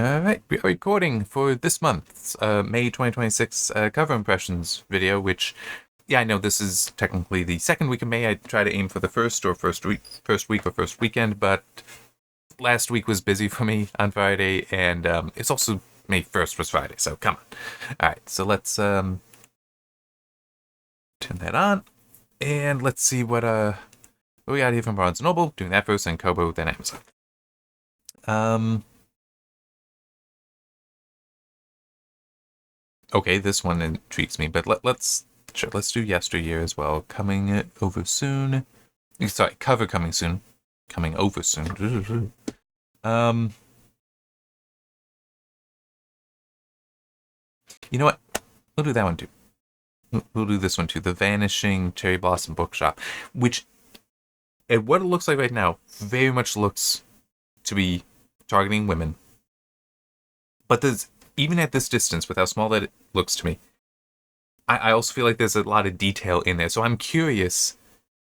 Alright, we are recording for this month's May 2026 cover impressions video, which, yeah, I know this is technically the second week of May. I try to aim for the first week or first weekend, but last week was busy for me on Friday, and it's also May 1st was Friday, so come on. Alright, so let's turn that on, and let's see what we got here from Barnes & Noble, doing that first, and Kobo, then Amazon. Okay, this one intrigues me, but let's do Yesteryear as well. Coming over soon. Sorry, cover coming soon. Coming over soon. You know what? We'll do that one too. We'll do this one too. The Vanishing Cherry Blossom Bookshop, which, at what it looks like right now, very much looks to be targeting women. But there's, even at this distance, with how small that it looks to me, I also feel like there's a lot of detail in there. So I'm curious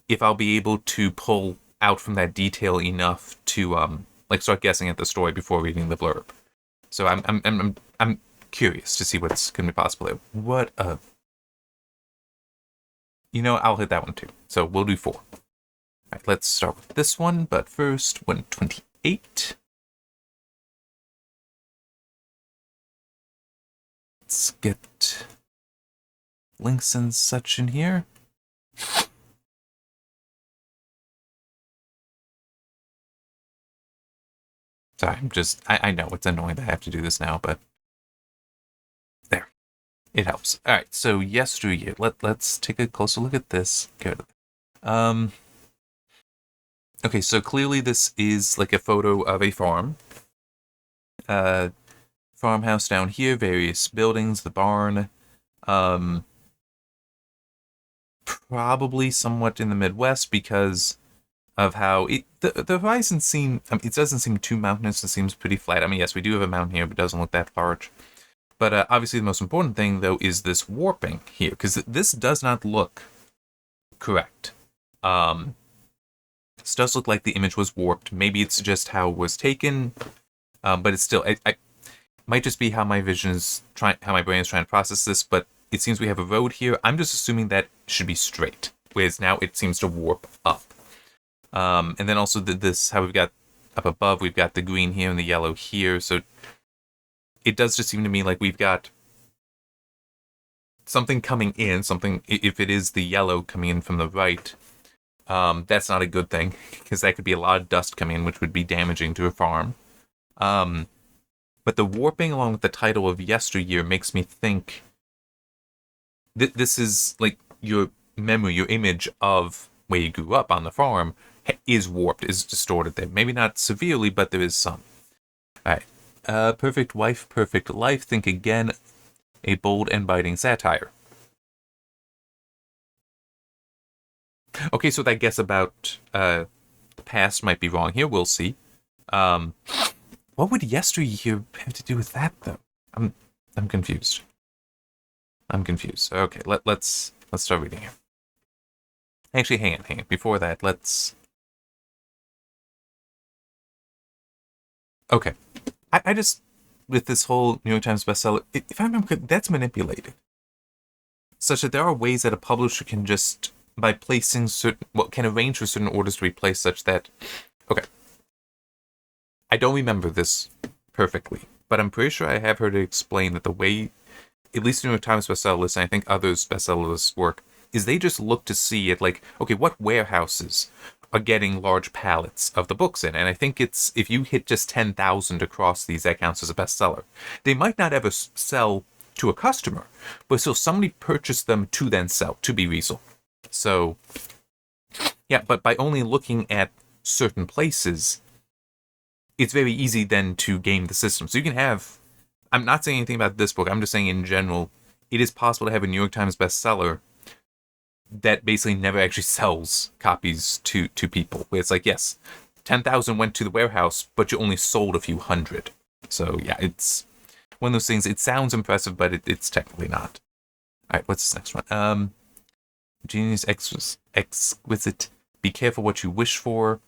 if I'll be able to pull out from that detail enough to start guessing at the story before reading the blurb. So I'm curious to see what's gonna be possible there. What a, I'll hit that one too. So we'll do 4. All right, let's start with this one, but first 128. Let's get links and such in here. Sorry, I know it's annoying that I have to do this now, but there. It helps. Alright, so Yesteryear. Let's take a closer look at this. Good. Okay, so clearly this is like a photo of a farm. Farmhouse down here, various buildings, the barn. Probably somewhat in the Midwest because of how the horizon it doesn't seem too mountainous. It seems pretty flat. I mean, yes, we do have a mountain here, but it doesn't look that large. But obviously, the most important thing though is this warping here, because this does not look correct. This does look like the image was warped. Maybe it's just how it was taken, but it's still. I might just be how my vision is how my brain is trying to process this. But it seems we have a road here. I'm just assuming that should be straight, whereas now it seems to warp up. And then also how we've got up above, we've got the green here and the yellow here. So it does just seem to me like we've got something coming in, if it is the yellow coming in from the right, that's not a good thing, because that could be a lot of dust coming in, which would be damaging to a farm. But the warping along with the title of Yesteryear makes me think this is like your memory, your image of where you grew up on the farm is warped, is distorted there. Maybe not severely, but there is some. Alright. Perfect wife, perfect life. Think again. A bold and biting satire. Okay, so that guess about past might be wrong here. We'll see. What would Yesteryear have to do with that, though? I'm confused. Okay, let's start reading here. Actually, hang on. Before that, let's... Okay. I just, with this whole New York Times bestseller, if I remember correctly, that's manipulated. Such that there are ways that a publisher can just, by placing can arrange for certain orders to be placed such that... Okay. I don't remember this perfectly, but I'm pretty sure I have heard it explain that the way, at least New York Times bestseller lists, and I think others bestseller lists work, is they just look to see at, like, okay, what warehouses are getting large pallets of the books in. And I think it's, if you hit just 10,000 across these, that counts as a bestseller. They might not ever sell to a customer, but still somebody purchased them to then sell, to be resold. So, yeah, but by only looking at certain places, it's very easy then to game the system. So you can have, I'm not saying anything about this book, I'm just saying in general, it is possible to have a New York Times bestseller that basically never actually sells copies to people. Where it's like, yes, 10,000 went to the warehouse, but you only sold a few hundred. So yeah, it's one of those things. It sounds impressive, but it's technically not. All right, what's this next one? Genius, exquisite. Be careful what you wish for.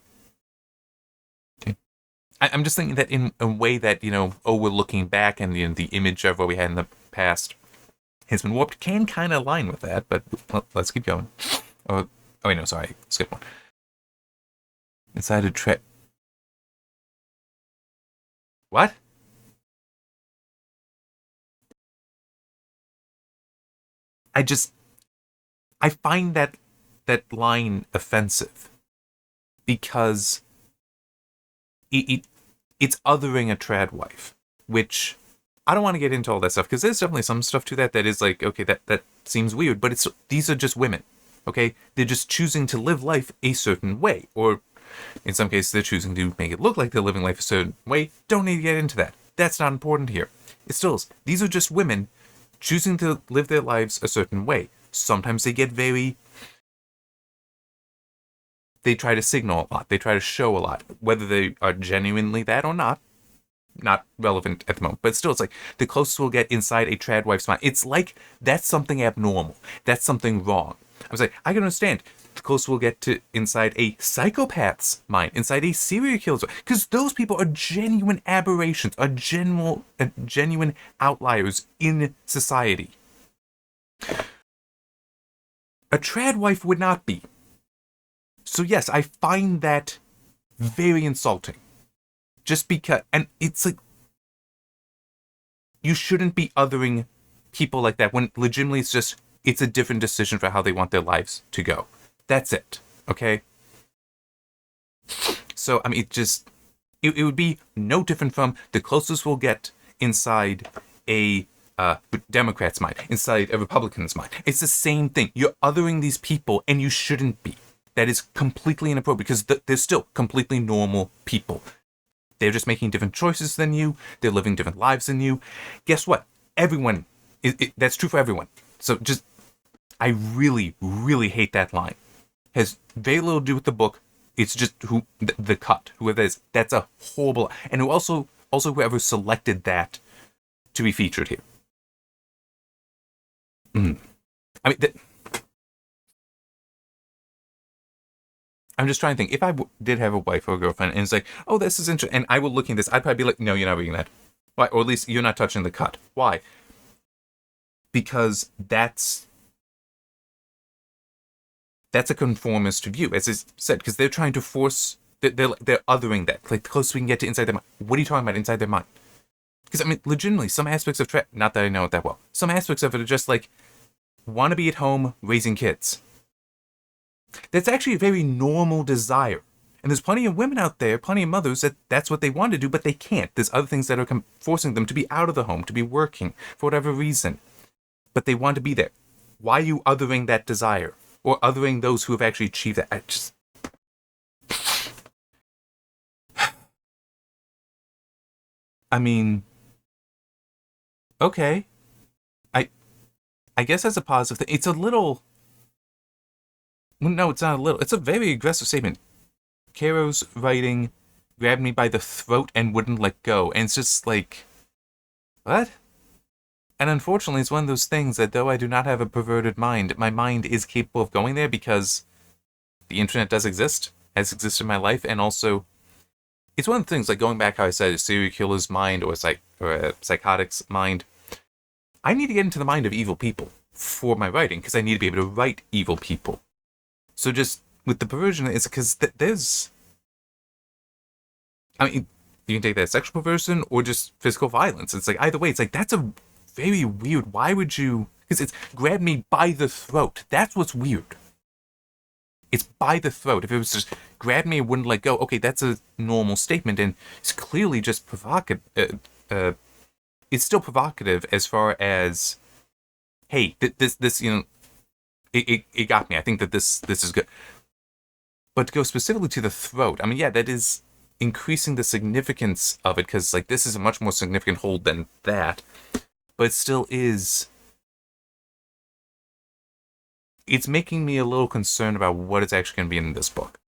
Okay. I'm just thinking that in a way that, we're looking back and the image of what we had in the past has been warped can kind of align with that, but let's keep going. Oh wait, no, sorry, skip one. Inside a trap. What? I find that line offensive because it's othering a trad wife, which I don't want to get into all that stuff because there's definitely some stuff to that is like, okay, that seems weird, but these are just women, okay? They're just choosing to live life a certain way, or in some cases they're choosing to make it look like they're living life a certain way. Don't need to get into that. That's not important here. It still is. These are just women choosing to live their lives a certain way. Sometimes they get they try to signal a lot. They try to show a lot. Whether they are genuinely that or not relevant at the moment. But still, it's like the closest we'll get inside a trad wife's mind. It's like that's something abnormal. That's something wrong. I was like, I can understand the closest we'll get to inside a psychopath's mind, inside a serial killer's mind. Because those people are genuine aberrations, are genuine outliers in society. A trad wife would not be. So yes, I find that very insulting. Just because, and it's like, you shouldn't be othering people like that when legitimately it's a different decision for how they want their lives to go. That's it, okay? So, I mean, it would be no different from the closest we'll get inside a Democrat's mind, inside a Republican's mind. It's the same thing. You're othering these people, and you shouldn't be. That is completely inappropriate because they're still completely normal people. They're just making different choices than you. They're living different lives than you. Guess what? Everyone, that's true for everyone. So I really, really hate that line. Has very little to do with the book. It's just the cut, whoever it is. That's a horrible, and also whoever selected that to be featured here. I mean, I'm just trying to think. If I did have a wife or a girlfriend, and it's like, oh, this is interesting, and I were looking at this, I'd probably be like, no, you're not reading that. Why? Or at least you're not touching the cut. Why? Because that's a conformist view, as I said, because they're trying to force, they're othering that. Like, the closest we can get to inside their mind. What are you talking about inside their mind? Because, I mean, legitimately, some aspects of not that I know it that well, some aspects of it are just like, want to be at home raising kids. That's actually a very normal desire. And there's plenty of women out there, plenty of mothers, that's what they want to do, but they can't. There's other things that are forcing them to be out of the home, to be working, for whatever reason. But they want to be there. Why are you othering that desire? Or othering those who have actually achieved that? I mean, okay. I guess that's a positive thing. It's a little... No, it's not a little. It's a very aggressive statement. Caro's writing grabbed me by the throat and wouldn't let go. And it's just like, what? And unfortunately, it's one of those things that though I do not have a perverted mind, my mind is capable of going there because the internet does exist, has existed in my life, and also, it's one of the things, like going back how I said, a serial killer's mind or a psychotic's mind. I need to get into the mind of evil people for my writing because I need to be able to write evil people. So just with the perversion, it's because there's... I mean, you can take that as sexual perversion or just physical violence. It's like, either way, it's like, that's a very weird... Why would you... Because it's grab me by the throat. That's what's weird. It's by the throat. If it was just grab me and wouldn't let go, okay, that's a normal statement, and it's clearly just provocative. It's still provocative as far as, hey, this It got me. I think that this is good. But to go specifically to the throat, I mean, yeah, that is increasing the significance of it because, like, this is a much more significant hold than that. But it still is... It's making me a little concerned about what is actually going to be in this book.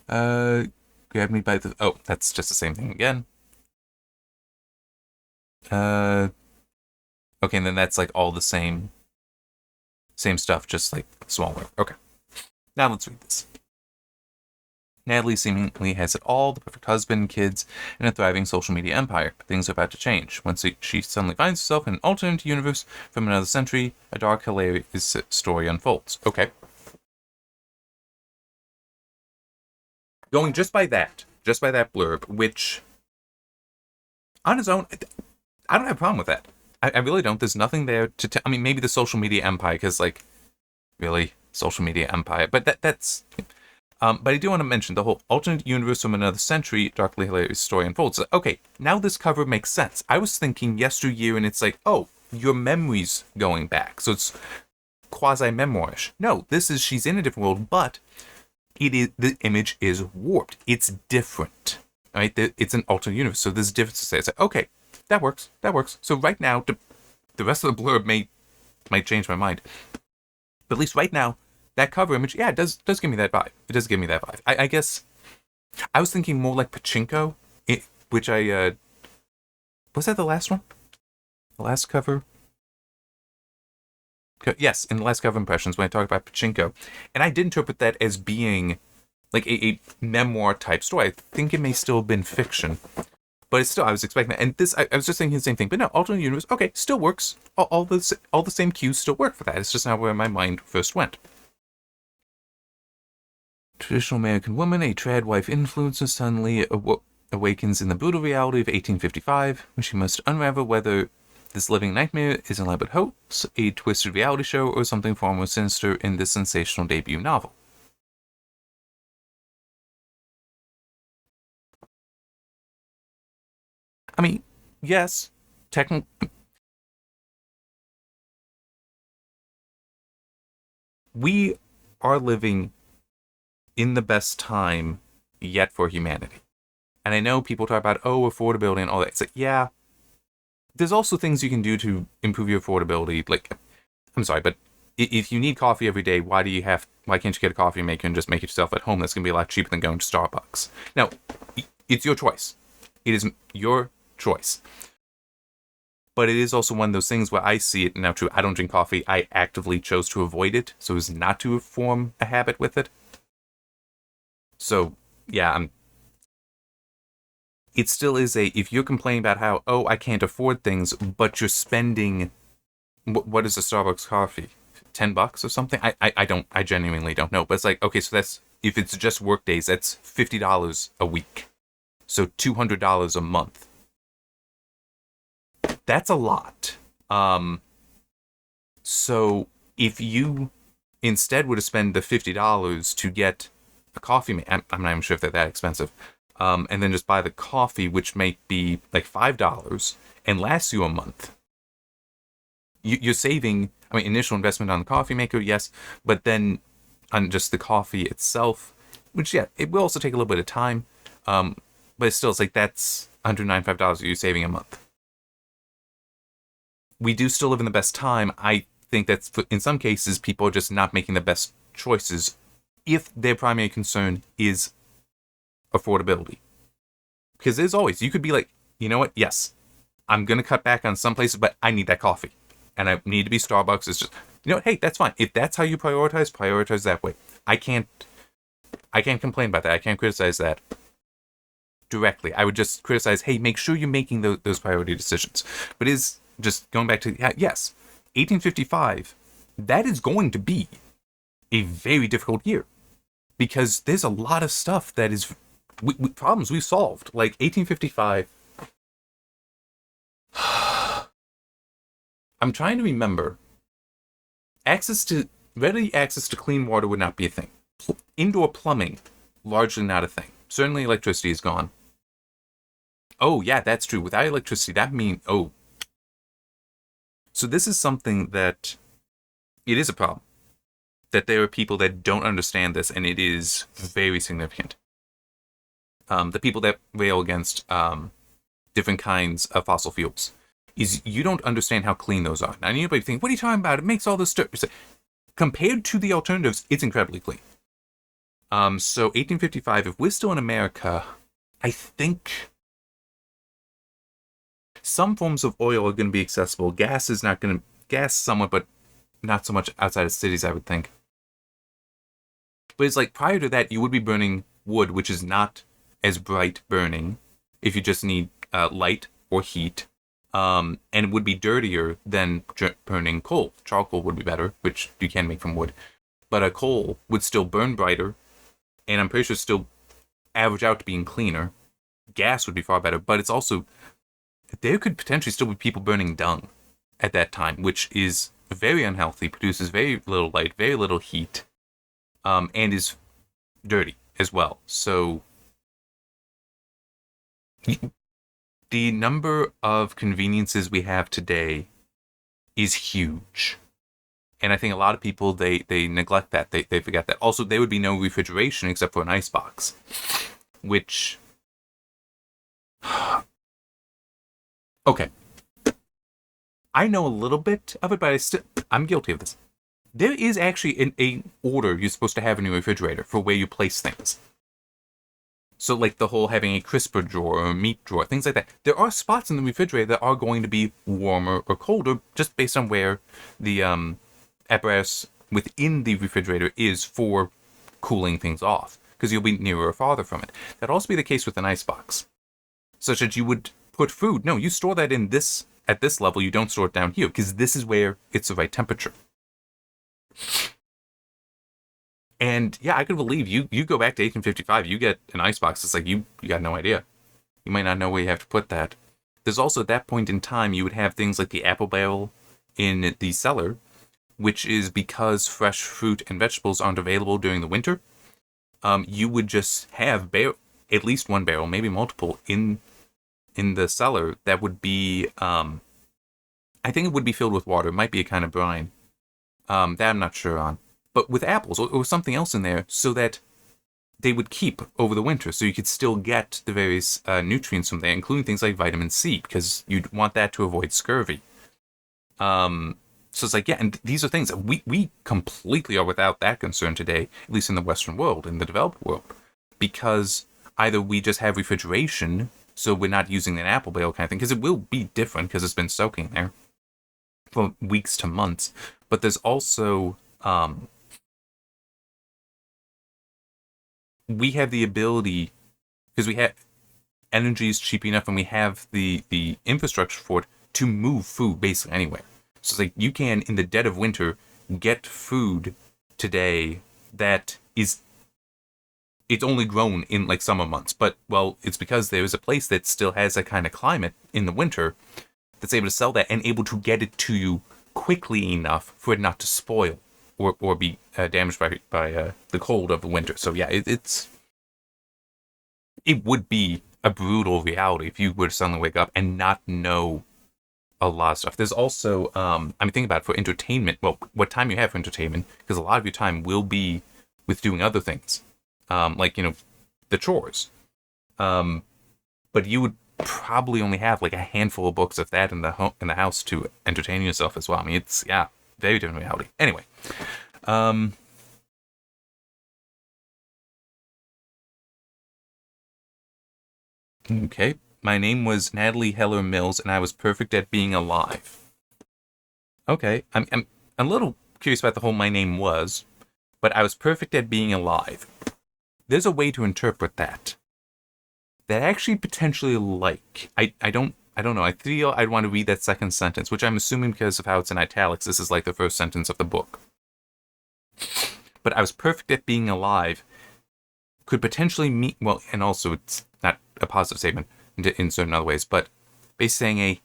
Grab me by the... Oh, that's just the same thing again. Okay, and then that's like all the same stuff, just like smaller. Okay. Now let's read this. Natalie seemingly has it all, the perfect husband, kids, and a thriving social media empire. But things are about to change. Once she suddenly finds herself in an alternate universe from another century, a dark, hilarious story unfolds. Okay. Going just by that blurb, which, on its own, I don't have a problem with that. I really don't. There's nothing there to I mean, maybe the social media empire, because, like, really, social media empire. But that's... but I do want to mention the whole alternate universe from another century, darkly hilarious story unfolds. Okay, now this cover makes sense. I was thinking Yesteryear, and it's like, oh, your memory's going back. So it's quasi-memoirish. No, this is she's in a different world, but the image is warped. It's different. Right? It's an alternate universe, so there's a difference to say. It's like, okay, that works. So right now, the rest of the blurb might change my mind. But at least right now, that cover image, yeah, it does give me that vibe. It does give me that vibe. I guess I was thinking more like Pachinko, which I... was that the last one? The last cover? Yes, in the last cover impressions when I talked about Pachinko. And I did interpret that as being like a memoir type story. I think it may still have been fiction. But it's still, I was expecting that. And this, I was just thinking the same thing. But no, alternate universe, okay, still works. All the same cues still work for that. It's just not where my mind first went. Traditional American woman, a trad wife influencer, suddenly awakens in the brutal reality of 1855, when she must unravel whether this living nightmare is an elaborate hoax, a twisted reality show, or something far more sinister in this sensational debut novel. I mean, yes, technically, we are living in the best time yet for humanity. And I know people talk about, affordability and all that. It's like, yeah, there's also things you can do to improve your affordability. Like, I'm sorry, but if you need coffee every day, why can't you get a coffee maker and just make it yourself at home? That's going to be a lot cheaper than going to Starbucks. Now, it's your choice. It is your choice. But it is also one of those things where I see it now too. I don't drink coffee. I actively chose to avoid it so as not to form a habit with it. So, yeah, it still is if you're complaining about how, I can't afford things, but you're spending, what is a Starbucks coffee? $10 or something? I genuinely don't know. But it's like, okay, so that's, if it's just work days, that's $50 a week. So $200 a month. That's a lot. So if you instead were to spend the $50 to get a coffee, I'm not even sure if they're that expensive, and then just buy the coffee, which may be like $5 and lasts you a month, you're saving, initial investment on the coffee maker, yes, but then on just the coffee itself, which, yeah, it will also take a little bit of time, but still, it's like that's $195 you're saving a month. We do still live in the best time. I think that's, in some cases, people are just not making the best choices if their primary concern is affordability. Because there's always, you could be like, you know what, yes, I'm going to cut back on some places, but I need that coffee. And I need to be Starbucks. It's just, you know what, hey, that's fine. If that's how you prioritize that way. I can't complain about that. I can't criticize that directly. I would just criticize, hey, make sure you're making those priority decisions. But is just going back to, yes, 1855, that is going to be a very difficult year. Because there's a lot of stuff that is problems we've solved. Like 1855. I'm trying to remember. Ready access to clean water would not be a thing. Indoor plumbing, largely not a thing. Certainly electricity is gone. Oh, yeah, that's true. Without electricity, that means, So this is something that, it is a problem. That there are people that don't understand this, and it is very significant. The people that rail against different kinds of fossil fuels is you don't understand how clean those are. Now, anybody think, what are you talking about? It makes all this dirt. Compared to the alternatives, it's incredibly clean. So 1855, if we're still in America, I think some forms of oil are going to be accessible. Gas is not going to, gas somewhat, but not so much outside of cities, I would think. But it's like prior to that, you would be burning wood, which is not as bright burning, if you just need light or heat, and it would be dirtier than burning coal. Charcoal would be better, which you can make from wood. But a coal would still burn brighter, and I'm pretty sure still average out to being cleaner. Gas would be far better, but it's also... There could potentially still be people burning dung at that time, which is very unhealthy, produces very little light, very little heat, and is dirty as well. So the number of conveniences we have today is huge. And I think a lot of people, they neglect that. They forget that. Also, there would be no refrigeration except for an icebox, which... Okay. I know a little bit of it, but I'm guilty of this. There is actually a order you're supposed to have in your refrigerator for where you place things. So, like the whole having a crisper drawer or a meat drawer, things like that. There are spots in the refrigerator that are going to be warmer or colder just based on where the apparatus within the refrigerator is for cooling things off, because you'll be nearer or farther from it. That'd also be the case with an icebox, such that you would put food. No, you store that in this at this level. You don't store it down here because this is where it's the right temperature. And yeah, I could believe you go back to 1855, you get an icebox. It's like you got no idea. You might not know where you have to put that. There's also at that point in time, you would have things like the apple barrel in the cellar, which is because fresh fruit and vegetables aren't available during the winter. You would just have at least one barrel, maybe multiple, in the cellar that would be, I think it would be filled with water. It might be a kind of brine. That I'm not sure on. But with apples or something else in there so that they would keep over the winter. So you could still get the various nutrients from there, including things like vitamin C, because you'd want that to avoid scurvy. So it's like, yeah, and these are things that we completely are without that concern today, at least in the Western world, in the developed world. Because either we just have refrigeration, so we're not using an apple barrel kind of thing, because it will be different because it's been soaking there for weeks to months. But there's also... we have the ability, because we have energy is cheap enough and we have the infrastructure for it to move food basically anywhere. So it's like you can, in the dead of winter, get food today that is, it's only grown in like summer months. But, well, it's because there is a place that still has that kind of climate in the winter that's able to sell that and able to get it to you quickly enough for it not to spoil or be damaged by the cold of the winter. So yeah, it would be a brutal reality if you were to suddenly wake up and not know a lot of stuff. There's also, thinking about it for entertainment, well, what time you have for entertainment, because a lot of your time will be with doing other things, like, the chores. But you would probably only have like a handful of books of that in the house to entertain yourself as well. I mean, it's, yeah, very different reality. Anyway, okay. My name was Natalie Heller Mills, and I was perfect at being alive. Okay, I'm a little curious about the whole "my name was," but I was perfect at being alive. There's a way to interpret that. That actually potentially I don't know. I feel I'd want to read that second sentence, which I'm assuming because of how it's in italics, this is like the first sentence of the book. But I was perfect at being alive could potentially mean, well, and also it's not a positive statement in certain other ways, but basically saying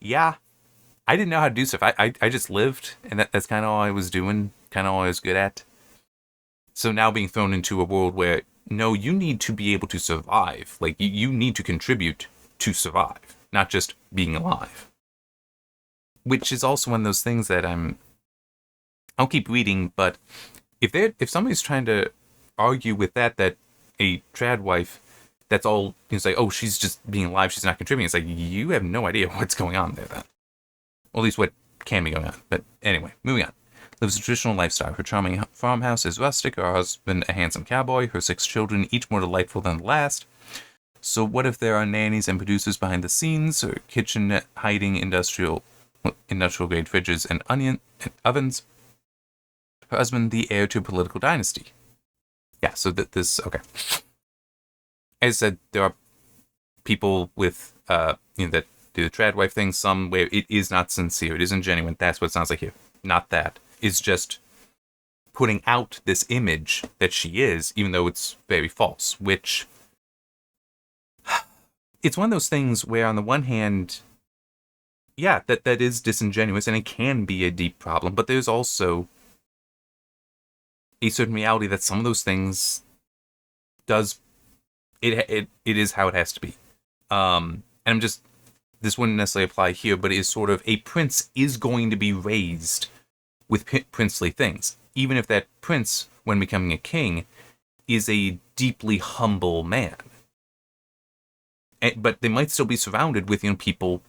I didn't know how to do stuff. I just lived, and that's kind of all I was doing, kind of all I was good at. So now being thrown into a world where, no, you need to be able to survive. Like, you need to contribute to survive, not just being alive. Which is also one of those things that I'll keep reading, but if somebody's trying to argue with that a trad wife, that's all, it's like, oh, she's just being alive, she's not contributing. It's like, you have no idea what's going on there then. Or at least what can be going on. But anyway, moving on. Lives a traditional lifestyle. Her charming farmhouse is rustic, her husband a handsome cowboy, her 6 children, each more delightful than the last. So what if there are nannies and producers behind the scenes, her kitchen hiding industrial grade fridges and ovens? Her husband, the heir to a political dynasty. Yeah, so this, okay. as I said, there are people with, that do the trad wife thing, some where it is not sincere, it isn't genuine. That's what it sounds like here. Not that. It's just putting out this image that she is, even though it's very false, which it's one of those things where on the one hand, yeah, that is disingenuous and it can be a deep problem, but there's also a certain reality that some of those things it is how it has to be. And I'm just, this wouldn't necessarily apply here, but it is sort of a prince is going to be raised with princely things, even if that prince, when becoming a king, is a deeply humble man. But they might still be surrounded with, people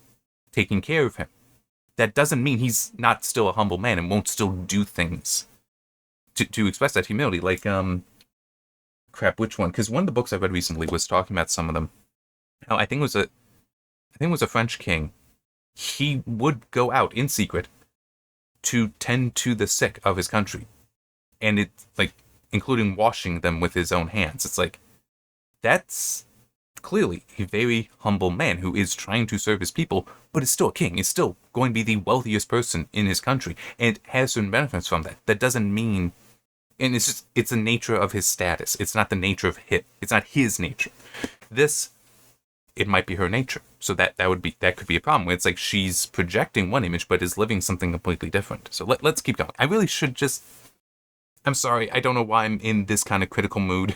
taking care of him. That doesn't mean he's not still a humble man and won't still do things to express that humility. Like, which one? Because one of the books I read recently was talking about some of them. I think it was a French king. He would go out in secret to tend to the sick of his country. And it's like, including washing them with his own hands. It's like, that's clearly a very humble man who is trying to serve his people, but is still a king, is still going to be the wealthiest person in his country, and has certain benefits from that. That doesn't mean, and it's the nature of his status. It's not the nature of it's not his nature. It might be her nature. So that could be a problem. It's like she's projecting one image, but is living something completely different. So let's keep going. I really should I'm sorry, I don't know why I'm in this kind of critical mood.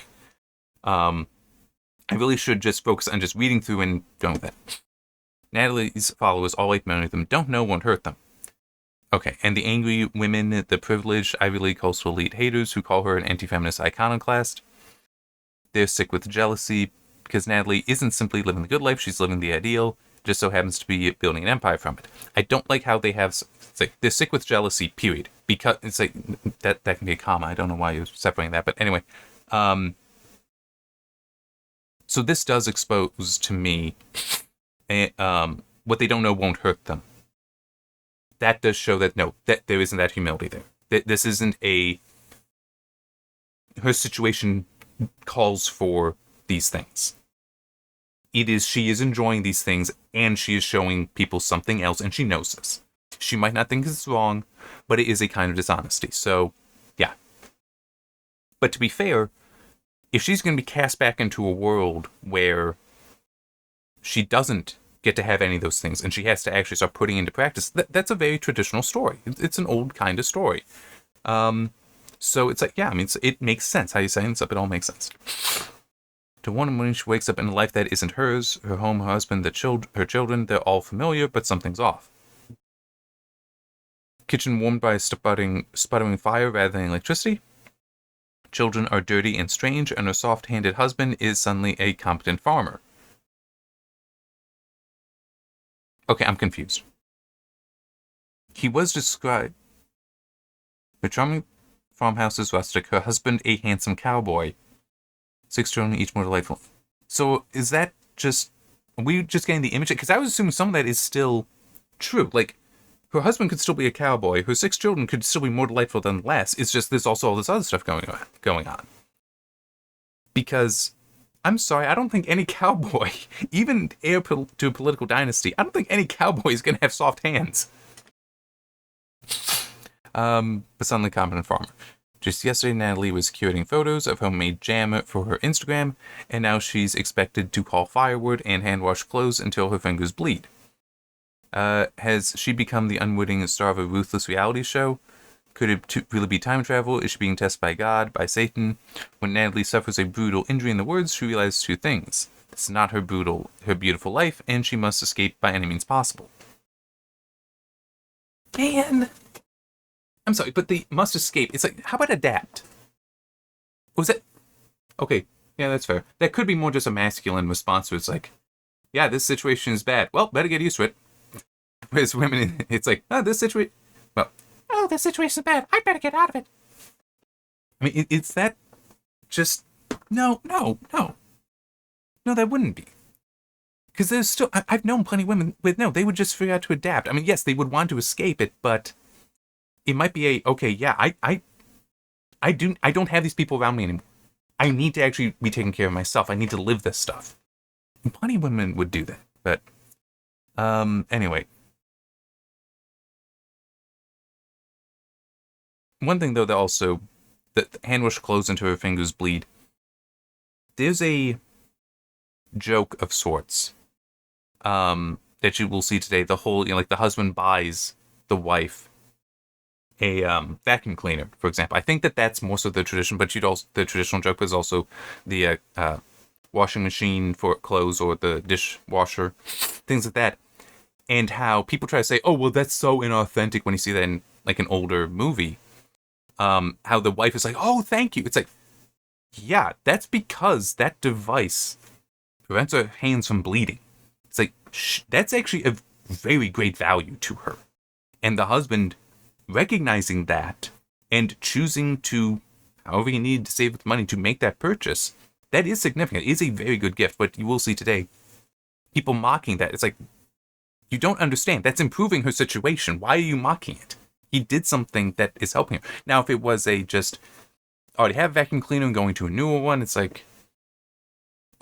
I really should just focus on just reading through and going with it. Natalie's followers, all like many of them, don't know won't hurt them. Okay, and the angry women, the privileged Ivy League coastal elite haters who call her an anti-feminist iconoclast, they're sick with jealousy because Natalie isn't simply living the good life, she's living the ideal, just so happens to be building an empire from it. I don't like how they have, it's like, they're sick with jealousy, period. Because, it's like, that can be a comma, I don't know why you're separating that, but anyway, so this does expose to me what they don't know won't hurt them. That does show that, no, that there isn't that humility there. This isn't her situation calls for these things. She is enjoying these things, and she is showing people something else, and she knows this. She might not think it's wrong, but it is a kind of dishonesty. So, yeah. But to be fair, if she's going to be cast back into a world where she doesn't get to have any of those things, and she has to actually start putting into practice, that's a very traditional story. It's an old kind of story. So it's like, yeah, I mean, it makes sense. How you saying this up, it all makes sense. To one when she wakes up in a life that isn't hers, her home, her husband, her children, they're all familiar, but something's off. Kitchen warmed by a sputtering fire rather than electricity. Children are dirty and strange, and her soft-handed husband is suddenly a competent farmer. Okay, I'm confused. He was described. Her charming farmhouse is rustic, her husband a handsome cowboy. 6 children, each more delightful. So is that just... Are we just getting the image? Because I was assuming some of that is still true. Like, her husband could still be a cowboy. Her 6 children could still be more delightful than less. It's just there's also all this other stuff going on. Because, I'm sorry, I don't think any cowboy, even heir to a political dynasty, I don't think any cowboy is going to have soft hands. But suddenly competent farmer. Just yesterday, Natalie was curating photos of homemade jam for her Instagram, and now she's expected to haul firewood and hand-wash clothes until her fingers bleed. Has she become the unwitting star of a ruthless reality show? Could it really be time travel? Is she being tested by God, by Satan? When Natalie suffers a brutal injury in the woods, she realizes 2 things. This is not her beautiful life, and she must escape by any means possible. Man! I'm sorry, but they must escape. It's like, how about adapt? Was it? Okay, yeah, that's fair. That could be more just a masculine response where it's like, yeah, this situation is bad. Well, better get used to it. Whereas women, it's like, this situation is bad. I better get out of it. I mean, it's that just, no, that wouldn't be. Because there's still, I've known plenty of women with, no, they would just figure out to adapt. I mean, yes, they would want to escape it, but it might be okay, yeah, I don't have these people around me anymore. I need to actually be taking care of myself. I need to live this stuff. And plenty of women would do that. But, anyway. One thing, though, that also, the hand wash clothes into her fingers bleed. There's a joke of sorts that you will see today. The whole, like the husband buys the wife a vacuum cleaner, for example. I think that's more so the tradition, but the traditional joke was also the washing machine for clothes or the dishwasher, things like that. And how people try to say, oh, well, that's so inauthentic when you see that in like an older movie. How the wife is like, oh, thank you. It's like, yeah, that's because that device prevents her hands from bleeding. It's like, that's actually of very great value to her. And the husband recognizing that and choosing to, however he needed to save the money to make that purchase, that is significant. It is a very good gift, but you will see today people mocking that. It's like, you don't understand. That's improving her situation. Why are you mocking it? He did something that is helping her. Now, if it was just already have a vacuum cleaner and going to a newer one, it's like,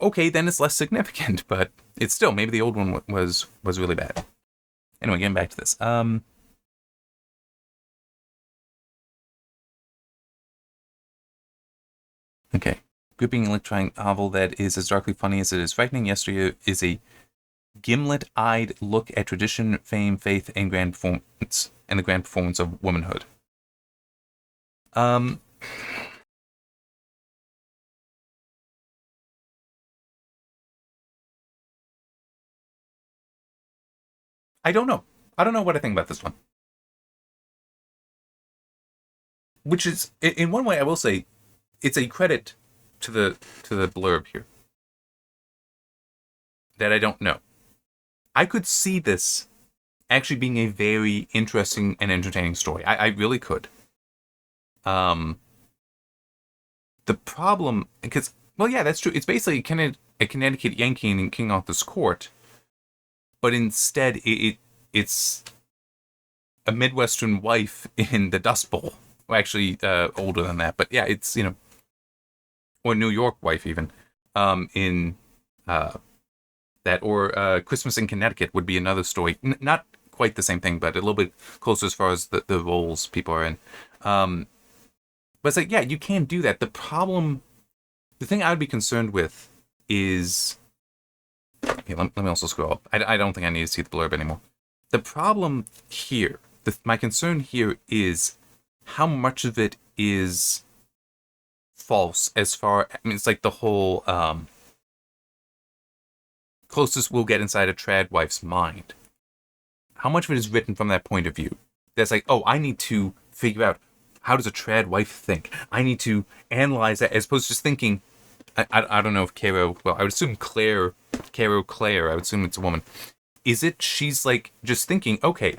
okay, then it's less significant, but it's still, maybe the old one was really bad. Anyway, getting back to this. Okay. Gripping electronic novel that is as darkly funny as it is frightening. Yesteryear is a gimlet-eyed look at tradition, fame, faith, and grand performance, and the grand performance of womanhood. I don't know. I don't know what I think about this one. Which is, in one way, I will say, it's a credit to the blurb here that I don't know. I could see this actually being a very interesting and entertaining story. I really could. The problem, because, well, yeah, that's true. It's basically a Connecticut Yankee in King Arthur's court, but instead it's a Midwestern wife in the Dust Bowl. Well, actually, older than that, but yeah, it's, or New York wife even, in that, or Christmas in Connecticut would be another story. Not quite the same thing, but a little bit closer as far as the roles people are in. But it's like, yeah, you can't do that. The thing I would be concerned with is, okay, let me also scroll up. I don't think I need to see the blurb anymore. The problem here, my concern here is how much of it is false as far, I mean, it's like the whole, closest we'll get inside a trad wife's mind. How much of it is written from that point of view? That's like, oh, I need to figure out, how does a trad wife think? I need to analyze that, as opposed to just thinking, I don't know if Caro, well, I would assume Claire, I would assume it's a woman. Is it, she's like, just thinking, okay,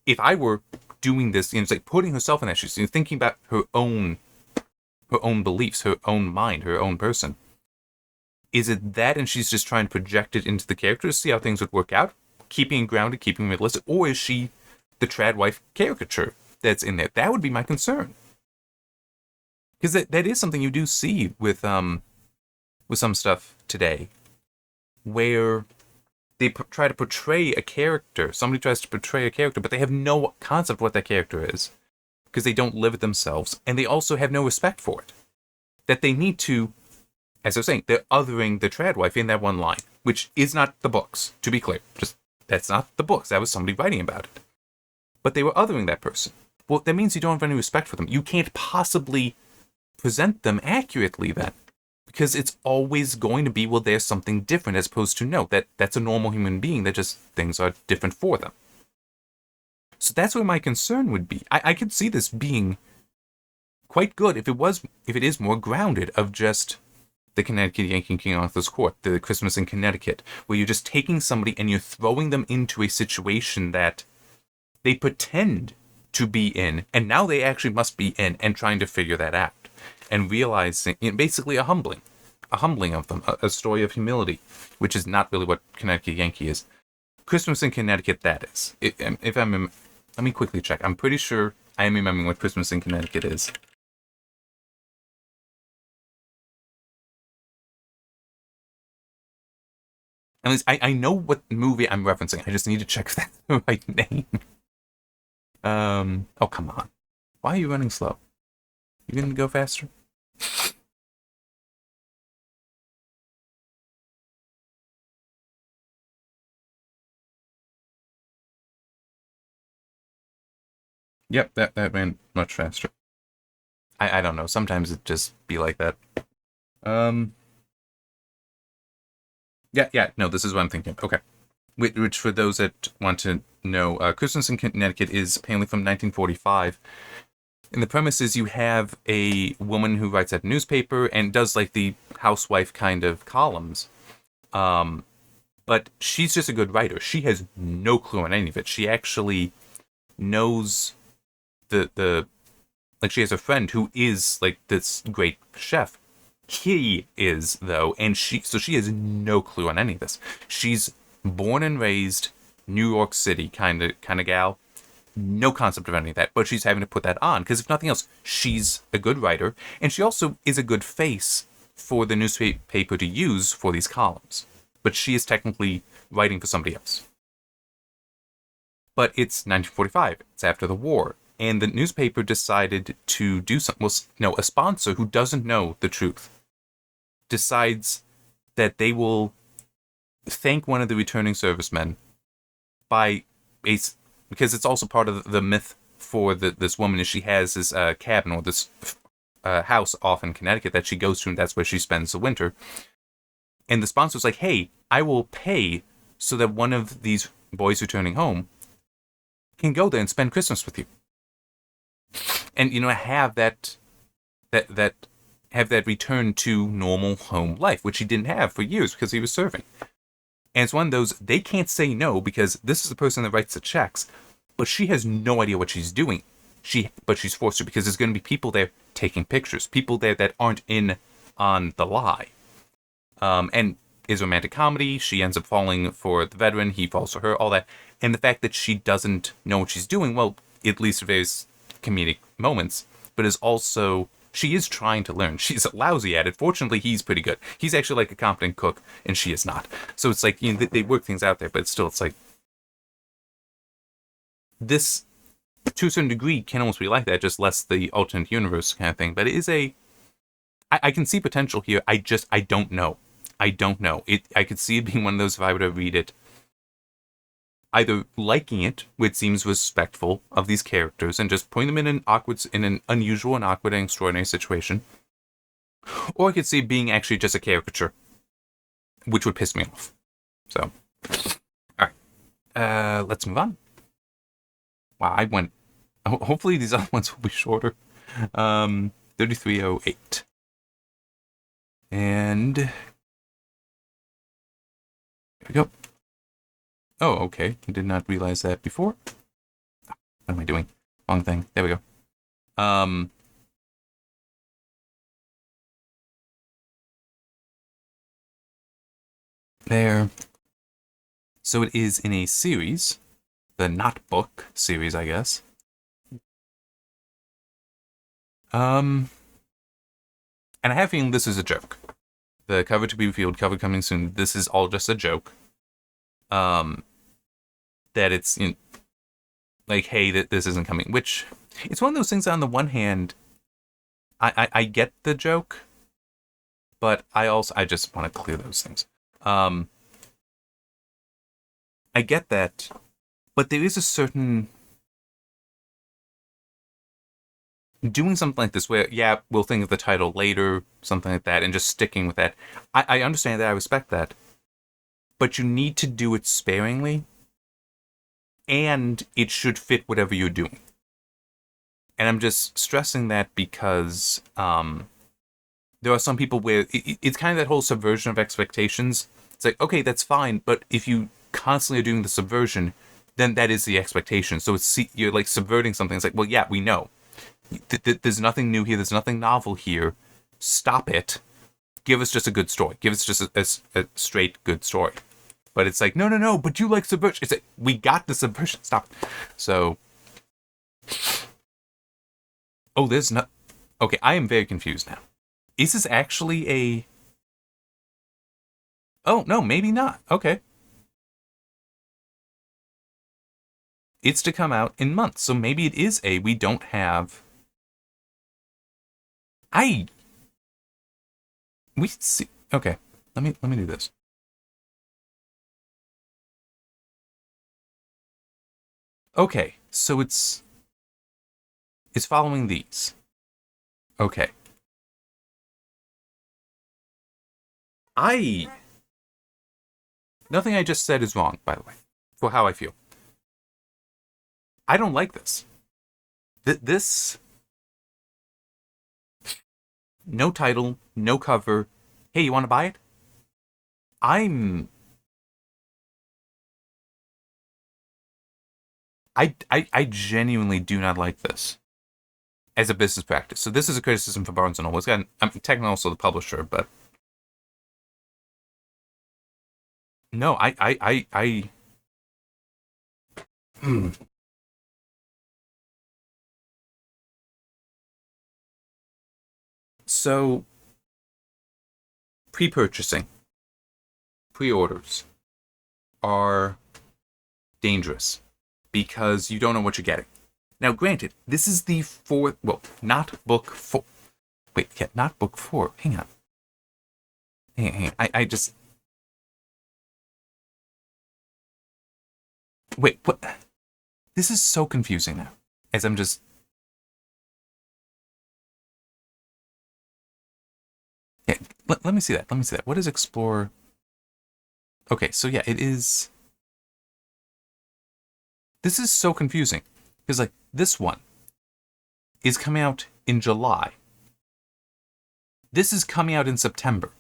if I were doing this, it's like putting herself in that, she's thinking about her own beliefs, her own mind, her own person. Is it that, and she's just trying to project it into the characters, see how things would work out, keeping it grounded, keeping it realistic, or is she the trad wife caricature that's in there? That would be my concern. Because that is something you do see with some stuff today, where they try to portray a character. Somebody tries to portray a character, but they have no concept of what that character is, because they don't live it themselves, and they also have no respect for it. That they need to, as I was saying, they're othering the trad wife in that one line, which is not the books, to be clear. Just, that's not the books. That was somebody writing about it. But they were othering that person. Well, that means you don't have any respect for them. You can't possibly present them accurately then, because it's always going to be, well, there's something different, as opposed to, no, that's a normal human being, that just things are different for them. So that's where my concern would be. I could see this being quite good if it is more grounded of just the Connecticut Yankee King Arthur's Court, the Christmas in Connecticut, where you're just taking somebody and you're throwing them into a situation that they pretend to be in, and now they actually must be in, and trying to figure that out, and realizing, basically a humbling of them, a story of humility, which is not really what Connecticut Yankee is. Christmas in Connecticut, that is. Let me quickly check. I'm pretty sure I am remembering what Christmas in Connecticut is. At least I know what movie I'm referencing. I just need to check if that's the right name. Oh, come on. Why are you running slow? You gonna go faster? Yep, that ran much faster. I don't know. Sometimes it just be like that. Um. Yeah. No, this is what I'm thinking. Okay. Which for those that want to know, Christmas in Connecticut is apparently from 1945. And the premise is you have a woman who writes at a newspaper and does like the housewife kind of columns. But she's just a good writer. She has no clue on any of it. She actually knows the like she has a friend who is like this great chef. He is though, and she has no clue on any of this. She's born and raised New York City kind of gal. No concept of any of that, but she's having to put that on because if nothing else, she's a good writer, and she also is a good face for the newspaper to use for these columns. But she is technically writing for somebody else. But it's 1945. It's after the war. And the newspaper decided to do something. Well, no, a sponsor who doesn't know the truth decides that they will thank one of the returning servicemen by because it's also part of the myth for this woman is she has this cabin or this house off in Connecticut that she goes to, and that's where she spends the winter. And the sponsor's like, hey, I will pay so that one of these boys returning home can go there and spend Christmas with you. And, have that return to normal home life, which he didn't have for years because he was serving. And it's one of those, they can't say no because this is the person that writes the checks, but she has no idea what she's doing. But she's forced to because there's going to be people there taking pictures, people there that aren't in on the lie. And is a romantic comedy. She ends up falling for the veteran. He falls for her, all that. And the fact that she doesn't know what she's doing, well, at least various comedic moments, but is also, she is trying to learn. She's lousy at it. Fortunately, he's pretty good. He's actually like a competent cook, and she is not. So it's like, they work things out there, but still, it's like, this, to a certain degree, can almost be like that, just less the alternate universe kind of thing. But it is I can see potential here. I don't know. I don't know. I could see it being one of those if I were to read it. Either liking it, which seems respectful of these characters, and just putting them in an unusual and awkward and extraordinary situation, or I could see it being actually just a caricature, which would piss me off. So, all right, let's move on. Wow, I went. Hopefully, these other ones will be shorter. 3308, and here we go. Oh, okay. I did not realize that before. What am I doing? Wrong thing. There we go. There. So it is in a series. The Not Book series, I guess. And I have a feeling this is a joke. The cover to be revealed, cover coming soon. This is all just a joke. That it's like, hey, that this isn't coming. Which it's one of those things that on the one hand, I get the joke, but I just want to clear those things. I get that, but there is a certain doing something like this where, yeah, we'll think of the title later, something like that, and just sticking with that. I understand that, I respect that, but you need to do it sparingly. And it should fit whatever you're doing. And I'm just stressing that because there are some people where it's kind of that whole subversion of expectations. It's like, okay, that's fine, but if you constantly are doing the subversion, then that is the expectation. So you're like subverting something. It's like, well, yeah, we know. There's nothing new here. There's nothing novel here. Stop it. Give us just a good story. Give us just a straight good story. But it's like, no, but you like subversion. It's like, we got the subversion. Stop. So, there's no... Okay, I am very confused now. Is this actually Oh, no, maybe not. Okay. It's to come out in months, so maybe it is we don't have... We see... Okay, let me do this. Okay, so it's following these. Okay. Nothing I just said is wrong, by the way, for how I feel. I don't like this. This... No title, no cover. Hey, you want to buy it? I genuinely do not like this as a business practice. So this is a criticism for Barnes & Noble. I'm technically also the publisher, but no, Hmm. So, pre-purchasing, pre-orders are dangerous because you don't know what you're getting. Now, granted, this is the fourth... Well, not book four. Wait, yeah, not book four. Hang on. Hang on. I just... Wait, what? This is so confusing now. As I'm just... Yeah, let me see that. Let me see that. What is Explore? Okay, so yeah, it is... This is so confusing. Because, like, this one is coming out in July. This is coming out in September.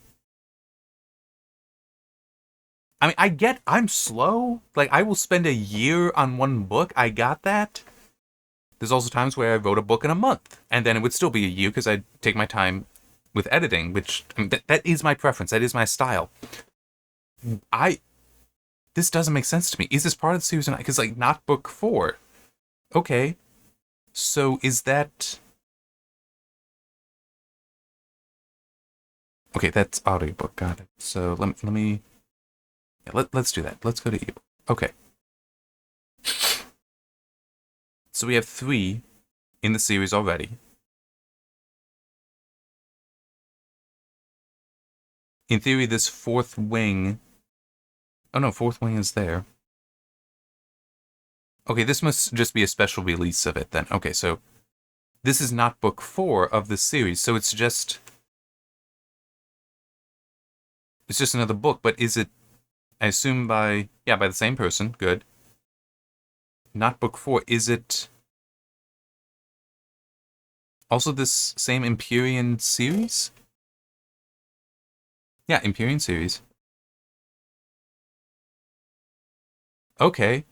I mean, I get I'm slow. Like, I will spend a year on one book. I got that. There's also times where I wrote a book in a month. And then it would still be a year because I'd take my time with editing, which I mean, that is my preference. That is my style. This doesn't make sense to me. Is this part of the series or not? Because, like, not book 4. Okay. So is that... Okay, that's audiobook. Got it. So let me... Yeah, let's do that. Let's go to ebook. Okay. So we have 3 in the series already. In theory, this 4th wing... Oh no, 4th wing is there. Okay, this must just be a special release of it then. Okay, so this is not book 4 of this series, so it's just another book, but is it, I assume by the same person, good. Not book 4, is it also this same Empyrean series? Yeah, Empyrean series. Okay.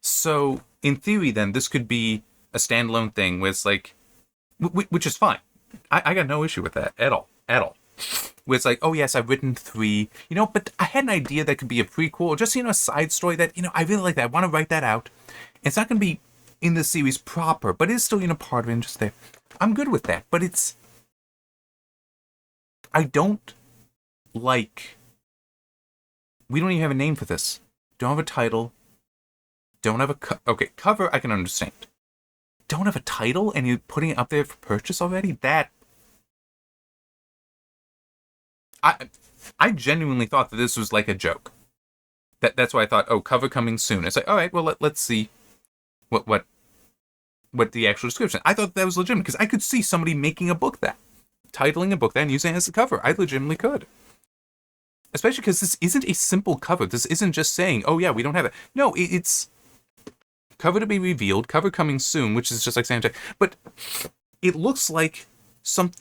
So, in theory, then, this could be a standalone thing where it's like, which is fine. I got no issue with that at all. At all. Where it's like, oh yes, I've written 3, but I had an idea that could be a prequel, or just, a side story that, I really like that. I want to write that out. It's not going to be in the series proper, but it's still, part of it, just there. I'm good with that, but I don't like... We don't even have a name for this. Don't have a title. Don't have a... Okay, cover, I can understand. Don't have a title, and you're putting it up there for purchase already? That... I genuinely thought that this was like a joke. That's why I thought, oh, cover coming soon. It's like, all right, well, let's see what the actual description. I thought that was legitimate, because I could see somebody making a book that. Titling a book that and using it as a cover. I legitimately could. Especially because this isn't a simple cover. This isn't just saying, oh yeah, we don't have it. No, it's cover to be revealed, cover coming soon, which is just like saying, but it looks like some...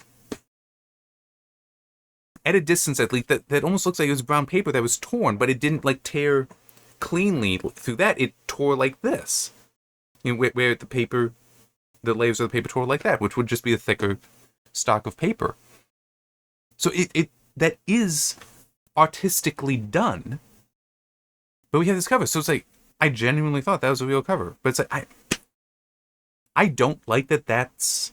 At a distance, at least, that almost looks like it was brown paper that was torn, but it didn't, like, tear cleanly through that. It tore like this. Where the paper, the layers of the paper tore like that, which would just be a thicker stock of paper. So that is artistically done, but we have this cover. So it's like, I genuinely thought that was a real cover. But it's like, I don't like that that's,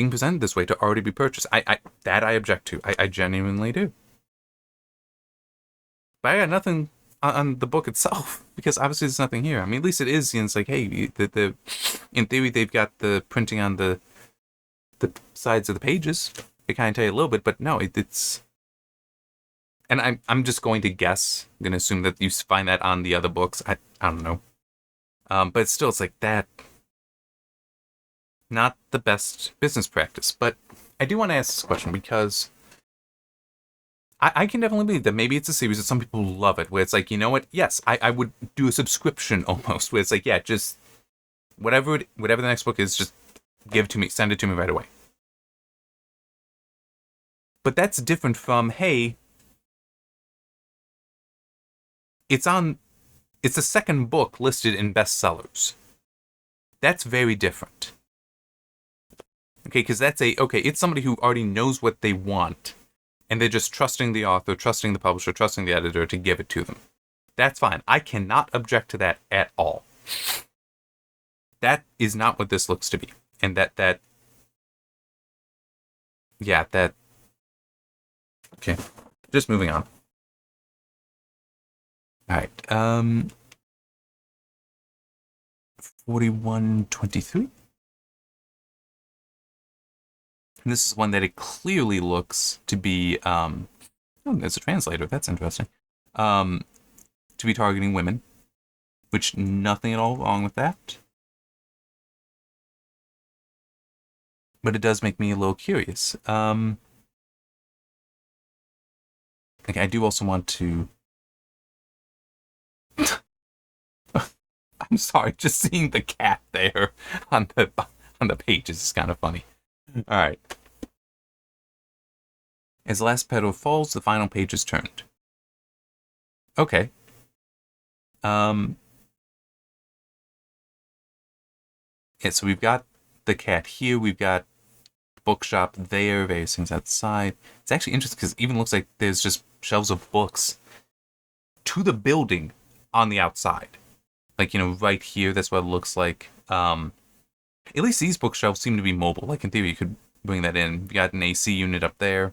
being presented this way to already be purchased. I object to. I genuinely do. But I got nothing on the book itself, because obviously there's nothing here. I mean, at least it is, and it's like, hey, in theory they've got the printing on the sides of the pages. They kind of tell you a little bit, but no, it's... And I'm just going to guess, I'm going to assume that you find that on the other books. I don't know. But still, it's like that... Not the best business practice. But I do want to ask this question, because I can definitely believe that maybe it's a series that some people love it, where it's like, you know what? Yes, I would do a subscription almost, where it's like, yeah, just whatever the next book is, just give it to me, send it to me right away. But that's different from, hey, it's the second book listed in bestsellers. That's very different. Okay, because it's somebody who already knows what they want, and they're just trusting the author, trusting the publisher, trusting the editor to give it to them. That's fine. I cannot object to that at all. That is not what this looks to be. And that okay. Just moving on. Alright, 4123. And this is one that it clearly looks to be, oh, there's a translator, that's interesting. To be targeting women, which nothing at all wrong with that. But it does make me a little curious. Okay, I do also want to... I'm sorry, just seeing the cat there on the pages is kind of funny. All right. As the last petal falls, the final page is turned. Okay. Yeah, so we've got the cat here. We've got Bookshop there, various things outside. It's actually interesting because it even looks like there's just shelves of books to the building on the outside. Like, right here, that's what it looks like. At least these bookshelves seem to be mobile. Like, in theory, you could bring that in. You got an AC unit up there.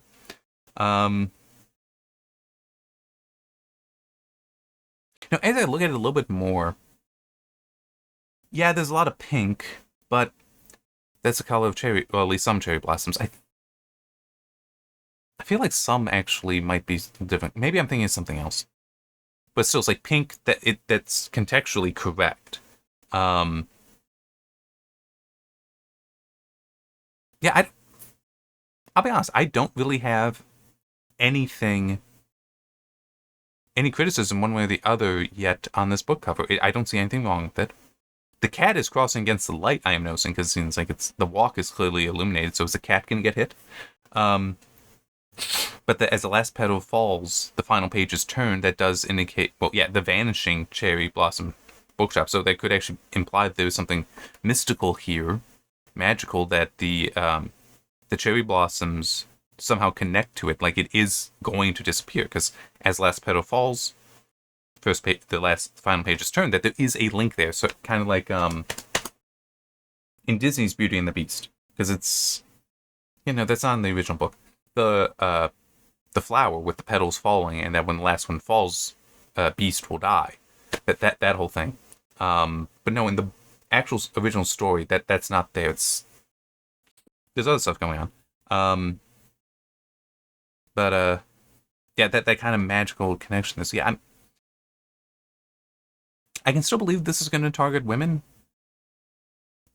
As I look at it a little bit more, yeah, there's a lot of pink, but that's the color of cherry, well, at least some cherry blossoms. I feel like some actually might be different. Maybe I'm thinking of something else. But still, it's like pink that's contextually correct. Yeah, I'll be honest, I don't really have any criticism one way or the other yet on this book cover. I don't see anything wrong with it. The cat is crossing against the light, I am noticing, because it seems like the walk is clearly illuminated, so is the cat going to get hit? But as the last petal falls, the final page is turned. That does indicate, well, yeah, the Vanishing cherry blossom bookshop. So that could actually imply that there was something mystical here, magical, that the cherry blossoms somehow connect to it, like it is going to disappear. Because as last petal falls, the final page is turned. That there is a link there. So kind of like in Disney's Beauty and the Beast, because it's that's not in the original book. The flower with the petals falling, and that when the last one falls, Beast will die. That whole thing. But no, in the actual original story, that's not there. There's other stuff going on. But yeah, that kind of magical connection. I can still believe this is going to target women,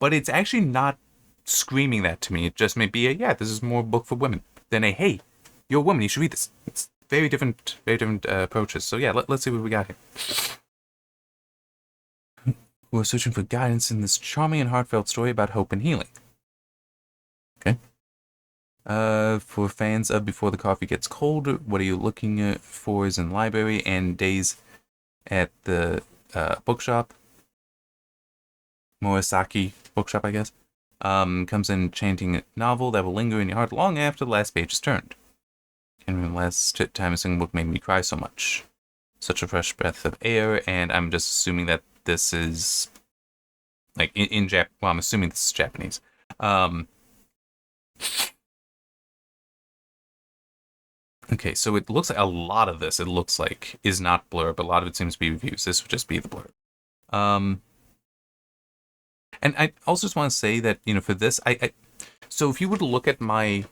but it's actually not screaming that to me. It just may be this is more a book for women than hey, you're a woman, you should read this. It's very different approaches. So yeah, let's see what we got here. We're searching for guidance in this charming and heartfelt story about hope and healing. Okay. For fans of Before the Coffee Gets Cold, what are you looking for is in library and days at the bookshop. Morisaki bookshop, I guess. Comes in enchanting novel that will linger in your heart long after the last page is turned. And the last time a single book made me cry so much. Such a fresh breath of air, and I'm just assuming that this is like in Well, I'm assuming this is Japanese. Okay, so it looks like a lot of this, it looks like, is not blurb. A lot of it seems to be reviews. This would just be the blurb. And I also just want to say that, for this, so if you were to look at my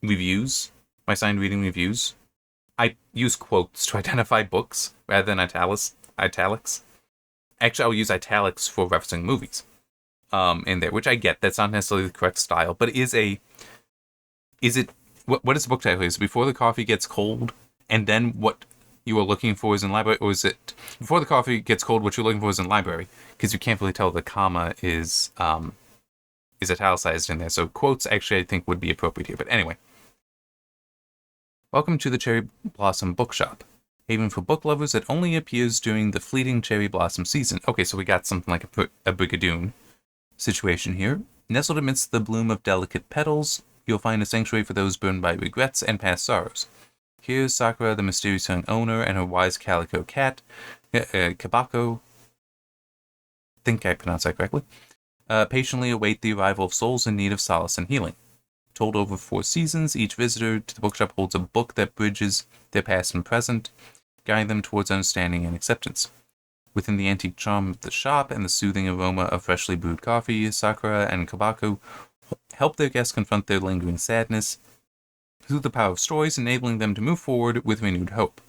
reviews, my signed reading reviews, I use quotes to identify books rather than italics. Actually, I'll use italics for referencing movies in there, which I get. That's not necessarily the correct style, but what is the book title? Is it Before the Coffee Gets Cold, and then what you are looking for is in library, or is it Before the Coffee Gets Cold, what you're looking for is in library? Because you can't really tell the comma is italicized in there. So quotes actually I think would be appropriate here. But anyway. Welcome to the Cherry Blossom Bookshop, haven for book lovers that only appears during the fleeting cherry blossom season. Okay, so we got something like a Brigadoon situation here. Nestled amidst the bloom of delicate petals, you'll find a sanctuary for those burned by regrets and past sorrows. Here's Sakura, the mysterious young owner, and her wise calico cat, Kabako, think I pronounced that correctly, patiently await the arrival of souls in need of solace and healing. Told over 4 seasons, each visitor to the bookshop holds a book that bridges their past and present, guiding them towards understanding and acceptance. Within the antique charm of the shop and the soothing aroma of freshly brewed coffee, Sakura and Kabako help their guests confront their lingering sadness through the power of stories, enabling them to move forward with renewed hope.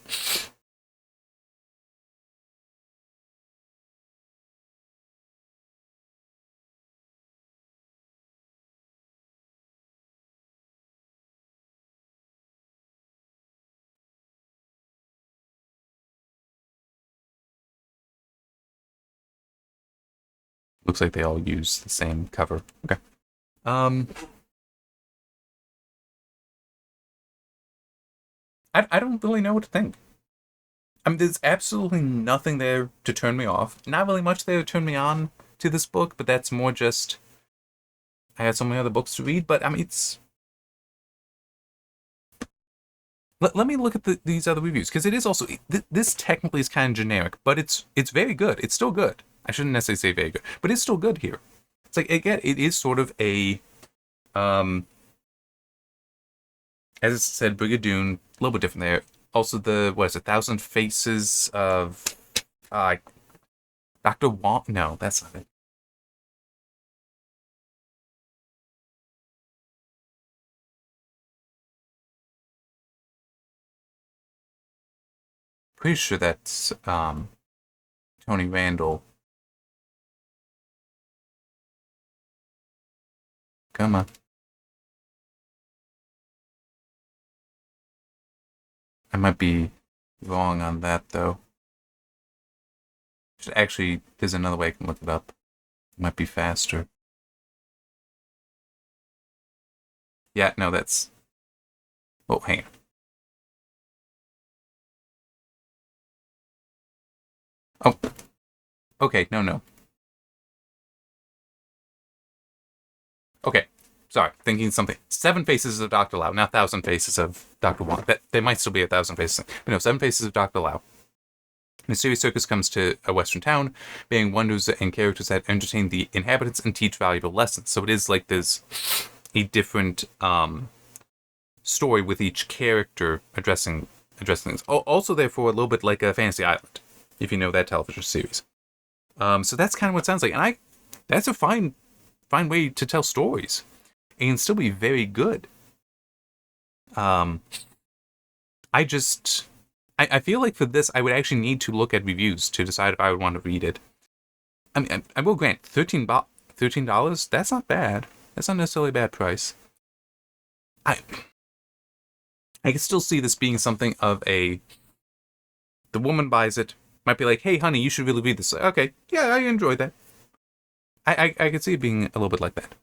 Looks like they all use the same cover. Okay. I don't really know what to think. I mean, there's absolutely nothing there to turn me off. Not really much there to turn me on to this book, but that's more just I had so many other books to read. But I mean, it's let me look at these other reviews, because it is also this technically is kind of generic, but it's very good. It's still good. I shouldn't necessarily say very good, but it's still good here. It's like, again, it is sort of a as it said, Brigadoon, a little bit different there. Also, the 1,000 Faces of Dr. Huang. No, that's not it. Pretty sure that's Tony Randall. Come on. I might be wrong on that, though. Actually, there's another way I can look it up. It might be faster. Yeah, no, that's... Oh, hang on. Oh. Okay, no. Okay, sorry, thinking something. 7 Faces of Dr. Lau, not 1,000 Faces of Dr. Wong. There might still be 1,000 Faces. But no, 7 Faces of Dr. Lau. Mysterious circus comes to a western town, bearing wonders and characters that entertain the inhabitants and teach valuable lessons. So it is like there's a different story with each character addressing things. Also, therefore, a little bit like a Fantasy Island, if you know that television series. So that's kind of what it sounds like, and that's a fine way to tell stories, and still be very good. I feel like for this, I would actually need to look at reviews to decide if I would want to read it. I mean, I will grant, $13, that's not bad. That's not necessarily a bad price. I can still see this being something of the woman buys it, might be like, hey, honey, you should really read this. Okay, yeah, I enjoyed that. I could see it being a little bit like that.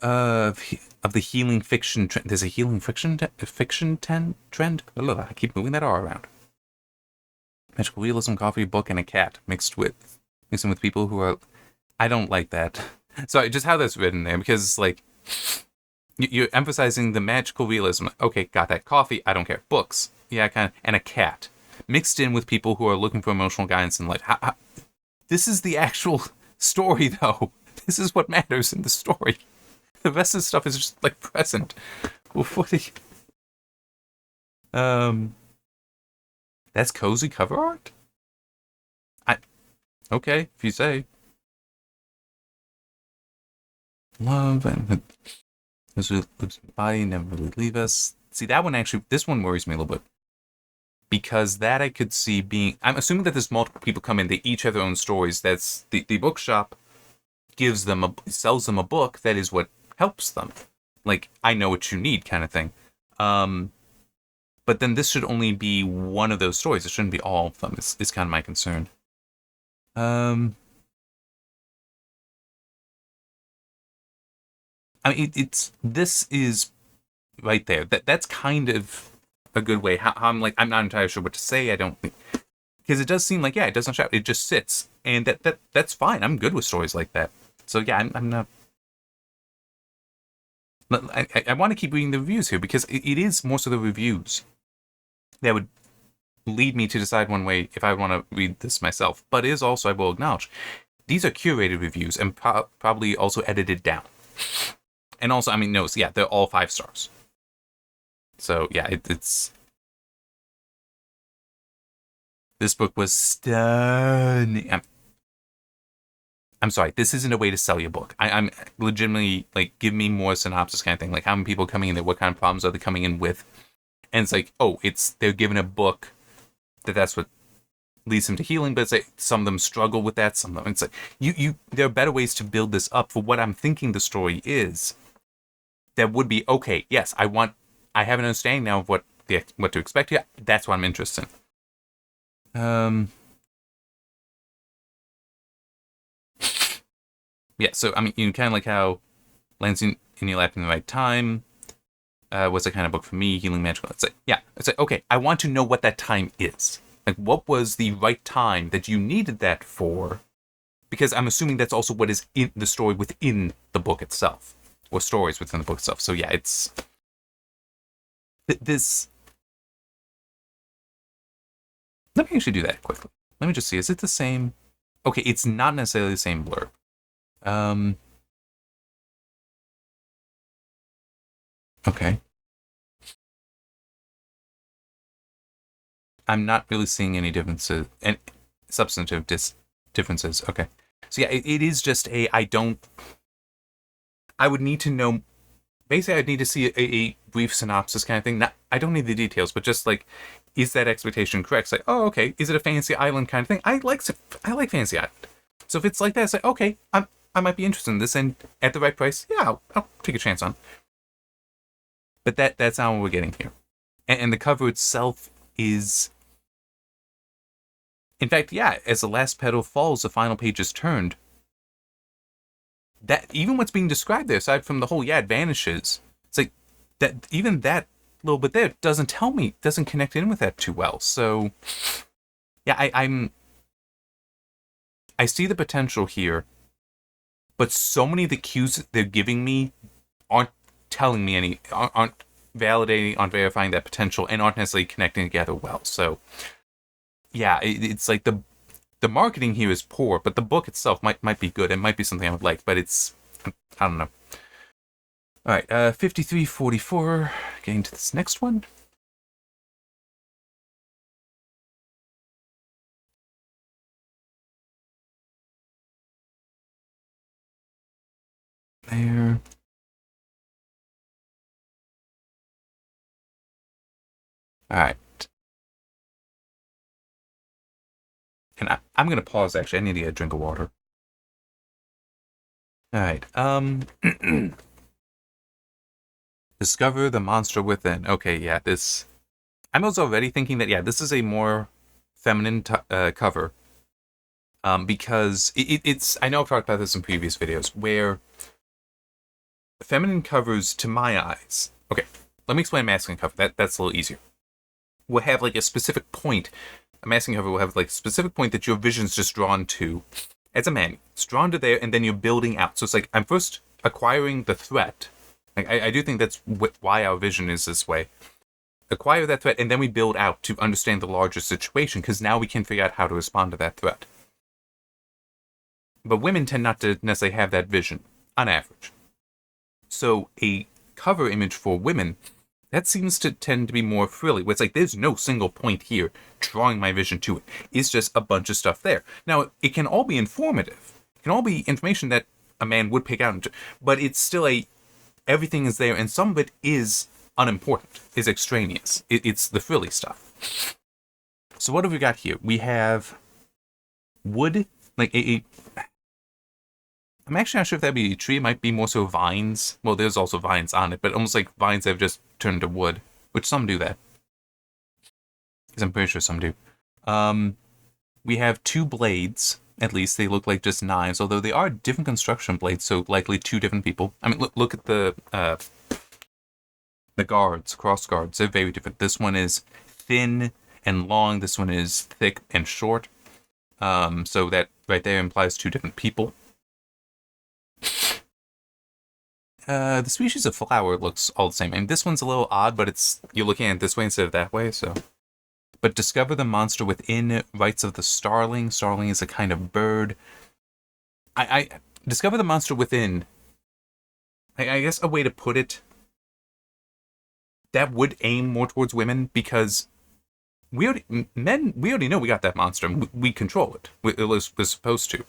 Of the healing fiction trend. There's a healing fiction trend. I keep moving that R around. Magical realism, coffee, book, and a cat mixing with people who are. I don't like that. Sorry, just how that's written there, because it's like you're emphasizing the magical realism. Okay, got that. Coffee, I don't care. Books, yeah, kind of, and a cat mixed in with people who are looking for emotional guidance in life. This is the actual story, though. This is what matters in the story. The rest of the stuff is just like present. Um, that's cozy cover art? Okay, if you say. Love and this body never really leave us. See, that one actually, this one worries me a little bit. Because that I could see being, I'm assuming that there's multiple people come in, they each have their own stories. That's the bookshop sells them a book that is what helps them. Like, I know what you need kind of thing. But then this should only be one of those stories. It shouldn't be all of them. It's kind of my concern. I mean, this is right there. That's kind of a good way. How I'm like, I'm not entirely sure what to say. I don't think, because it does seem like, yeah, it doesn't shout. It just sits, and that's fine. I'm good with stories like that. So yeah, I'm not. I want to keep reading the reviews here because it is most of the reviews that would lead me to decide one way if I want to read this myself. But it is also, I will acknowledge, these are curated reviews and probably also edited down. And also, I mean, no, yeah, they're all 5 stars. So yeah, it's. This book was stunning. I'm sorry, this isn't a way to sell your book. I'm legitimately, like, give me more synopsis kind of thing. Like, how many people coming in there? What kind of problems are they coming in with? And it's like, oh, they're given a book that's what leads them to healing, but it's like some of them struggle with that. Some of them, it's like, there are better ways to build this up for what I'm thinking the story is. That would be, okay, yes, I have an understanding now of what to expect here. That's what I'm interested in. Yeah, so, I mean, you kind of like how lands in your lap in the right time was the kind of book for me, healing magical. It's like, yeah, it's like, okay, I want to know what that time is. Like, what was the right time that you needed that for? Because I'm assuming that's also what is in the story within the book itself. Or stories within the book itself. So yeah, it's... This... Let me actually do that quickly. Let me just see, is it the same? Okay, it's not necessarily the same blurb. Okay. I'm not really seeing any differences, and substantive differences. Okay. So yeah, it is just I would need to know, basically I'd need to see a brief synopsis kind of thing. I don't need the details, but just like, is that expectation correct? It's like, oh, okay, is it a fantasy island kind of thing? I like fantasy island. So if it's like that, it's like, okay, I might be interested in this, and at the right price, yeah, I'll take a chance on. But that's not what we're getting here. And the cover itself is... In fact, yeah, as the last petal falls, the final page is turned. That, even what's being described there, aside from the whole, yeah, it vanishes, it's like, that even that little bit there doesn't connect in with that too well. So, yeah, I see the potential here, but so many of the cues they're giving me aren't telling me aren't validating, aren't verifying that potential, and aren't necessarily connecting together well. So, yeah, it's like the marketing here is poor, but the book itself might be good. It might be something I would like, but it's, I don't know. All right, 5344. Getting to this next one. There. All right. And I'm going to pause, actually. I need to get a drink of water. All right. Discover the monster within. Okay, yeah, this... I was already thinking that, yeah, this is a more feminine cover. Because it's... I know I've talked about this in previous videos, where feminine covers, to my eyes... Okay, let me explain masculine cover. That's a little easier. Will have, like, a specific point. A masculine cover will have, like, a specific point that your vision's just drawn to. As a man, it's drawn to there, and then you're building out. So it's like, I'm first acquiring the threat. Like, I do think that's why our vision is this way. Acquire that threat, and then we build out to understand the larger situation, because now we can figure out how to respond to that threat. But women tend not to necessarily have that vision, on average. So a cover image for women That seems to tend to be more frilly, where it's like there's no single point here drawing my vision to it. It's just a bunch of stuff there. Now, it can all be informative. It can all be information that a man would pick out, but it's still everything is there, and some of it is unimportant, is extraneous. It's the frilly stuff. So what have we got here? We have wood, like I'm actually not sure if that'd be a tree. It might be more so vines. Well, there's also vines on it, but almost like vines that have just turned to wood, which some do that. Because I'm pretty sure some do. We have 2 blades. At least they look like just knives, although they are different construction blades, so likely 2 different people. I mean, look at the guards, cross guards. They're very different. This one is thin and long. This one is thick and short. So that right there implies 2 different people. The species of flower looks all the same. I mean, this one's a little odd, but you're looking at it this way instead of that way, so. But discover the monster within, Rites of the Starling. Starling is a kind of bird. I discover the monster within. I guess a way to put it, that would aim more towards women, because we already know we got that monster. We control it. We're supposed to.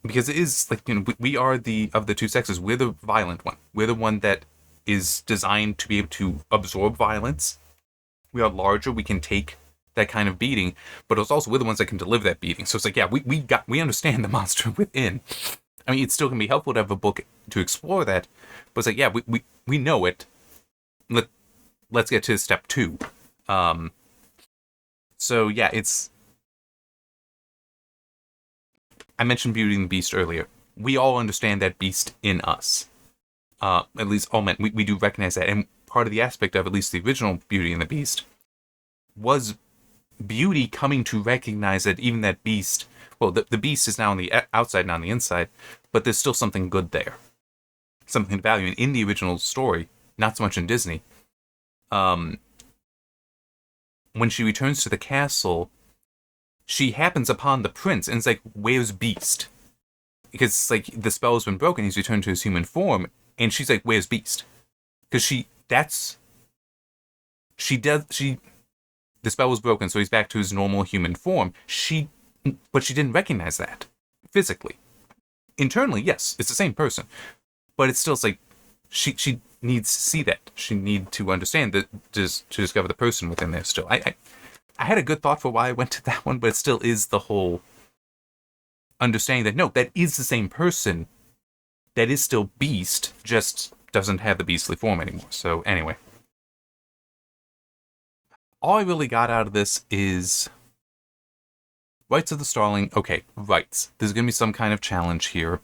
Because it is, like, you know, we are of the 2 sexes, we're the violent one. We're the one that is designed to be able to absorb violence. We are larger, we can take that kind of beating, but it's also we're the ones that can deliver that beating. So it's like, yeah, we understand the monster within. I mean, it's still going to be helpful to have a book to explore that, but it's like, yeah, we know it. Let's get to step 2. So yeah, I mentioned Beauty and the Beast earlier. We all understand that beast in us. At least all men. We do recognize that. And part of the aspect of at least the original Beauty and the Beast was Beauty coming to recognize that even that beast, well, the beast is now on the outside, not on the inside, but there's still something good there. Something to value. And in the original story, not so much in Disney, when she returns to the castle, she happens upon the prince, and it's like, where's Beast? Because it's like, the spell has been broken, he's returned to his human form, and she's like, where's Beast? Because the spell was broken, so he's back to his normal human form. But she didn't recognize that, physically. Internally, yes, it's the same person. But it's still, it's like, she needs to see that. She needs to understand that, just to discover the person within there still. I had a good thought for why I went to that one, but it still is the whole understanding that, no, that is the same person. That is still Beast, just doesn't have the beastly form anymore. So, anyway. All I really got out of this is Rites of the Starling. Okay, rights. There's going to be some kind of challenge here.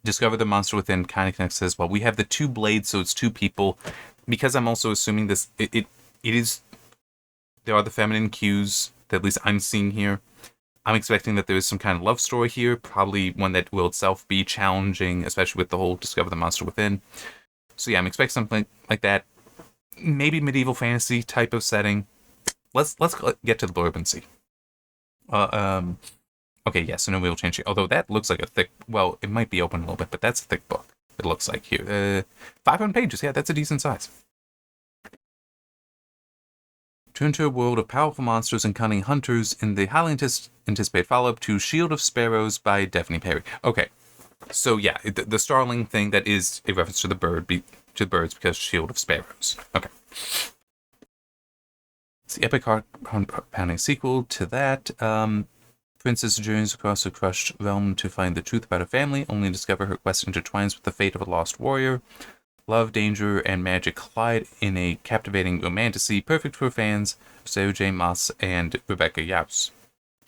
Discover the monster within kind of connects as well. We have the 2 blades, so it's 2 people. Because I'm also assuming this, it is, there are the feminine cues that at least I'm seeing here. I'm expecting that there is some kind of love story here, probably one that will itself be challenging, especially with the whole discover the monster within. So yeah, I'm expecting something like that. Maybe medieval fantasy type of setting. Let's get to the blurb and see. Okay, yes, so no real change here. Although that looks like a thick, well, it might be open a little bit, but that's a thick book. It looks like here. 500 pages, yeah, that's a decent size. Turn to a world of powerful monsters and cunning hunters in the highly anticipated follow-up to Shield of Sparrows by Devney. Okay, so yeah, the Starling thing, that is a reference to the birds because Shield of Sparrows. Okay. It's the epic heart-pounding sequel to that. Princess journeys across a crushed realm to find the truth about her family, only to discover her quest intertwines with the fate of a lost warrior. Love, danger, and magic collide in a captivating romantasy, perfect for fans of Sarah J. Maas and Rebecca Yarros.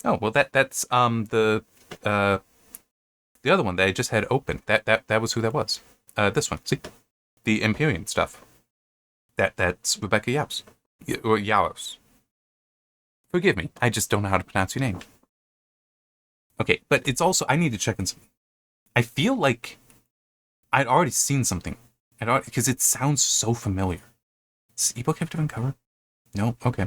Oh, well, that's the other one that I just had open. That was who that was. This one, see, the Empyrean stuff. That's Rebecca Yarros, or Yarros. Forgive me, I just don't know how to pronounce your name. Okay, but it's also, I need to check in something. I feel like I'd already seen something. Because it sounds so familiar. Does the ebook have different cover? No? Okay.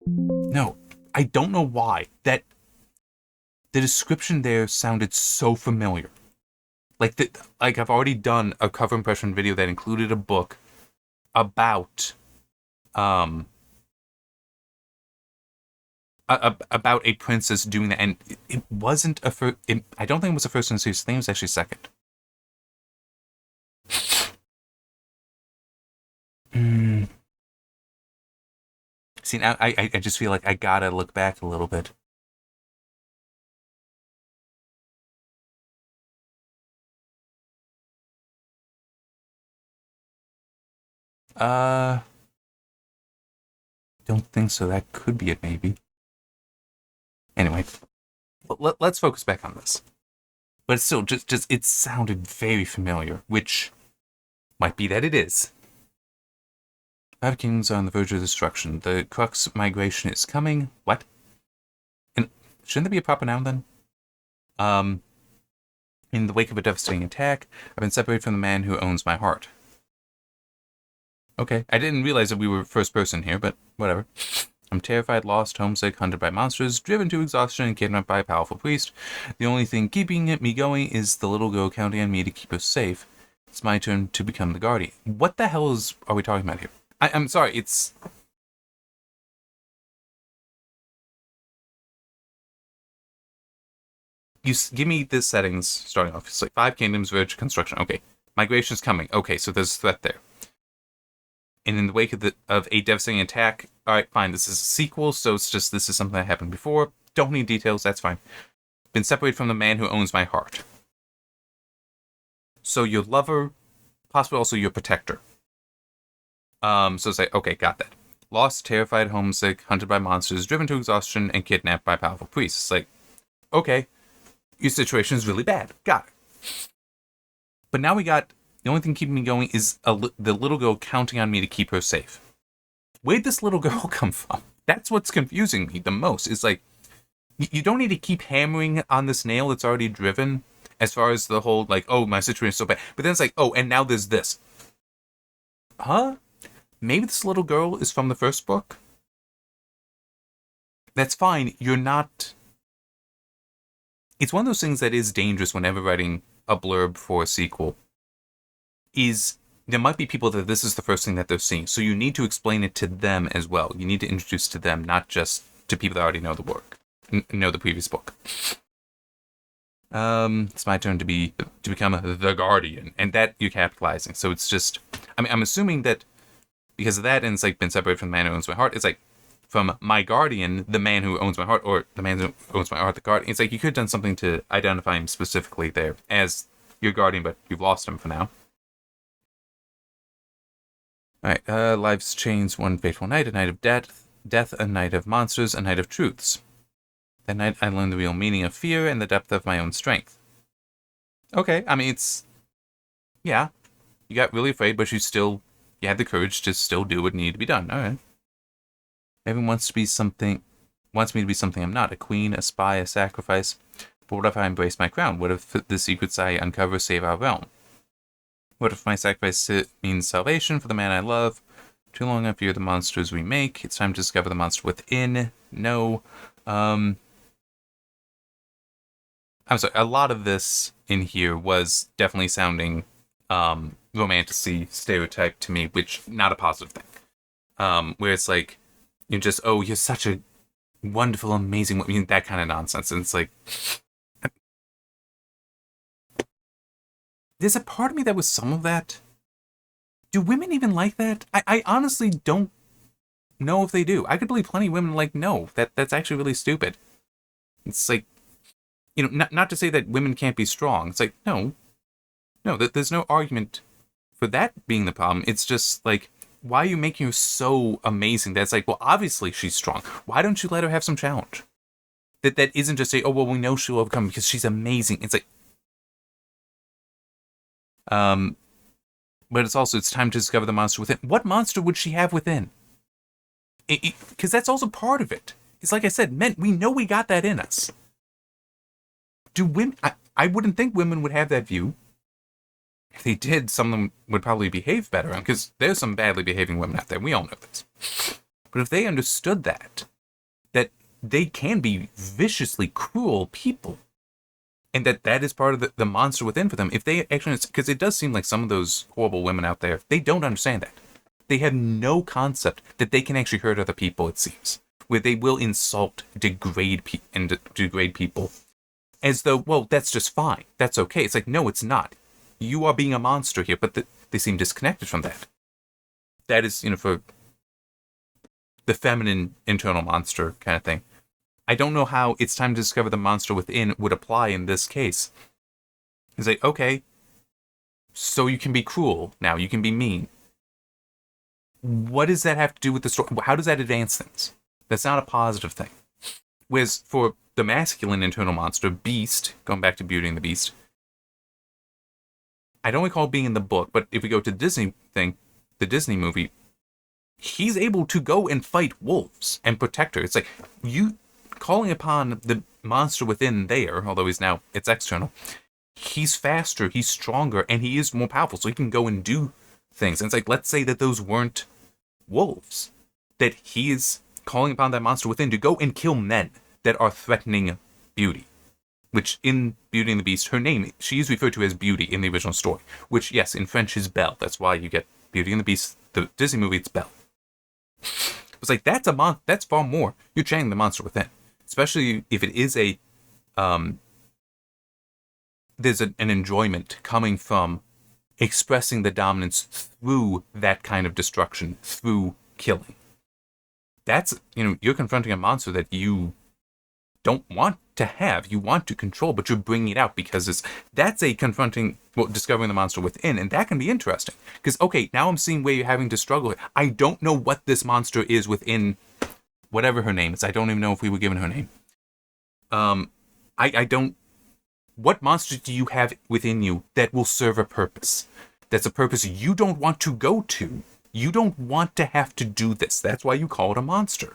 No. I don't know why. The description there sounded so familiar. Like I've already done a cover impression video that included a book about about a princess doing that, and it wasn't a first. I don't think it was the first in the series. I think it was actually second. See, now I just feel like I gotta look back a little bit. Don't think so. That could be it, maybe. Anyway, let's focus back on this. But it's still, just it sounded very familiar, which might be that it is. 5 kingdoms are on the verge of destruction. The Crux migration is coming. What? And shouldn't there be a proper noun then? In the wake of a devastating attack, I've been separated from the man who owns my heart. Okay, I didn't realize that we were first person here, but whatever. I'm terrified, lost, homesick, hunted by monsters, driven to exhaustion, and kidnapped by a powerful priest. The only thing keeping me going is the little girl counting on me to keep us safe. It's my turn to become the guardian. What the hell are we talking about here? I'm sorry, it's... You give me the settings starting off. It's like 5 kingdoms, verge of construction. Okay, migration's coming. Okay, so there's a threat there. And in the wake of a devastating attack, all right, fine, this is a sequel, so it's just this is something that happened before. Don't need details, that's fine. Been separated from the man who owns my heart. So your lover, possibly also your protector. So it's like, okay, got that. Lost, terrified, homesick, hunted by monsters, driven to exhaustion, and kidnapped by powerful priests. It's like, okay, your situation is really bad. Got it. But now we got... The only thing keeping me going is the little girl counting on me to keep her safe. Where'd this little girl come from? That's what's confusing me the most. Is like, you don't need to keep hammering on this nail that's already driven as far as the whole, like, oh, my situation is so bad. But then it's like, oh, and now there's this. Huh? Maybe this little girl is from the first book? That's fine. You're not... It's one of those things that is dangerous whenever writing a blurb for a sequel. Is there might be people that this is the first thing that they're seeing, so you need to explain it to them as well. You need to introduce to them, not just to people that already know the work, know the previous book. It's my turn to become the guardian, and that you're capitalizing. So it's just, I mean, I'm assuming that because of that, and it's like been separated from the man who owns my heart. It's like from my guardian, the man who owns my heart, or the man who owns my heart, the guardian. It's like you could have done something to identify him specifically there as your guardian, but you've lost him for now. Alright, life's chains, one fateful night, a night of death, a night of monsters, a night of truths. That night I learned the real meaning of fear and the depth of my own strength. Okay, I mean, it's... Yeah, you got really afraid, but you had the courage to still do what needed to be done. Alright. Everyone wants me to be something I'm not, a queen, a spy, a sacrifice. But what if I embrace my crown? What if the secrets I uncover save our realm? What if my sacrifice means salvation for the man I love? Too long I fear the monsters we make. It's time to discover the monster within. No. I'm sorry. A lot of this in here was definitely sounding romantically stereotyped to me, which not a positive thing. Where it's like, you're just, oh, you're such a wonderful, amazing woman. That kind of nonsense. And it's like... There's a part of me that was some of that. Do women even like that? I honestly don't know if they do. I could believe plenty of women like, no, that's actually really stupid. It's like, you know, not to say that women can't be strong. It's like, no, there's no argument for that being the problem. It's just like, why are you making her so amazing? That's like, well, obviously she's strong. Why don't you let her have some challenge? That isn't just say, oh, well, we know she'll overcome because she's amazing. It's like, but it's time to discover the monster within. What monster would she have within? Because that's also part of it. It's like I said, men, we know we got that in us. Do women... I wouldn't think women would have that view. If they did, some of them would probably behave better, because there's some badly behaving women out there. We all know this. But if they understood that they can be viciously cruel people, And that is part of the monster within for them. If they actually, because it does seem like some of those horrible women out there, they don't understand that. They have no concept that they can actually hurt other people, it seems. Where they will insult, degrade people. As though, well, that's just fine. That's okay. It's like, no, it's not. You are being a monster here, but they seem disconnected from that. That is, for the feminine internal monster kind of thing. I don't know how it's time to discover the monster within would apply in this case. It's like, okay, so you can be cruel now, you can be mean. What does that have to do with the story? How does that advance things? That's not a positive thing. Whereas for the masculine internal monster, Beast, going back to Beauty and the Beast, I don't recall being in the book, but if we go to the Disney thing, the Disney movie, he's able to go and fight wolves and protect her. It's like, you calling upon the monster within there, although it's external, he's faster, he's stronger, and he is more powerful, so he can go and do things. And it's like, let's say that those weren't wolves, that he is calling upon that monster within to go and kill men that are threatening Beauty. Which, in Beauty and the Beast, her name, she is referred to as Beauty in the original story. Which, yes, in French is Belle. That's why you get Beauty and the Beast, the Disney movie, it's Belle. It's like, that's far more. You're channeling the monster within. Especially if it is there's an enjoyment coming from expressing the dominance through that kind of destruction, through killing. That's, you're confronting a monster that you don't want to have, you want to control, but you're bringing it out because that's a confronting, discovering the monster within, and that can be interesting. Because, okay, now I'm seeing where you're having to struggle. I don't know what this monster is within whatever her name is. I don't even know if we were given her name. I don't... What monster do you have within you that will serve a purpose? That's a purpose you don't want to go to. You don't want to have to do this. That's why you call it a monster.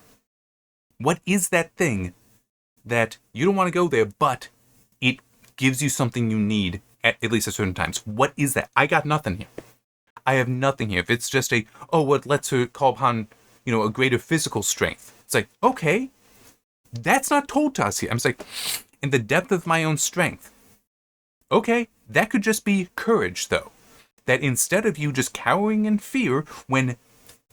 What is that thing that you don't want to go there, but it gives you something you need at least at certain times? What is that? I got nothing here. I have nothing here. If it's just what lets her call upon, a greater physical strength. It's like, okay, that's not told to us here. I'm just like, in the depth of my own strength. Okay, that could just be courage, though. That instead of you just cowering in fear when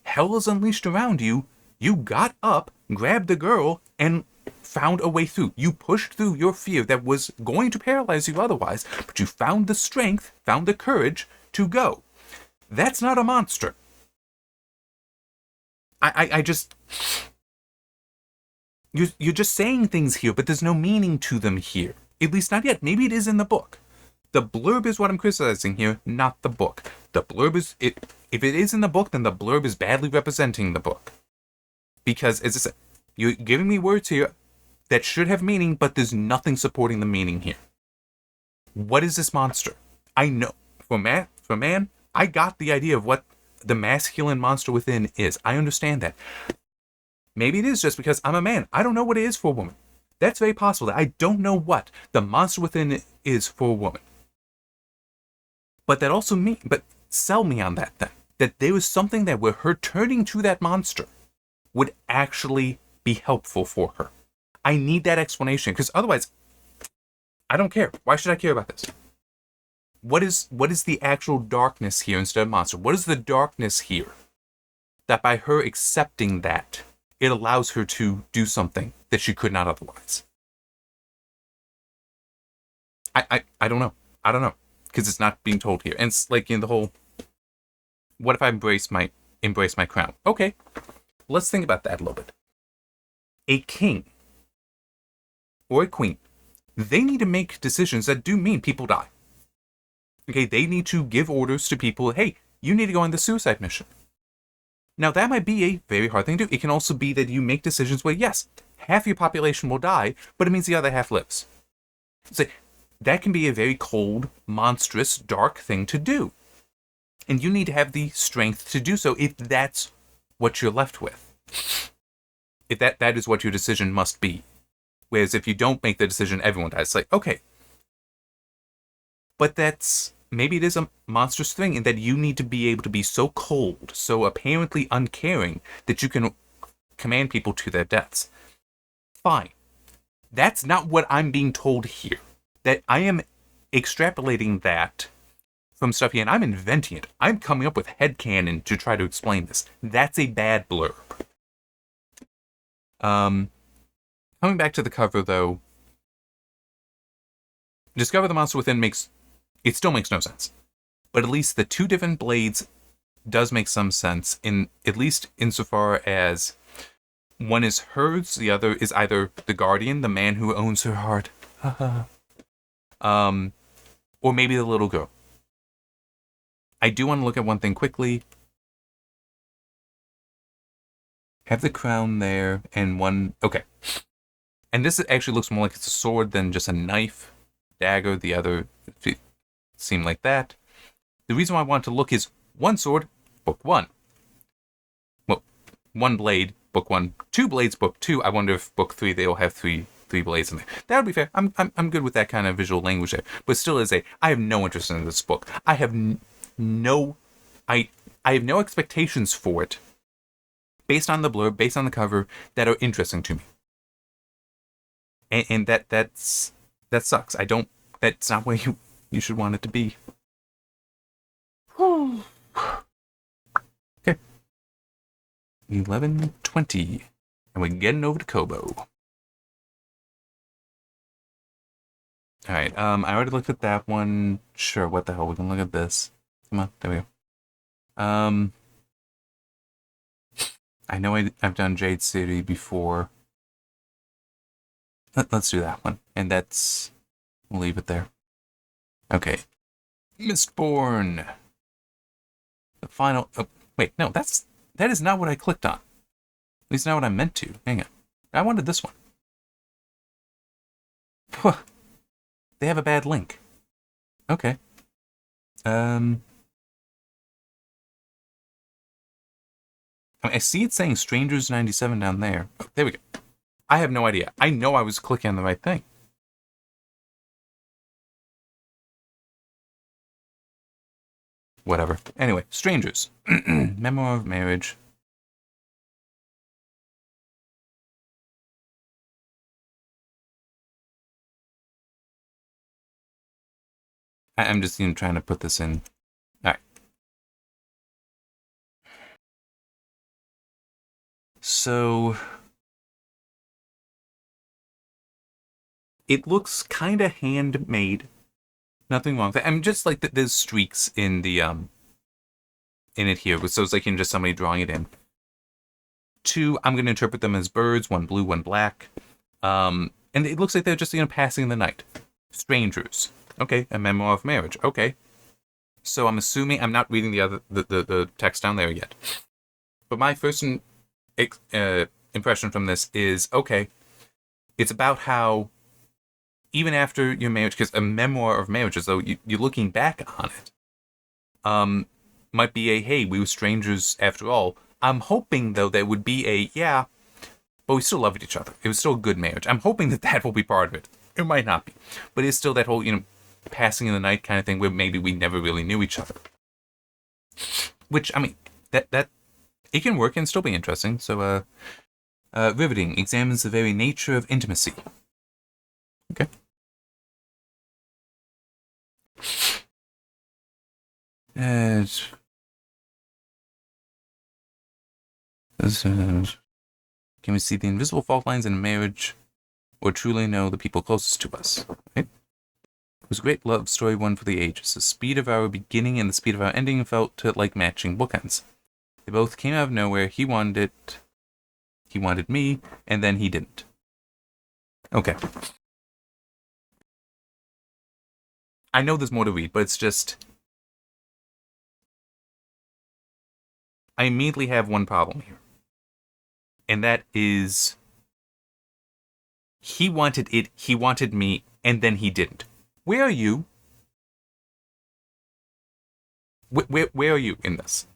hell is unleashed around you, you got up, grabbed the girl, and found a way through. You pushed through your fear that was going to paralyze you otherwise, but you found the strength, found the courage to go. That's not a monster. I just... You're just saying things here, but there's no meaning to them here. At least not yet. Maybe it is in the book. The blurb is what I'm criticizing here, not the book. The blurb is... If it is in the book, then the blurb is badly representing the book. Because, as I said, you're giving me words here that should have meaning, but there's nothing supporting the meaning here. What is this monster? I know. For man, I got the idea of what the masculine monster within is. I understand that. Maybe it is just because I'm a man. I don't know what it is for a woman. That's very possible. That I don't know what the monster within is for a woman. But that also but sell me on that then. That there was something that where her turning to that monster would actually be helpful for her. I need that explanation, because otherwise, I don't care. Why should I care about this? What is the actual darkness here instead of monster? What is the darkness here that by her accepting that, it allows her to do something that she could not otherwise? I don't know. I don't know. Because it's not being told here. And it's like the whole, what if I embrace my crown? Okay. Let's think about that a little bit. A king or a queen, they need to make decisions that do mean people die. Okay, they need to give orders to people, hey, you need to go on the suicide mission. Now, that might be a very hard thing to do. It can also be that you make decisions where, yes, half your population will die, but it means the other half lives. So that can be a very cold, monstrous, dark thing to do. And you need to have the strength to do so if that's what you're left with. If that is what your decision must be. Whereas if you don't make the decision, everyone dies. It's like, okay. But maybe it is a monstrous thing in that you need to be able to be so cold, so apparently uncaring, that you can command people to their deaths. Fine. That's not what I'm being told here. that I am extrapolating that from stuff here, and I'm inventing it. I'm coming up with headcanon to try to explain this. That's a bad blurb. Coming back to the cover, though, Discover the Monster Within still makes no sense. But at least the two different blades does make some sense, at least insofar as one is hers, the other is either the guardian, the man who owns her heart, or maybe the little girl. I do want to look at one thing quickly. Have the crown there, and one... Okay. And this actually looks more like it's a sword than just a knife, dagger. The other seem like that. The reason why I want to look is one sword, book 1. Well, one blade, book 1. 2 blades, book 2. I wonder if book 3 they'll have three blades in there. That would be fair. I'm good with that kind of visual language there. But still, I have no interest in this book. I have no expectations for it, based on the blurb, based on the cover, that are interesting to me. And that sucks. That's not where you should want it to be. Okay. 11:20. And we're getting over to Kobo. Alright, I already looked at that one. Sure, what the hell, we can look at this. Come on, there we go. I know I've done Jade City before. Let's do that one. And we'll leave it there. Okay. Mistborn. The final... Oh, wait, no, that is not what I clicked on. At least not what I meant to. Hang on. I wanted this one. They have a bad link. Okay. I see it saying Strangers 97 down there. Oh, there we go. I have no idea. I know I was clicking on the right thing. Whatever. Anyway, Strangers. Memoir of Marriage. I'm just trying to put this in. Alright. So... it looks kind of handmade. Nothing wrong with that. I mean, just like there's streaks in the in it here, so it's like just somebody drawing it in. 2, I'm going to interpret them as birds. 1 blue, 1 black. And it looks like they're just passing the night. Strangers. Okay, a memoir of marriage. Okay. So I'm assuming I'm not reading the text down there yet. But my first impression from this is okay. It's about how, even after your marriage, because a memoir of marriage, as though you're looking back on it, might be a, hey, we were strangers after all. I'm hoping, though, there would be a, yeah, but we still loved each other. It was still a good marriage. I'm hoping that will be part of it. It might not be. But it's still that whole, passing in the night kind of thing where maybe we never really knew each other. Which, I mean, that it can work and still be interesting. So, riveting examines the very nature of intimacy. Okay. Can we see the invisible fault lines in marriage, or truly know the people closest to us? Right? It was a great love story, one for the ages. The speed of our beginning and the speed of our ending felt like matching bookends. They both came out of nowhere. He wanted me, and then he didn't. Okay. I know there's more to read, but it's just... I immediately have one problem here. And that is... he wanted it, he wanted me, and then he didn't. Where are you? Where are you in this?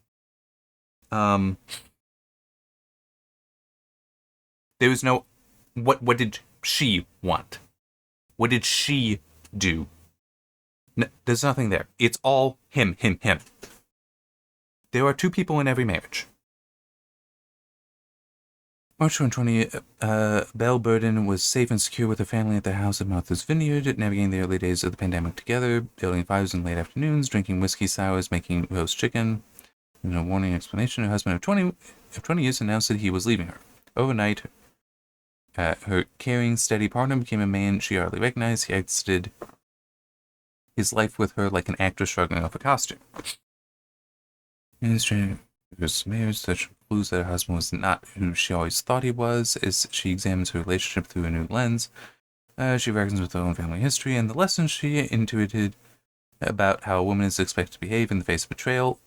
There was no... What did she want? What did she do? No, there's nothing there. It's all him. There are 2 people in every marriage. March 2020, Belle Burden was safe and secure with her family at their house at Martha's Vineyard, navigating the early days of the pandemic together, building fires in late afternoons, drinking whiskey sours, making roast chicken. In a warning explanation, her husband of 20 years announced that he was leaving her. Overnight, her caring, steady partner became a man she hardly recognized. He exited his life with her like an actor struggling off a costume. There's marriage, such clues that her husband was not who she always thought he was. As she examines her relationship through a new lens, she reckons with her own family history and the lessons she intuited about how a woman is expected to behave in the face of betrayal.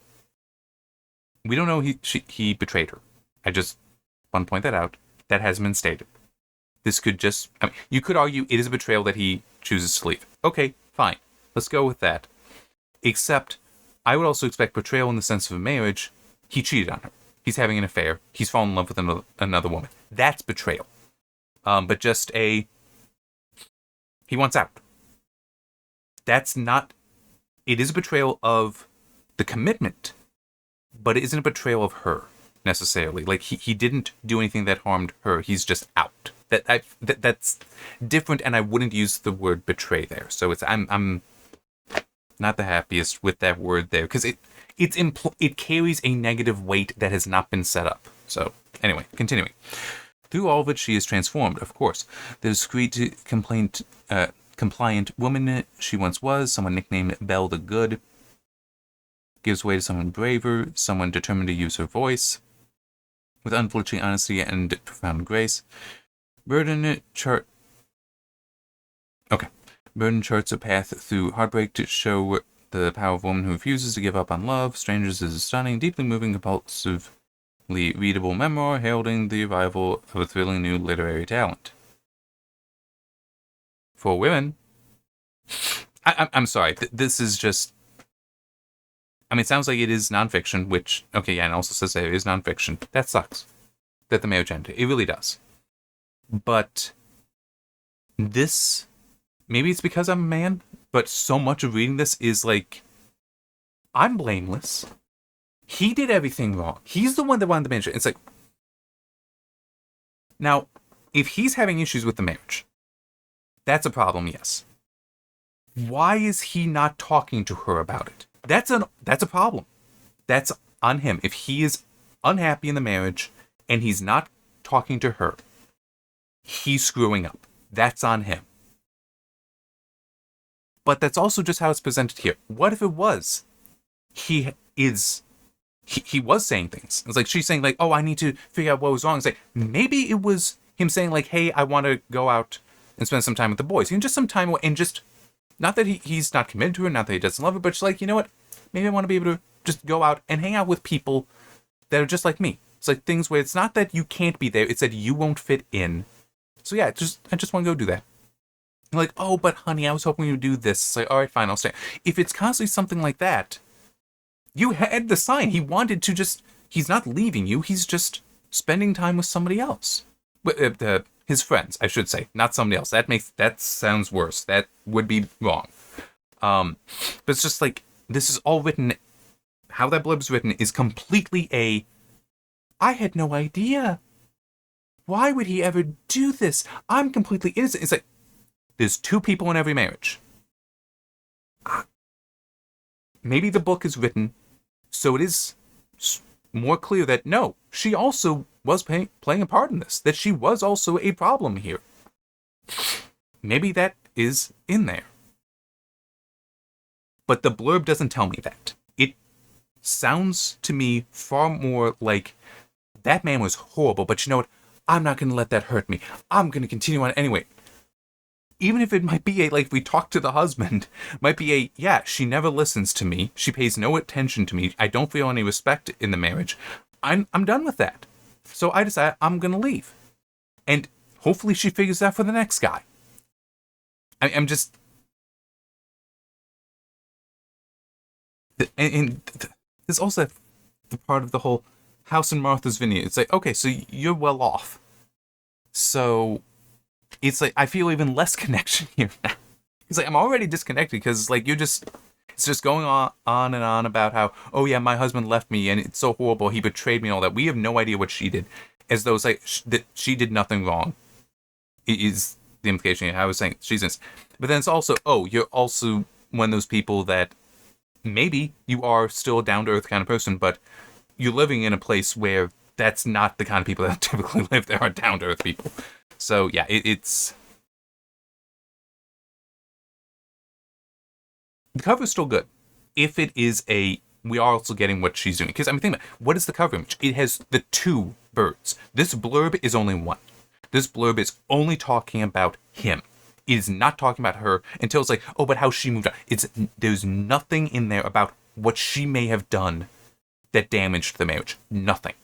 We don't know he betrayed her. I just want to point that out. That hasn't been stated. This could just... I mean, you could argue it is a betrayal that he chooses to leave. Okay, fine. Let's go with that. Except, I would also expect betrayal in the sense of a marriage. He cheated on her. He's having an affair. He's fallen in love with another woman. That's betrayal. But just he wants out. That's not... It is a betrayal of the commitment, but it isn't a betrayal of her, necessarily. Like, he didn't do anything that harmed her. He's just out. That's different, and I wouldn't use the word betray there. So I'm not the happiest with that word there, because it carries a negative weight that has not been set up. So, anyway, continuing. Through all of it, she is transformed, of course. The discreet, compliant woman she once was, someone nicknamed Belle the Good, gives way to someone braver, someone determined to use her voice, with unflinching honesty and profound grace. Burden charts a path through heartbreak to show the power of a woman who refuses to give up on love. Strangers is a stunning, deeply moving, compulsively readable memoir heralding the arrival of a thrilling new literary talent. For women, I'm sorry, this is just... I mean, it sounds like it is nonfiction, which, okay, yeah, and also says that it is nonfiction. That sucks. That the marriage ended. It really does. But this, maybe it's because I'm a man, but so much of reading this is like, I'm blameless. He did everything wrong. He's the one that wanted the marriage. It's like, now, if he's having issues with the marriage, that's a problem, yes. Why is he not talking to her about it? That's a problem. That's on him. If he is unhappy in the marriage and he's not talking to her, he's screwing up. That's on him. But that's also just how it's presented here. What if it was? He was saying things. It's like she's saying like, oh, I need to figure out what was wrong. It's like, maybe it was him saying like, hey, I want to go out and spend some time with the boys. Just some time away, and just, not that he's not committed to her, not that he doesn't love her, but just like, you know what? Maybe I want to be able to just go out and hang out with people that are just like me. It's like things where it's not that you can't be there, it's that you won't fit in. So yeah, I just want to go do that. You're like, oh, but honey, I was hoping you would do this. It's like, all right, fine, I'll stay. If it's constantly something like that, you had the sign. He wanted to just, he's not leaving you, he's just spending time with somebody else. His friends, I should say, not somebody else. That sounds worse. That would be wrong. But it's just like, this is all written, how that blurb's written is completely I had no idea. Why would he ever do this? I'm completely innocent. It's like, there's two people in every marriage. Maybe the book is written so it is more clear that no, she also was playing a part in this, that she was also a problem here. Maybe that is in there. But the blurb doesn't tell me that. It sounds to me far more like, that man was horrible, but you know what? I'm not going to let that hurt me. I'm going to continue on anyway. Even if it might be like, if we talk to the husband, might be yeah, she never listens to me. She pays no attention to me. I don't feel any respect in the marriage. I'm done with that. So I decide I'm going to leave. And hopefully she figures out for the next guy. I'm just... And there's also the part of the whole house in Martha's Vineyard. It's like, okay, so you're well off. So it's like, I feel even less connection here now. It's like, I'm already disconnected because like, it's just going on and on about how, oh yeah, my husband left me and it's so horrible. He betrayed me and all that. We have no idea what she did. as though it's like that she did nothing wrong. Is the implication? I was saying she's innocent, but then it's also, oh, you're also one of those people that maybe you are still a down to earth kind of person, but you're living in a place where that's not the kind of people that typically live there are down to earth people. So yeah, it's the cover is still good. If it is we are also getting what she's doing. Because I'm thinking about, what is the cover image? It has the 2 birds. This blurb is only 1. This blurb is only talking about him. It is not talking about her until it's like, oh, but how she moved on. There's nothing in there about what she may have done that damaged the marriage. Nothing.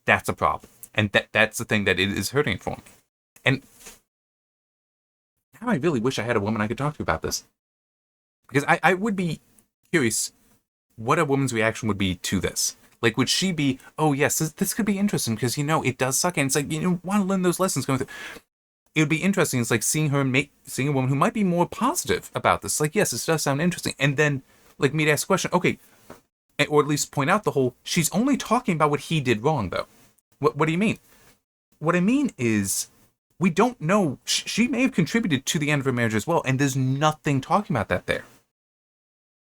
That's a problem. And that's the thing that it is hurting for me. And now I really wish I had a woman I could talk to about this. Because I would be curious what a woman's reaction would be to this. Like, would she be, oh, yes, this could be interesting because, it does suck. And it's like, want to learn those lessons going through. It would be interesting. It's like seeing a woman who might be more positive about this. Like, yes, this does sound interesting. And then, like, me to ask a question, okay, or at least point out the whole, she's only talking about what he did wrong, though. What do you mean? What I mean is, we don't know. She may have contributed to the end of her marriage as well, and there's nothing talking about that there.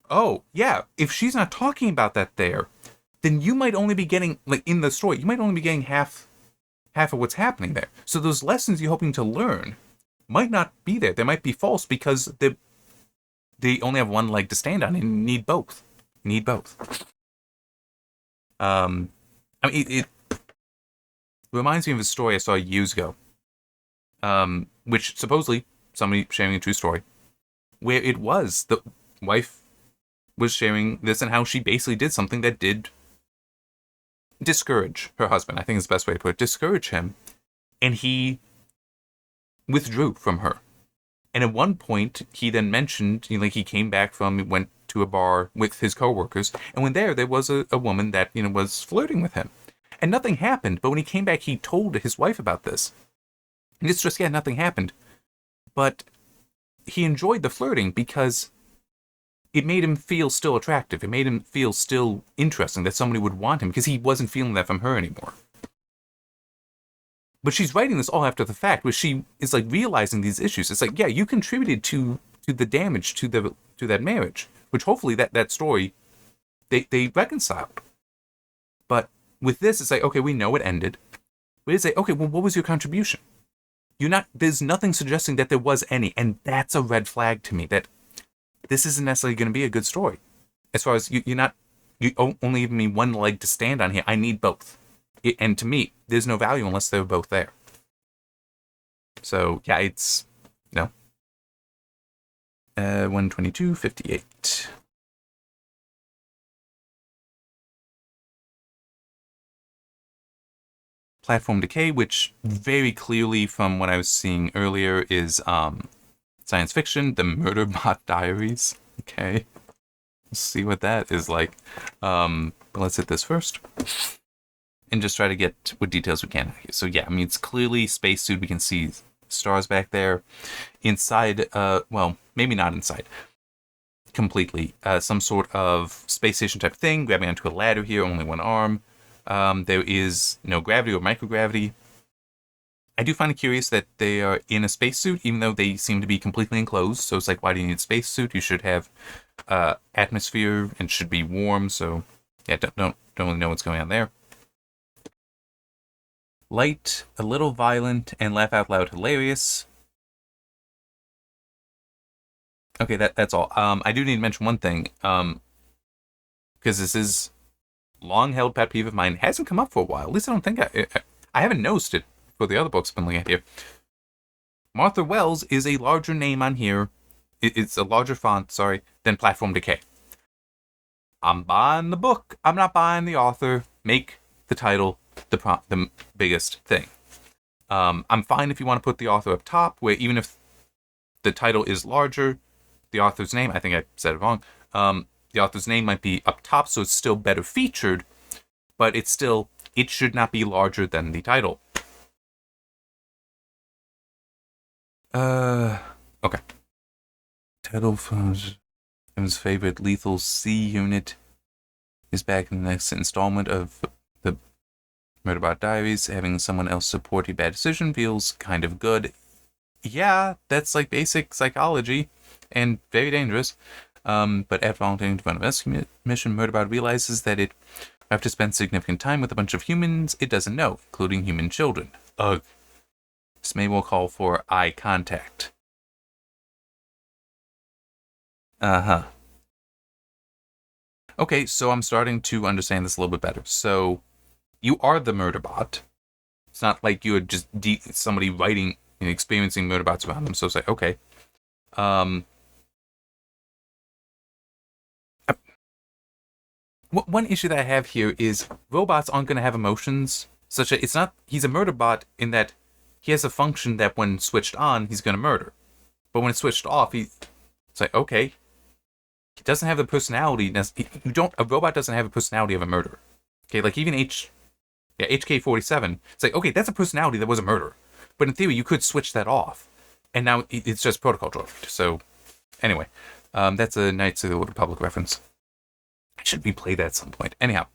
Oh, yeah, if she's not talking about that there, then you might only be getting, like, in the story, you might only be getting half of what's happening there. So those lessons you're hoping to learn might not be there. They might be false because they only have one leg to stand on and need both. It reminds me of a story I saw years ago, which supposedly somebody sharing a true story, where it was the wife was sharing this and how she basically did something that did discourage her husband. I think is the best way to put it. Discourage him. And he withdrew from her. And at one point, he then mentioned, he came back went to a bar with his coworkers. And when there was a woman that, was flirting with him. And nothing happened. But when he came back, he told his wife about this. And it's just, nothing happened. But he enjoyed the flirting because it made him feel still attractive. It made him feel still interesting that somebody would want him because he wasn't feeling that from her anymore. But she's writing this all after the fact, where she is like realizing these issues. It's like, yeah, you contributed to the damage to that marriage, which hopefully that story they reconciled. But with this, it's like, okay, we know it ended. But it's like, okay, well, what was your contribution? There's nothing suggesting that there was any, and that's a red flag to me that this isn't necessarily going to be a good story. As far as you only give me one leg to stand on here. I need both. And to me, there's no value unless they're both there. So, yeah, it's, 122.58. Platform Decay, which very clearly from what I was seeing earlier is science fiction, the Murderbot Diaries. Okay. Let's see what that is like. But let's hit this first. And just try to get what details we can out here. So yeah, it's clearly spacesuit. We can see stars back there. Inside, well, maybe not inside. Completely. Some sort of space station type thing. Grabbing onto a ladder here, only one arm. There is no gravity or microgravity. I do find it curious that they are in a spacesuit, even though they seem to be completely enclosed. So it's like, why do you need a spacesuit? You should have atmosphere and should be warm. So yeah, don't really know what's going on there. Light, a little violent, and laugh out loud hilarious. Okay, that's all. I do need to mention one thing, because this is long-held pet peeve of mine. It hasn't come up for a while. At least I don't think I haven't noticed it for the other books I've been looking at here. Martha Wells is a larger name on here. It's a larger font, than Platform Decay. I'm buying the book. I'm not buying the author. Make the title the biggest thing. I'm fine if you want to put the author up top, where even if the title is larger, the author's name, I think I said it wrong, the author's name might be up top, so it's still better featured, but it should not be larger than the title. Okay. Title from his favorite Lethal C unit is back in the next installment of the Murderbot Diaries, having someone else support your bad decision feels kind of good. Yeah, that's like basic psychology and very dangerous. But after volunteering to run a rescue mission, Murderbot realizes that it will have to spend significant time with a bunch of humans it doesn't know, including human children. Ugh. This may well call for eye contact. Uh-huh. Okay, so I'm starting to understand this a little bit better. So, you are the Murderbot. It's not like you're just somebody writing and experiencing Murderbots around them. So it's like, okay. One issue that I have here is robots aren't going to have emotions. Such that it's not. He's a Murderbot in that he has a function that when switched on, he's going to murder. But when it's switched off, it's like, okay. He doesn't have the personality. A robot doesn't have a personality of a murderer. Okay, like even HK-47. It's like, okay, that's a personality that was a murderer. But in theory, you could switch that off. And now it's just protocol droid. So, anyway. That's a Knights of the Old Republic reference. I should replay that at some point. Anyhow.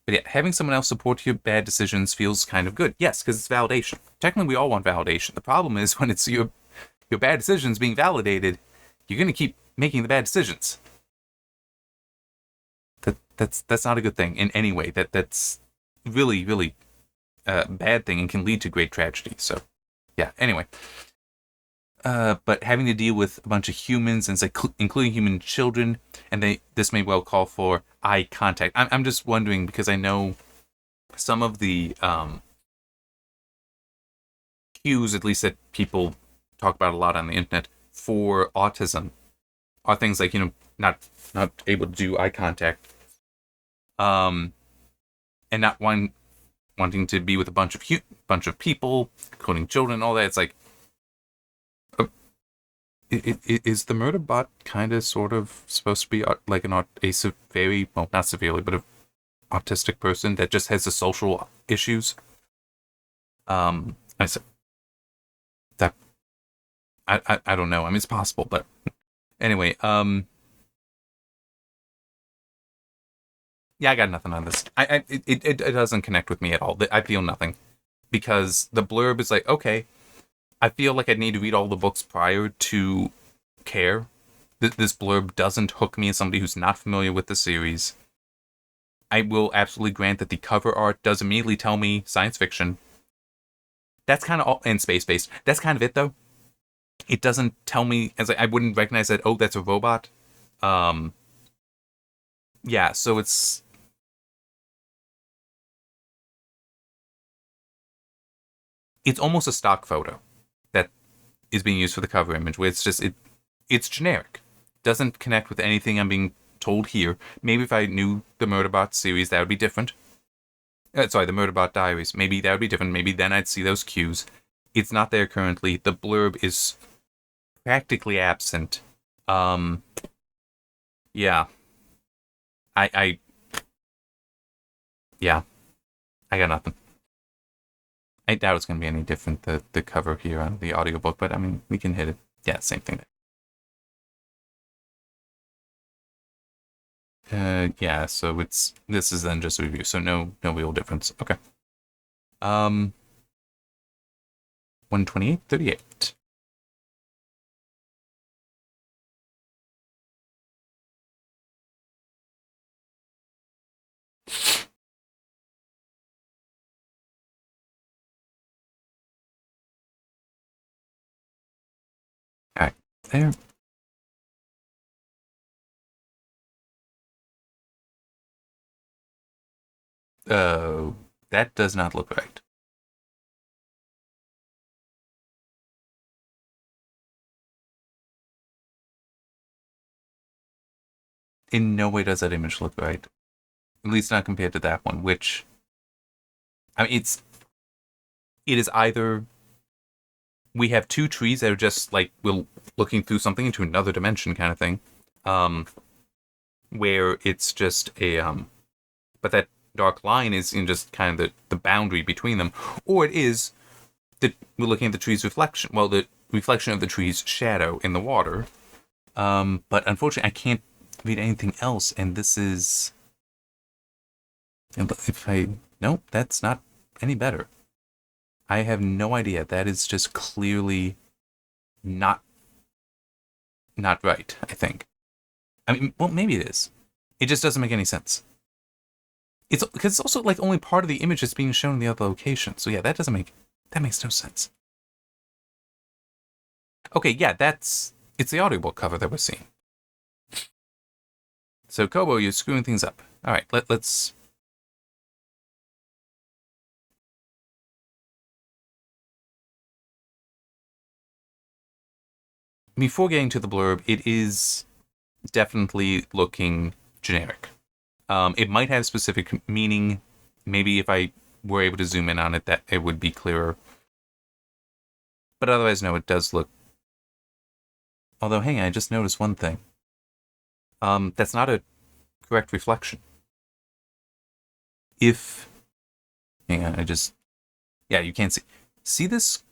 But yeah, having someone else support your bad decisions feels kind of good. Yes, because it's validation. Technically, we all want validation. The problem is when it's your bad decisions being validated, you're going to keep making the bad decisions. That's not a good thing in any way. That's really, really bad thing and can lead to great tragedy. So, yeah, anyway. But having to deal with a bunch of humans, and including human children, and this may well call for eye contact. I'm just wondering, because I know some of the cues, at least that people talk about a lot on the internet, for autism are things like, not able to do eye contact, and not wanting to be with a bunch of people, including children, and all that. It's like, is the Murderbot kind of sort of supposed to be like very, well, not severely, but an autistic person that just has the social issues? I said that I don't know. I mean, it's possible, but anyway, yeah, I got nothing on this. It doesn't connect with me at all. I feel nothing because the blurb is like, okay, I feel like I need to read all the books prior to care. This blurb doesn't hook me as somebody who's not familiar with the series. I will absolutely grant that the cover art does immediately tell me science fiction. That's kind of all, and space-based. That's kind of it, though. It doesn't tell me, as I wouldn't recognize that, oh, that's a robot. Yeah, so it's almost a stock photo that is being used for the cover image, where it's generic. Doesn't connect with anything I'm being told here. Maybe if I knew the Murderbot series, that would be different. The Murderbot Diaries. Maybe that would be different. Maybe then I'd see those cues. It's not there currently. The blurb is practically absent. Yeah. Yeah. I got nothing. I doubt it's going to be any different, the cover here on the audiobook, but I mean, we can hit it. Yeah, same thing. Yeah, so this is then just a review, so no real difference. Okay. 128.38. Alright, there. That does not look right. In no way does that image look right. At least not compared to that one, which, I mean, it is either we have two trees that are just like we're looking through something into another dimension kind of thing, where it's just but that dark line is in just kind of the boundary between them, or it is that we're looking at the tree's reflection. Well, the reflection of the tree's shadow in the water. But unfortunately, I can't read anything else, and this is And if I... Nope, that's not any better. I have no idea. That is just clearly not right, I think. I mean, well, maybe it is. It just doesn't make any sense. It's because it's also like only part of the image is being shown in the other location. So yeah, that makes no sense. Okay, yeah, it's the audiobook cover that we're seeing. So Kobo, you're screwing things up. All right, let's. Before getting to the blurb, it is definitely looking generic. It might have specific meaning. Maybe if I were able to zoom in on it, that it would be clearer. But otherwise, no, it does look. Although, hang on, I just noticed one thing. That's not a correct reflection. If... Hang on, yeah, you can't see. See this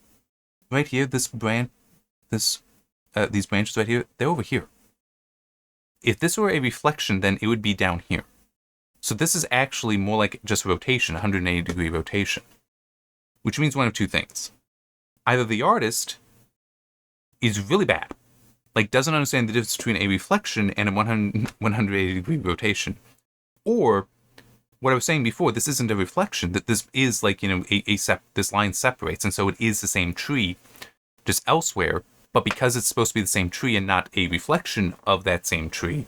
right here? This branch... these branches right here? They're over here. If this were a reflection, then it would be down here. So this is actually more like just rotation, 180-degree rotation. Which means one of two things. Either the artist is really bad, like doesn't understand the difference between a reflection and a 180-degree rotation. Or, what I was saying before, this isn't a reflection, that this is like, this line separates, and so it is the same tree, just elsewhere, but because it's supposed to be the same tree and not a reflection of that same tree,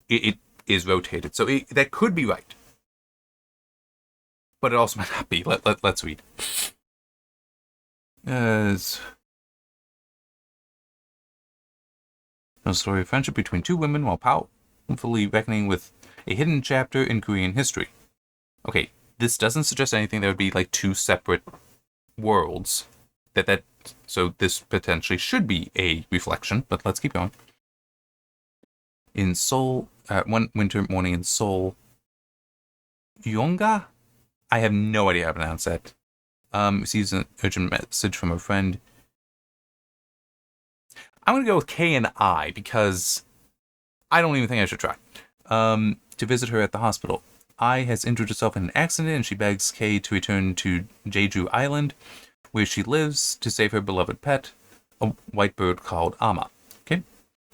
it is rotated. So that could be right. But it also might not be. Let's read. No story of friendship between two women while powerfully reckoning with a hidden chapter in Korean history. Okay, this doesn't suggest anything. There would be like two separate worlds. So this potentially should be a reflection, but let's keep going. In Seoul, one winter morning in Seoul, Yonga? I have no idea how to pronounce that. Receives an urgent message from a friend. I'm going to go with K and I because I don't even think I should try. To visit her at the hospital. I has injured herself in an accident and she begs K to return to Jeju Island, where she lives, to save her beloved pet, a white bird called Ama. Okay?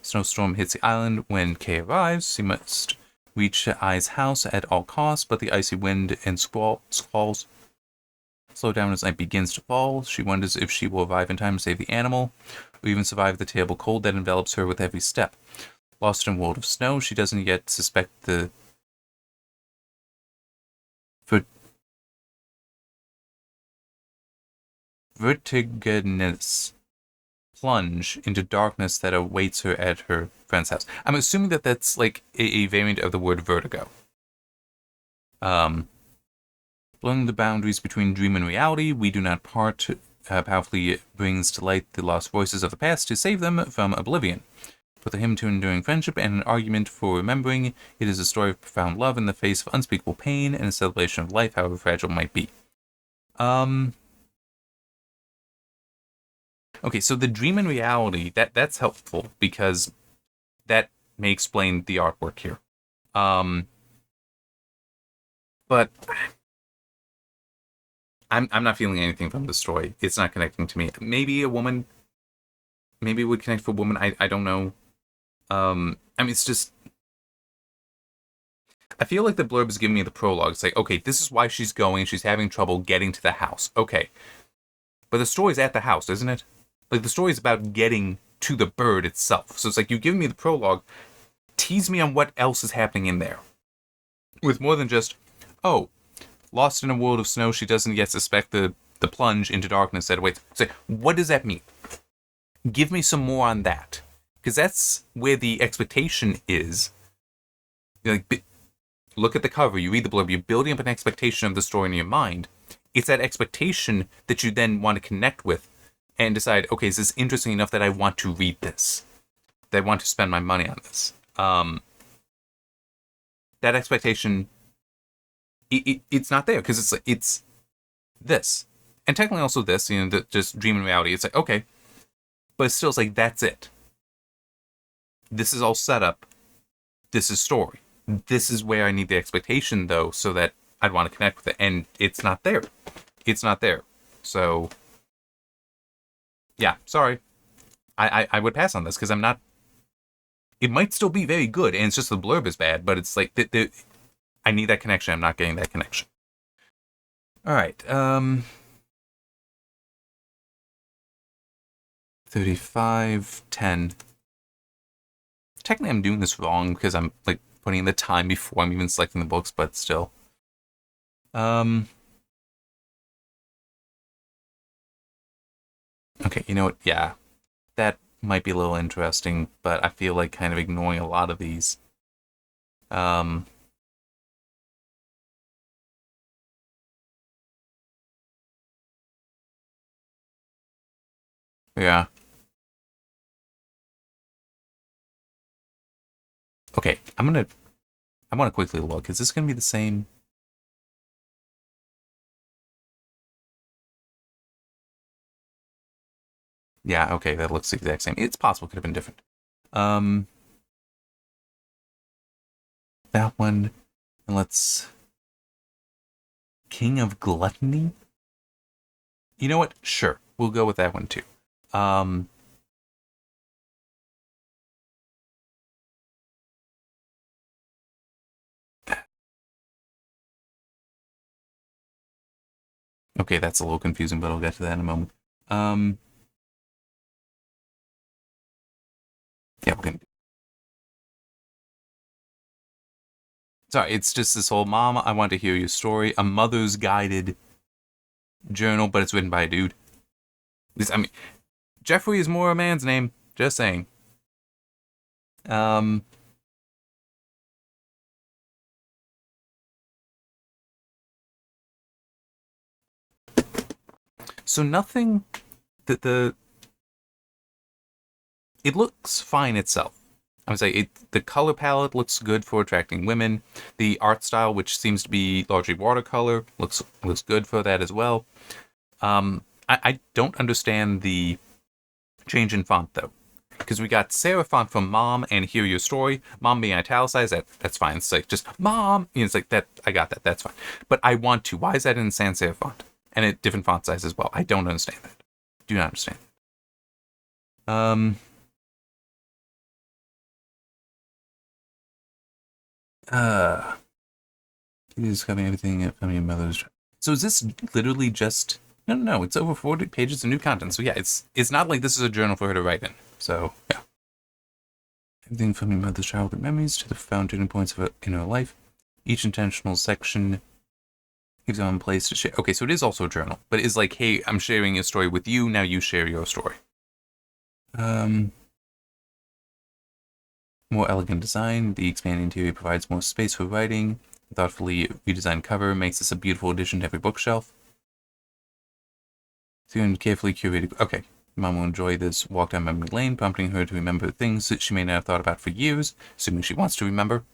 Snowstorm hits the island. When K arrives, she must reach Ai's house at all costs, but the icy wind and squalls slow down as night begins to fall. She wonders if she will arrive in time to save the animal, or even survive the terrible cold that envelops her with every step. Lost in a world of snow, she doesn't yet suspect the vertiginous plunge into darkness that awaits her at her friend's house. I'm assuming that that's like a variant of the word vertigo. Blurring the boundaries between dream and reality, we do not part. Powerfully brings to light the lost voices of the past to save them from oblivion. With a hymn to enduring friendship and an argument for remembering, it is a story of profound love in the face of unspeakable pain and a celebration of life, however fragile it might be. Okay, so the dream and reality, that's helpful because that may explain the artwork here. But I'm not feeling anything from the story. It's not connecting to me. Maybe it would connect for a woman. I don't know. I mean, it's just... I feel like the blurb is giving me the prologue. It's like, okay, this is why she's going. She's having trouble getting to the house. Okay. But the story's at the house, isn't it? Like, the story's about getting to the bird itself. So it's like, you've given me the prologue. Tease me on what else is happening in there. With more than just, oh, lost in a world of snow, she doesn't yet suspect the plunge into darkness that awaits. So what does that mean? Give me some more on that. Because that's where the expectation is. Like, look at the cover, you read the blurb, you're building up an expectation of the story in your mind. It's that expectation that you then want to connect with and decide, okay, is this interesting enough that I want to read this? That I want to spend my money on this? That expectation, it's not there, because it's this. And technically also this, just dream and reality. It's like, okay, but it's still like, that's it. This is all set up. This is story. This is where I need the expectation, though, so that I'd want to connect with it, and it's not there. It's not there. So, yeah, sorry. I would pass on this because I'm not. It might still be very good, and it's just the blurb is bad, but it's like I need that connection. I'm not getting that connection. All right. 35:10. Technically, I'm doing this wrong because I'm like putting in the time before I'm even selecting the books, but still. Okay, you know what? Yeah, that might be a little interesting, but I feel like kind of ignoring a lot of these. Yeah. Okay, I want to quickly look. Is this gonna be the same? Yeah, okay, that looks the exact same. It's possible it could have been different. That one, and let's... King of Gluttony? You know what? Sure, we'll go with that one too. Okay, that's a little confusing, but I'll get to that in a moment. Yeah, we're gonna... Sorry, it's just this whole, Mom, I want to hear your story. A mother's guided journal, but it's written by a dude. I mean, Jeffrey is more a man's name. Just saying. So nothing that it looks fine itself. I would say the color palette looks good for attracting women. The art style, which seems to be largely watercolor, looks good for that as well. I don't understand the change in font though, because we got serif font from Mom and Hear Your Story. Mom being italicized, that's fine. It's like just Mom. You know, it's like that. I got that. That's fine. But I want to. Why is that in sans serif font and at different font size as well? I don't understand that. Do not understand. He's covering everything from your mother's. So is this literally just... No, it's over 40 pages of new content. So yeah, it's not like this is a journal for her to write in. So yeah. Everything from your mother's childhood memories to the profound turning points of her inner life. Each intentional section gives you one place to share. Okay, so it is also a journal, but it's like, hey, I'm sharing a story with you. Now you share your story. More elegant design. The expanding interior provides more space for writing. The thoughtfully redesigned cover makes this a beautiful addition to every bookshelf. And carefully curated. Okay, Mom will enjoy this walk down memory lane, prompting her to remember things that she may not have thought about for years, assuming she wants to remember.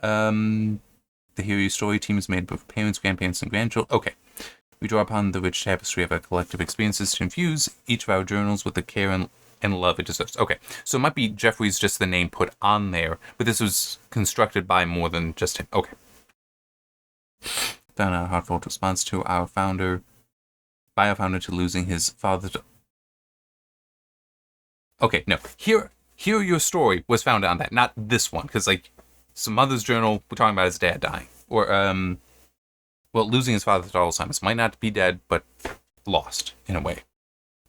The Hear Your Story team is made up of parents, grandparents, and grandchildren. Okay. We draw upon the rich tapestry of our collective experiences to infuse each of our journals with the care and love it deserves. Okay, so it might be Jeffrey's just the name put on there, but this was constructed by more than just him. Okay. Found a heartfelt response to our founder, by our founder to losing his father. Okay, no. Hear Your Story was founded on that, not this one, because like some mother's journal, we're talking about his dad dying, or well, losing his father to Alzheimer's. Might not be dead, but lost in a way.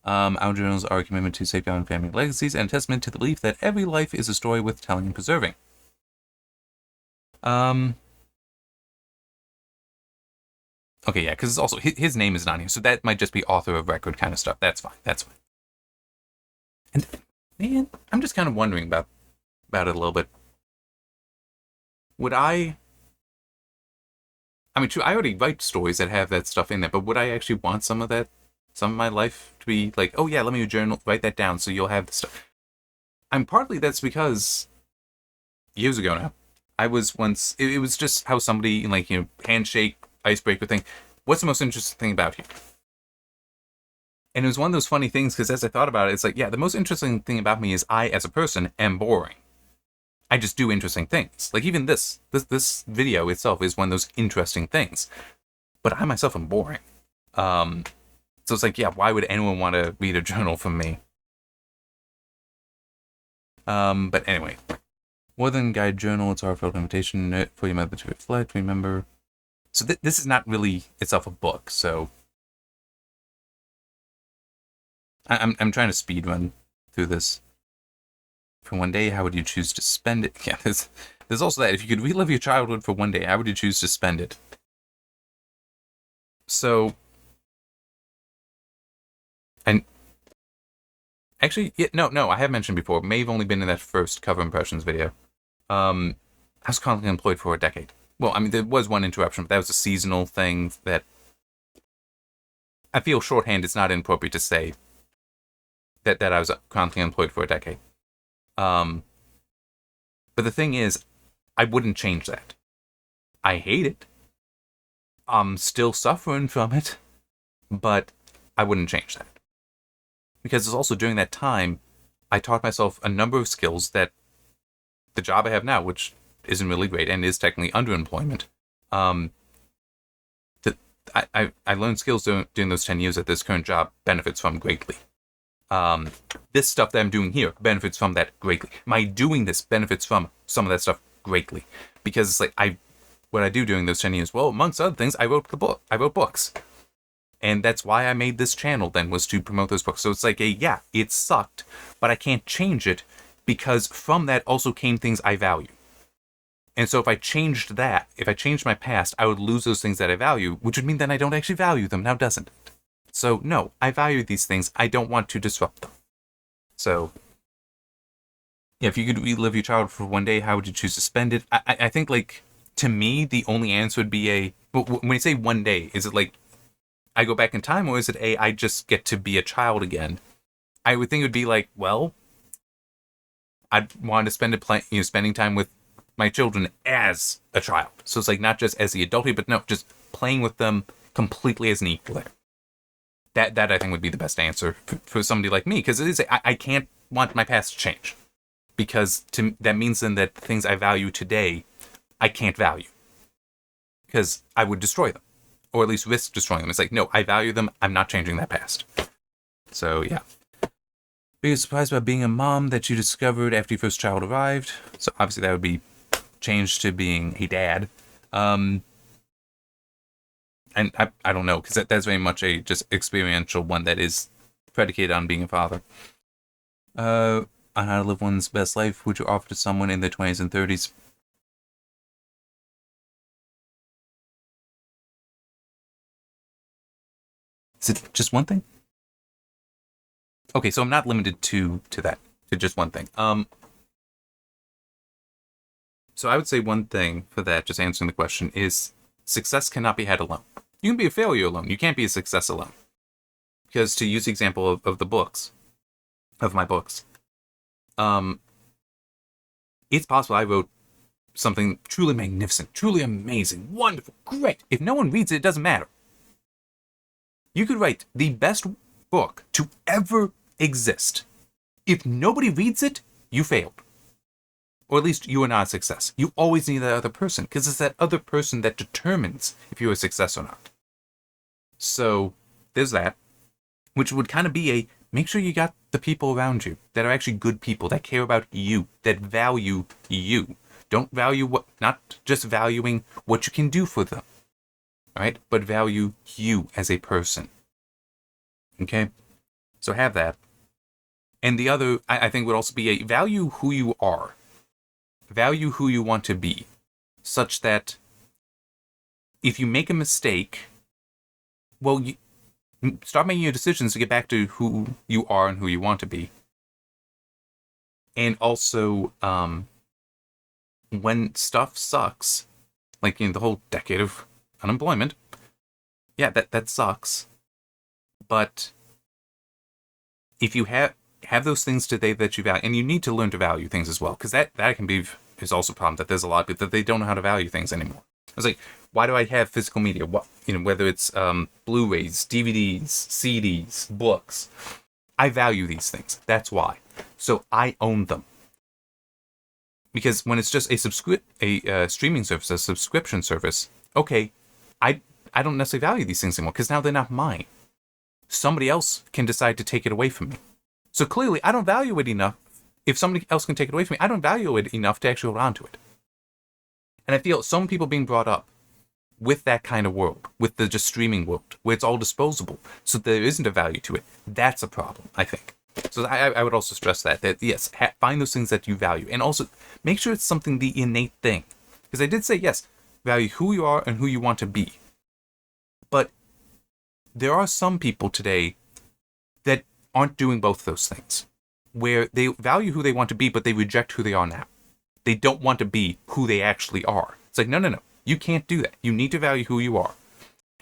Our journals are a commitment to safeguarding family legacies and a testament to the belief that every life is a story worth telling and preserving. Okay, yeah, because it's also his name is not here, so that might just be author of record kind of stuff. That's fine. And man, I'm just kind of wondering about it a little bit. Would I mean, true, I already write stories that have that stuff in there, but would I actually want some of my life to be like, oh yeah, let me journal, write that down so you'll have the stuff. Partly that's because years ago now, I was once, it was just how somebody, like, you know, handshake, icebreaker thing. What's the most interesting thing about you? And it was one of those funny things because as I thought about it, it's like, yeah, the most interesting thing about me is I, as a person, am boring. I just do interesting things. Like even this video itself is one of those interesting things. But I myself am boring. So it's like, yeah, why would anyone want to read a journal from me? But anyway. More than guide journal, it's heartfelt invitation for your mother to reflect, remember. So this is not really itself a book, so I'm trying to speed run through this. For one day, how would you choose to spend it? Yeah, there's also that. If you could relive your childhood for one day, how would you choose to spend it? So, and actually, yeah, no, I have mentioned before. May have only been in that first cover impressions video. I was constantly employed for a decade. Well, I mean, there was one interruption, but that was a seasonal thing that I feel shorthand is not inappropriate to say that I was constantly employed for a decade. But the thing is, I wouldn't change that. I hate it. I'm still suffering from it, but I wouldn't change that. Because it's also during that time, I taught myself a number of skills that the job I have now, which isn't really great and is technically underemployment, that I learned skills during those 10 years that this current job benefits from greatly. This stuff that I'm doing here benefits from that greatly. My doing this benefits from some of that stuff greatly. Because it's like, what I do during those 10 years, well, amongst other things, I wrote books. And that's why I made this channel then, was to promote those books. So it's like yeah, it sucked, but I can't change it because from that also came things I value. And so if I changed my past, I would lose those things that I value, which would mean that I don't actually value them now, doesn't it? So no, I value these things. I don't want to disrupt them. So yeah, if you could relive your childhood for one day, how would you choose to spend it? I think, like, to me, the only answer would be when you say one day, is it like I go back in time, or is it I just get to be a child again? I would think it would be like, well, I'd want to spend spending time with my children as a child. So it's like not just as the adult, but no, just playing with them completely as an equal. That I think would be the best answer for somebody like me, because it is I can't want my past to change, because that means then that the things I value today I can't value, because I would destroy them, or at least risk destroying them. It's like, no, I value them. I'm not changing that past. So yeah. Biggest surprise about being a mom that you discovered after your first child arrived? So obviously that would be changed to being a dad. And I don't know, because that's very much a just experiential one that is predicated on being a father. On how to live one's best life, would you offer to someone in their 20s and 30s? Is it just one thing? Okay, so I'm not limited to that, to just one thing. So I would say one thing for that, just answering the question, is success cannot be had alone. You can be a failure alone. You can't be a success alone. Because to use the example of my books, it's possible I wrote something truly magnificent, truly amazing, wonderful, great. If no one reads it, it doesn't matter. You could write the best book to ever exist. If nobody reads it, you failed. Or at least you are not a success. You always need that other person, because it's that other person that determines if you're a success or not. So there's that, which would kind of be make sure you got the people around you that are actually good people, that care about you, that value you. Don't value not just valuing what you can do for them, all right, but value you as a person. Okay? So have that. And the other, I think, would also be value who you are. Value who you want to be, such that if you make a mistake, well, you start making your decisions to get back to who you are and who you want to be. And also, when stuff sucks, like the whole decade of unemployment, yeah, that sucks. But if you have those things today that you value, and you need to learn to value things as well, because that can be is also a problem, that there's a lot of people that they don't know how to value things anymore. It's like, why do I have physical media? What, whether it's Blu-rays, DVDs, CDs, books, I value these things. That's why. So I own them. Because when it's just a streaming service, a subscription service, okay, I don't necessarily value these things anymore because now they're not mine. Somebody else can decide to take it away from me. So clearly, I don't value it enough. If somebody else can take it away from me, I don't value it enough to actually hold on to it. And I feel some people being brought up with that kind of world, with the just streaming world, where it's all disposable, so there isn't a value to it. That's a problem, I think. So I would also stress that yes, find those things that you value. And also, make sure it's something the innate thing. Because I did say, yes, value who you are and who you want to be. But there are some people today that aren't doing both those things. Where they value who they want to be, but they reject who they are now. They don't want to be who they actually are. It's like, no. You can't do that. You need to value who you are.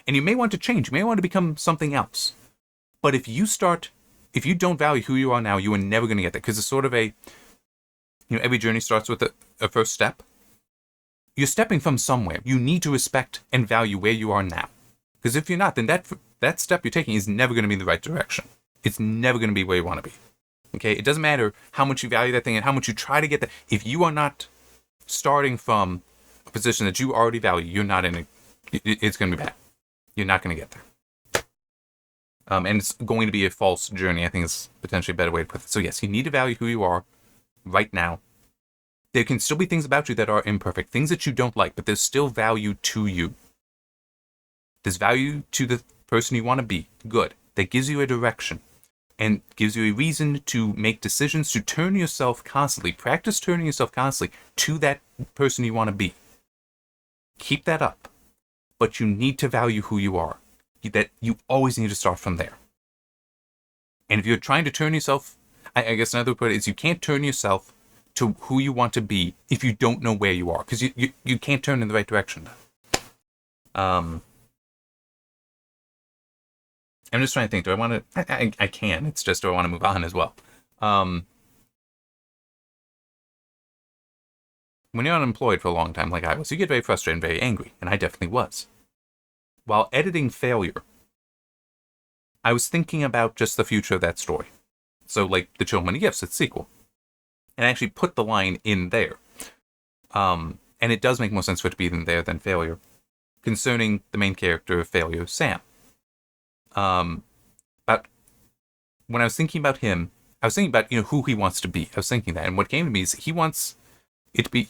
And you may want to change. You may want to become something else. But if you don't value who you are now, you are never going to get there. Because it's sort of every journey starts with a first step. You're stepping from somewhere. You need to respect and value where you are now. Because if you're not, then that step you're taking is never going to be in the right direction. It's never going to be where you want to be. Okay? It doesn't matter how much you value that thing and how much you try to get that. If you are not starting from a position that you already value, you're not in it. It's going to be bad. You're not going to get there. And it's going to be a false journey, I think is potentially a better way to put it. So yes, you need to value who you are right now. There can still be things about you that are imperfect, things that you don't like, but there's still value to you. There's value to the person you want to be. Good. That gives you a direction and gives you a reason to make decisions, to turn yourself constantly, practice turning yourself constantly to that person you want to be. Keep that up. But you need to value who you are. That you always need to start from there. And if you're trying to turn yourself, I guess another way to put it is you can't turn yourself to who you want to be if you don't know where you are. Because you can't turn in the right direction. I'm just trying to think, do I want to... I can, it's just do I want to move on as well. When you're unemployed for a long time like I was, you get very frustrated and very angry, and I definitely was. While editing Failure, I was thinking about just the future of that story. So, like, The Children Many Gifts, its sequel. And I actually put the line in there. And it does make more sense for it to be in there than Failure. Concerning the main character of Failure, Sam. But when I was thinking about him, I was thinking about, who he wants to be. I was thinking that. And what came to me is he wants it to be...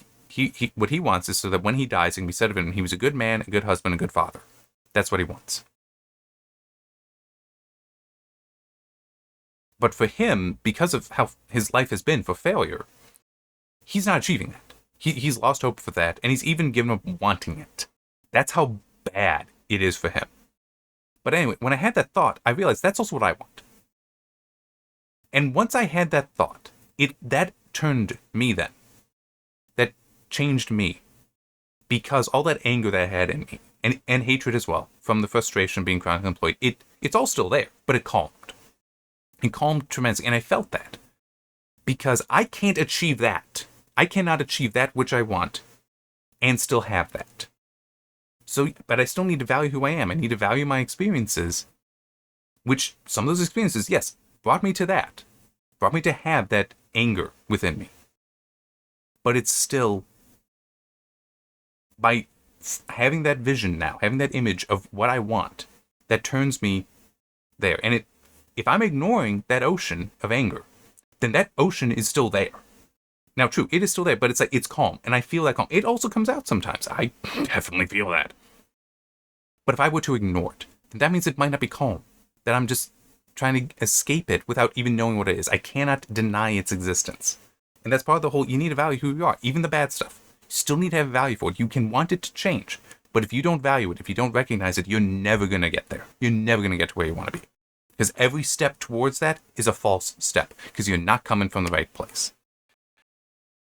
what he wants is so that when he dies, it can be said of him, he was a good man, a good husband, a good father. That's what he wants. But for him, because of how his life has been for Failure, he's not achieving that. He's lost hope for that, and he's even given up wanting it. That's how bad it is for him. But anyway, when I had that thought, I realized that's also what I want. And once I had that thought, that turned me then. That changed me. Because all that anger that I had in me, and hatred as well, from the frustration of being chronically employed, it's all still there, but it calmed. It calmed tremendously, and I felt that. Because I can't achieve that. I cannot achieve that which I want, and still have that. So, but I still need to value who I am. I need to value my experiences, which some of those experiences, yes, brought me to that. Brought me to have that anger within me. But it's still, by having that vision now, having that image of what I want, that turns me there. And if I'm ignoring that ocean of anger, then that ocean is still there. Now, true, it is still there, but it's like, it's calm, and I feel that calm. It also comes out sometimes. I definitely feel that. But if I were to ignore it, then that means it might not be calm. That I'm just trying to escape it without even knowing what it is. I cannot deny its existence. And that's part of the whole, you need to value who you are, even the bad stuff. You still need to have value for it. You can want it to change, but if you don't value it, if you don't recognize it, you're never going to get there. You're never going to get to where you want to be. Because every step towards that is a false step, because you're not coming from the right place.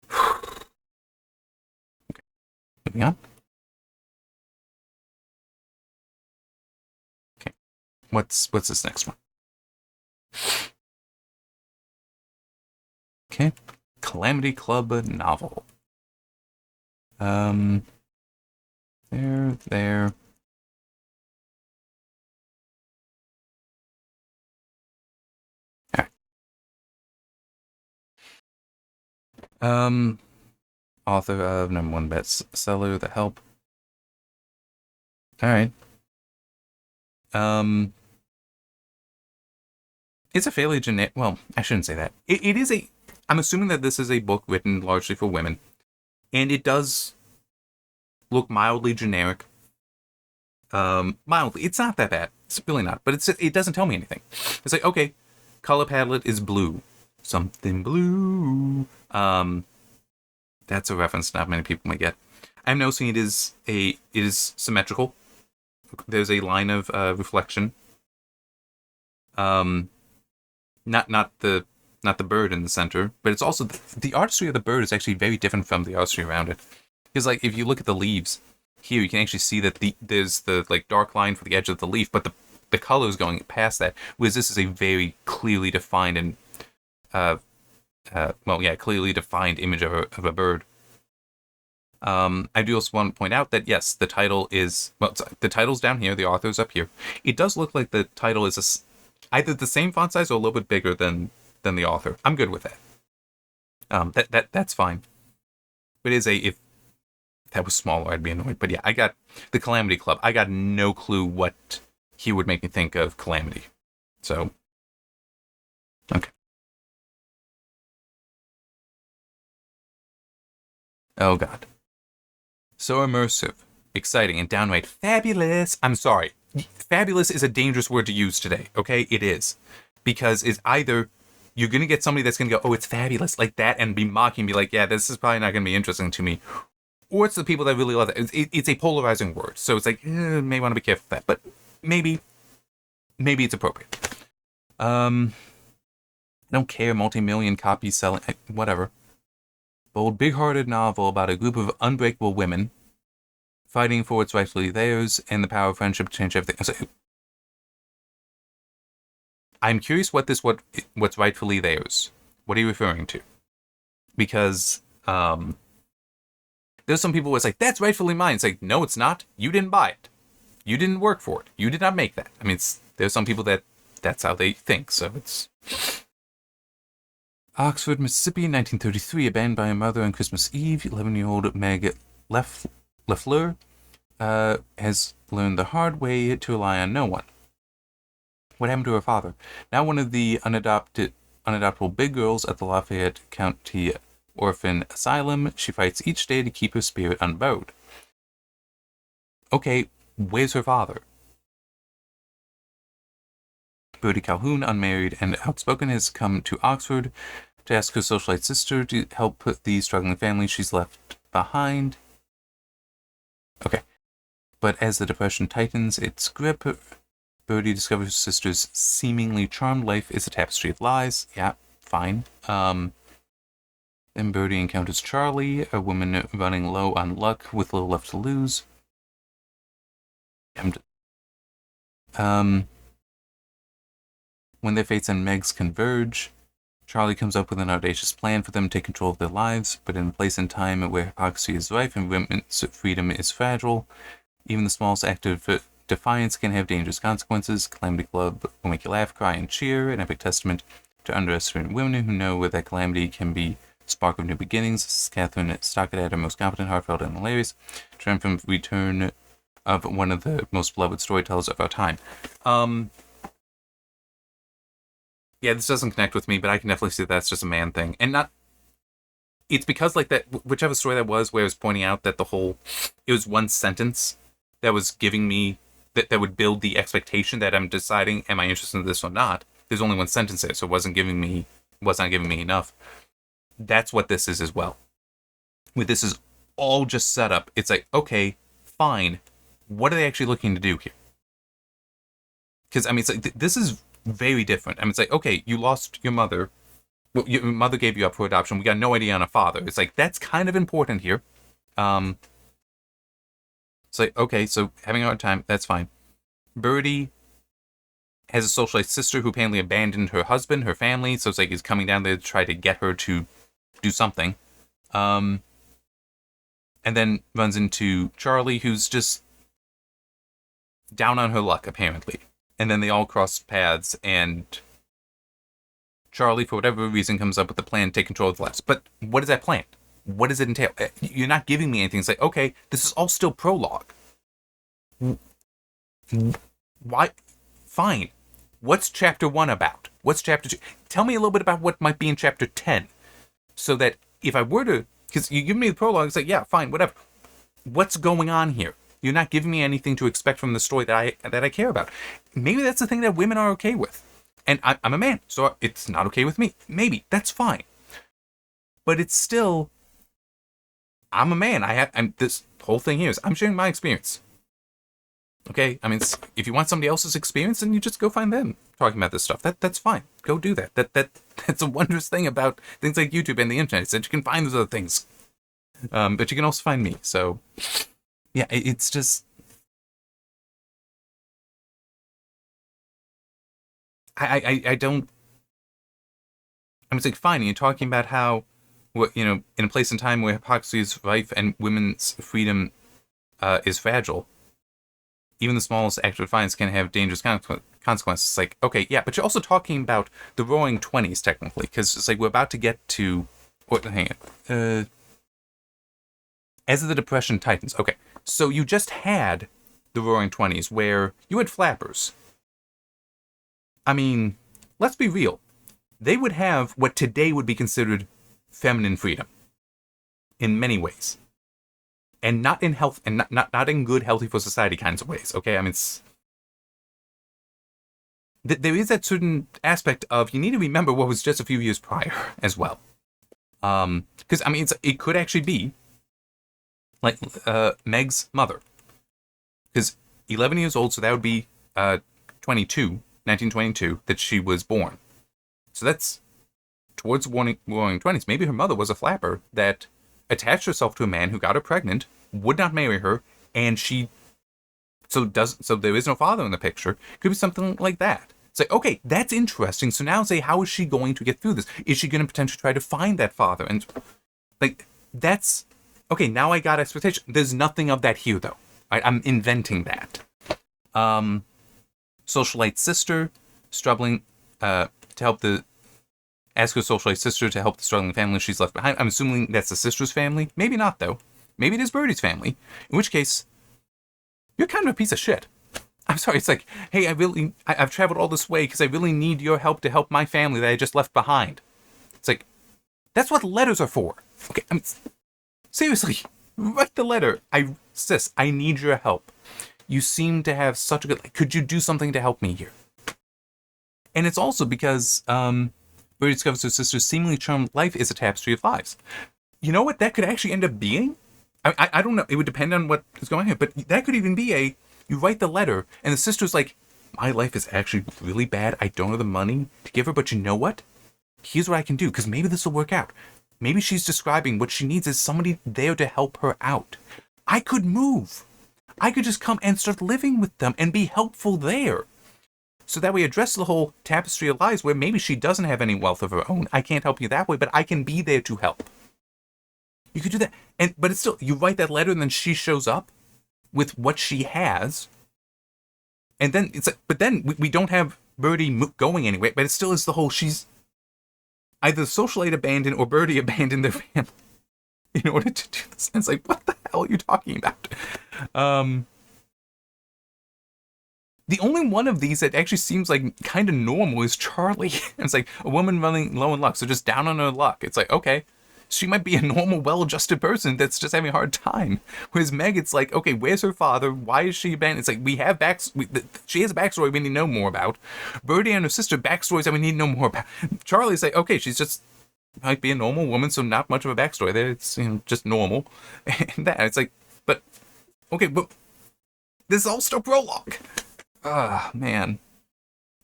Okay. Moving on. Okay. What's this next one? Okay. Calamity Club novel. There. Alright. Author of #1 bestseller, The Help. All right. It's a fairly generic. Well, I shouldn't say that. It is a. I'm assuming that this is a book written largely for women, and it does look mildly generic. Mildly, it's not that bad. It's really not. But it doesn't tell me anything. It's like, okay, color palette is blue, something blue. That's a reference not many people might get. I'm noticing it is symmetrical. There's a line of reflection. Not the bird in the center, but it's also the artistry of the bird is actually very different from the artistry around it. Because like if you look at the leaves here, you can actually see that there's the like dark line for the edge of the leaf, but the color is going past that. Whereas this is a very clearly defined and clearly defined image of a bird. I do also want to point out that yes, the title is the title's down here, the author's up here. It does look like the title is either the same font size or a little bit bigger than the author. I'm good with that. That's fine. But if that was smaller, I'd be annoyed. But yeah, I got the Calamity Club. I got no clue what he would make me think of Calamity. So, okay. Oh god. So immersive, exciting, and downright fabulous. I'm sorry. Fabulous is a dangerous word to use today, okay? It is. Because it's either you're going to get somebody that's going to go, oh, it's fabulous, like that, and be mocking, be like, yeah, this is probably not going to be interesting to me. Or it's the people that really love it. It's a polarizing word. So it's like, may want to be careful with that. But maybe it's appropriate. I don't care, multi-million copies selling, whatever. Bold, big-hearted novel about a group of unbreakable women fighting for what's rightfully theirs and the power of friendship to change everything. So, I'm curious what's rightfully theirs. What are you referring to? Because there's some people who say, that's rightfully mine. It's like, no, it's not. You didn't buy it. You didn't work for it. You did not make that. I mean, there's some people that's how they think. So it's... Oxford, Mississippi, 1933, abandoned by a mother on Christmas Eve. 11-year-old Meg Lefleur has learned the hard way to rely on no one. What happened to her father? Now one of the unadoptable big girls at the Lafayette County Orphan Asylum, she fights each day to keep her spirit unbowed. Okay, where's her father? Bertie Calhoun, unmarried and outspoken, has come to Oxford to ask her socialite sister to help put the struggling family she's left behind. Okay. But as the depression tightens its grip, Bertie discovers her sister's seemingly charmed life is a tapestry of lies. Yeah, fine. Then Bertie encounters Charlie, a woman running low on luck with little left to lose. When their fates and Meg's converge, Charlie comes up with an audacious plan for them to take control of their lives, but in a place and time where hypocrisy is rife and women's freedom is fragile, even the smallest act of defiance can have dangerous consequences. Calamity Club will make you laugh, cry, and cheer, an epic testament to underestimated women who know that calamity can be a spark of new beginnings. This is Kathryn Stockett at her most competent, heartfelt, and hilarious. Triumphant return of one of the most beloved storytellers of our time. Yeah, this doesn't connect with me, but I can definitely see that's just a man thing. And not... It's because, like, that, whichever story that was, where I was pointing out that it was one sentence that was giving me, that would build the expectation that I'm deciding, am I interested in this or not? There's only one sentence there, so it was not giving me enough. That's what this is as well. Where this is all just set up, it's like, okay, fine. What are they actually looking to do here? Because, I mean, it's like, this is very different. I mean, it's like, okay, you lost your mother. Well, your mother gave you up for adoption. We got no idea on a father. It's like, that's kind of important here. It's like, okay, so having a hard time, that's fine. Bertie has a socialite sister who apparently abandoned her husband, her family, so it's like he's coming down there to try to get her to do something. And then runs into Charlie, who's just down on her luck, apparently. And then they all cross paths, and Charlie, for whatever reason, comes up with a plan to take control of the lives. But what is that plan? what does it entail? You're not giving me anything. It's like, okay, this is all still prologue. Why? Fine. What's chapter 1 about? What's chapter 2? Tell me a little bit about what might be in chapter 10. So that if I were to, because you give me the prologue, it's like, yeah, fine, whatever. What's going on here? You're not giving me anything to expect from the story that I care about. Maybe that's the thing that women are okay with. And I'm a man, so it's not okay with me. Maybe. That's fine. But it's still, I'm a man. This whole thing here is, I'm sharing my experience. Okay? I mean, if you want somebody else's experience, then you just go find them talking about this stuff. That's fine. Go do that. That's a wondrous thing about things like YouTube and the internet, is that you can find those other things. But you can also find me. So, yeah, it's just, I don't, I mean, it's like, fine, you're talking about how, in a place and time where hypocrisy is rife and women's freedom is fragile, even the smallest act of defiance can have dangerous consequences. It's like, okay, yeah, but you're also talking about the Roaring Twenties, technically, because it's like we're about to get to, hang on, as the Depression tightens. Okay, so you just had the Roaring Twenties, where you had flappers. I mean, let's be real. They would have what today would be considered feminine freedom in many ways, and not in health, and not in good, healthy for society kinds of ways. Okay, I mean, there is that certain aspect of, you need to remember what was just a few years prior as well, because I mean, it could actually be like Meg's mother, because 11 years old, so that would be 1922 that she was born. So that's towards Roaring 20s. Maybe her mother was a flapper that attached herself to a man who got her pregnant, would not marry her, and so there is no father in the picture. Could be something like that. It's like, okay, that's interesting. So now say, how is she going to get through this? Is she going to potentially try to find that father? And like, that's okay. Now I got expectation. There's nothing of that here, though. I'm inventing that. Socialite sister struggling to help ask her socialite sister to help the struggling family she's left behind. I'm assuming that's the sister's family. Maybe not, though. Maybe it is Birdie's family. In which case, you're kind of a piece of shit. I'm sorry. It's like, hey, I've traveled all this way because I really need your help to help my family that I just left behind. It's like, that's what letters are for. Okay, seriously, write the letter. Sis, I need your help. You seem to have such a good, could you do something to help me here? And it's also because Birdie discovers her sister's seemingly charmed life is a tapestry of lives. You know what that could actually end up being? I don't know. It would depend on what is going on here. But that could even be you write the letter, and the sister's like, my life is actually really bad. I don't have the money to give her, but you know what? Here's what I can do, because maybe this will work out. Maybe she's describing what she needs is somebody there to help her out. I could move. I could just come and start living with them and be helpful there. So that we address the whole tapestry of lives where maybe she doesn't have any wealth of her own. I can't help you that way, but I can be there to help. You could do that. But it's still, you write that letter and then she shows up with what she has. And then it's like, but then we don't have Birdie going anyway, but it still is the whole, she's either socialite abandoned or Birdie abandoned their family in order to do this. And it's like, what the hell are you talking about? The only one of these that actually seems like kind of normal is Charlie. It's like a woman running low in luck, so just down on her luck. It's like, okay, she might be a normal, well-adjusted person that's just having a hard time. Whereas Meg, it's like, okay, where's her father? Why is she abandoned? It's like, she has a backstory we need to know more about. Birdie and her sister, backstories that we need to know more about. Charlie's like, okay, she's just might be a normal woman, so not much of a backstory there. It's, just normal. And that, it's like, but, okay, but this is all still prologue. Ah, man.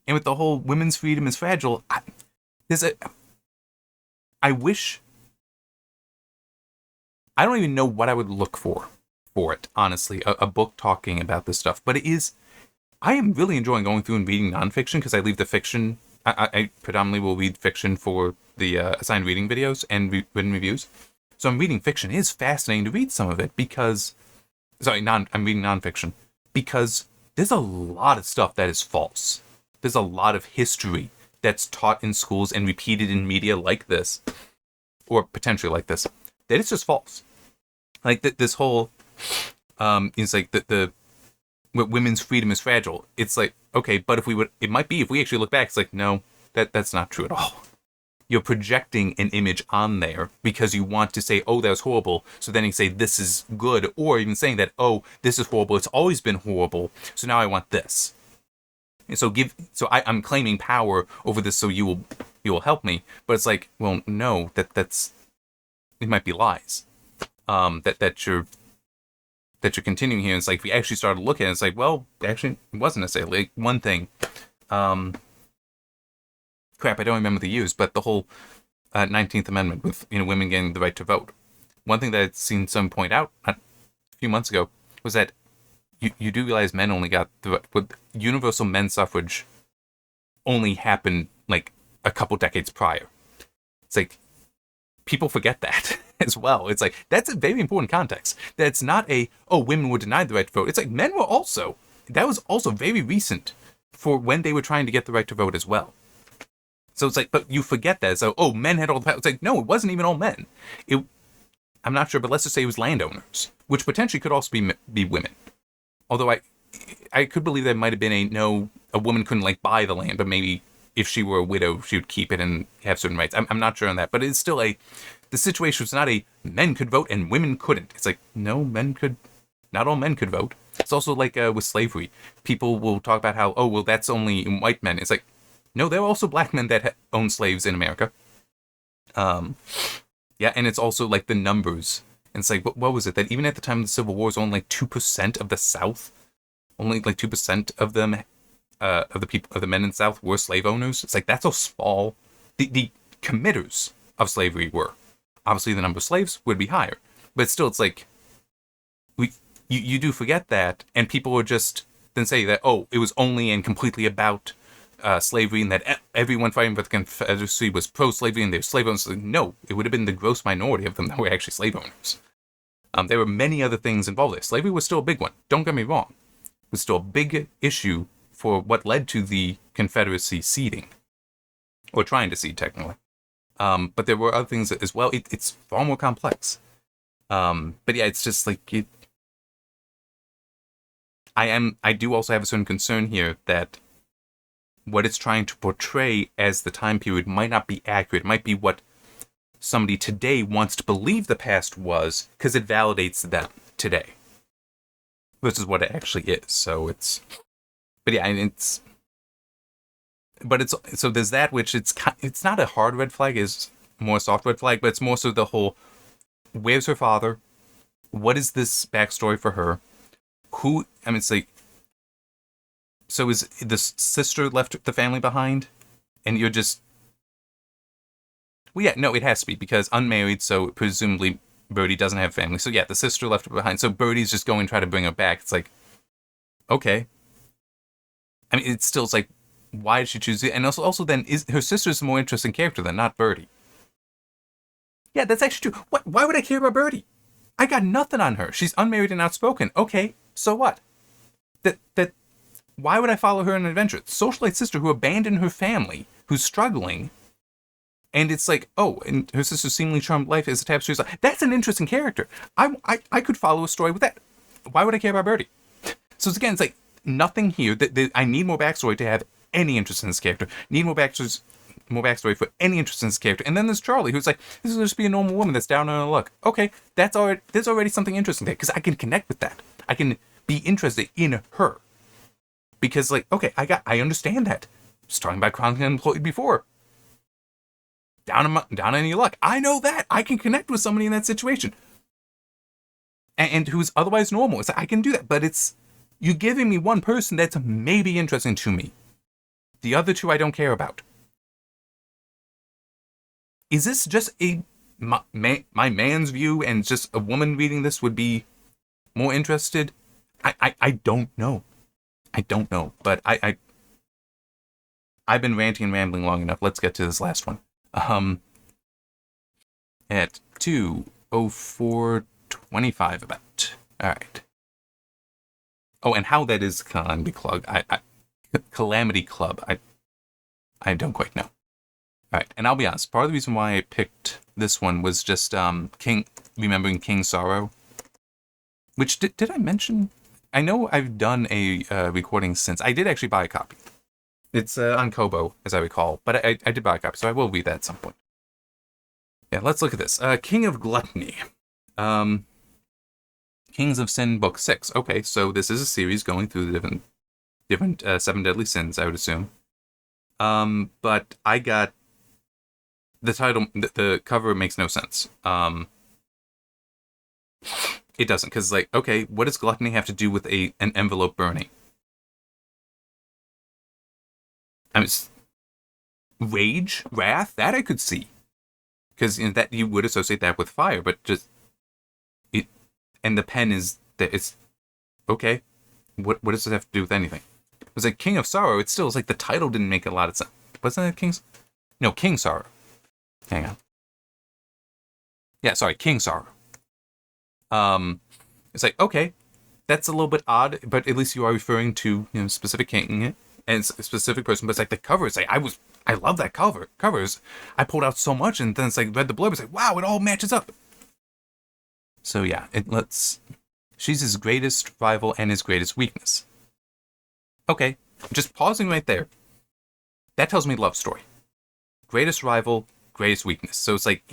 And with the whole women's freedom is fragile, I wish, I don't even know what I would look for it, honestly, a book talking about this stuff. But I am really enjoying going through and reading nonfiction, because I leave the fiction, I predominantly will read fiction for the assigned reading videos and written reviews. So I'm reading fiction. It is fascinating to read some of it because, I'm reading nonfiction, because there's a lot of stuff that is false. There's a lot of history that's taught in schools and repeated in media like this, or potentially like this, that it's just false. Like this whole, it's like the women's freedom is fragile. It's like, okay, but it might be if we actually look back, it's like, no, that's not true at all. You're projecting an image on there because you want to say, oh, that was horrible. So then you say, this is good. Or even saying that, oh, this is horrible. It's always been horrible. So now I want this. And so I'm claiming power over this so you will help me. But it's like, well, no, it might be lies. That you're continuing here. And it's like, if we actually started looking at it, it's like, well, actually, it wasn't necessarily. Like, one thing, crap, I don't remember the years, but the whole 19th Amendment with women getting the right to vote. One thing that I'd seen some point out a few months ago was that you do realize men only got with universal men's suffrage only happened like a couple decades prior. It's like people forget that as well. It's like that's a very important context. That it's not women were denied the right to vote. It's like men were also. That was also very recent for when they were trying to get the right to vote as well. So it's like, but you forget that. So, men had all the power. It's like, no, it wasn't even all men. I'm not sure, but let's just say it was landowners, which potentially could also be women. Although I could believe there might have been a woman couldn't like buy the land, but maybe if she were a widow, she would keep it and have certain rights. I'm not sure on that, but it's still the situation was not men could vote and women couldn't. It's like, no, not all men could vote. It's also like with slavery. People will talk about how, that's only in white men. It's like, no, there are also black men that own slaves in America. Yeah, and it's also like the numbers. And it's like, what was it? That even at the time of the Civil War, only like 2% of the South, only like 2% of them, of the men in the South were slave owners. It's like, that's how small the committers of slavery were. Obviously, the number of slaves would be higher. But still, it's like, you do forget that, and people would just then say that, it was only and completely about slavery, and that everyone fighting for the Confederacy was pro-slavery and they were slave owners. No, it would have been the gross minority of them that were actually slave owners. There were many other things involved there. Slavery was still a big one. Don't get me wrong. It was still a big issue for what led to the Confederacy seeding. Or trying to seed, technically. But there were other things as well. It's far more complex. But yeah, it's just like... I do also have a certain concern here that what it's trying to portray as the time period might not be accurate. It might be what somebody today wants to believe the past was, because it validates them today. Versus what it actually is. So it's... But yeah, it's... But it's... So there's that, which it's not a hard red flag, it's more a soft red flag, but it's more so the whole... Where's her father? What is this backstory for her? It's like... So is the sister left the family behind? And you're just... Well, yeah, no, it has to be, because unmarried, so presumably Birdie doesn't have family. So yeah, the sister left her behind. So Birdie's just going to try to bring her back. It's like, okay. It's still, it's like, why did she choose it? And also then, her sister's a more interesting character than not Birdie. Yeah, that's actually true. Why would I care about Birdie? I got nothing on her. She's unmarried and outspoken. Okay, so what? Why would I follow her on an adventure? Socialite sister who abandoned her family, who's struggling, and it's like, and her sister's seemingly charmed life is a tapestry. That's an interesting character. I could follow a story with that. Why would I care about Birdie? So again, it's like nothing here. I need more backstory to have any interest in this character. Need more backstory for any interest in this character. And then there's Charlie, who's like, this will just be a normal woman that's down on her luck. Okay, there's already something interesting there, because I can connect with that. I can be interested in her. Because, like, okay, I understand that. I was talking about chronically unemployed before. Down on your luck. I know that. I can connect with somebody in that situation. And who's otherwise normal. It's like, I can do that. But you're giving me one person that's maybe interesting to me. The other two I don't care about. Is this just my man's view, and just a woman reading this would be more interested? I don't know. I don't know, but I've been ranting and rambling long enough. Let's get to this last one. At 2:04:25 about. All right. Oh, and how that is Calamity Club. Calamity Club. I don't quite know. All right, and I'll be honest. Part of the reason why I picked this one was just remembering King Sorrow. Which, did I mention? I know I've done a recording since. I did actually buy a copy. It's on Kobo, as I recall. But I did buy a copy, so I will read that at some point. Yeah, let's look at this. King of Gluttony. Kings of Sin, Book 6. Okay, so this is a series going through the different 7 deadly sins, I would assume. But I got the title, the cover makes no sense. It doesn't, because, like, okay, what does gluttony have to do with an envelope burning? I mean, rage, wrath, that I could see. Because that you would associate that with fire, but just it, and the pen is that it's okay. What does it have to do with anything? It was like King of Sorrow. It still is like the title didn't make a lot of sense. Wasn't it King Sorrow? Hang on. Yeah, sorry, King Sorrow. It's like, okay, that's a little bit odd, but at least you are referring to specific king and a specific person. But it's like the cover is like I love that cover. Covers I pulled out so much, and then it's like read the blurb. It's like, wow, it all matches up. So yeah, she's his greatest rival and his greatest weakness. Okay, just pausing right there. That tells me love story. Greatest rival, greatest weakness. So it's like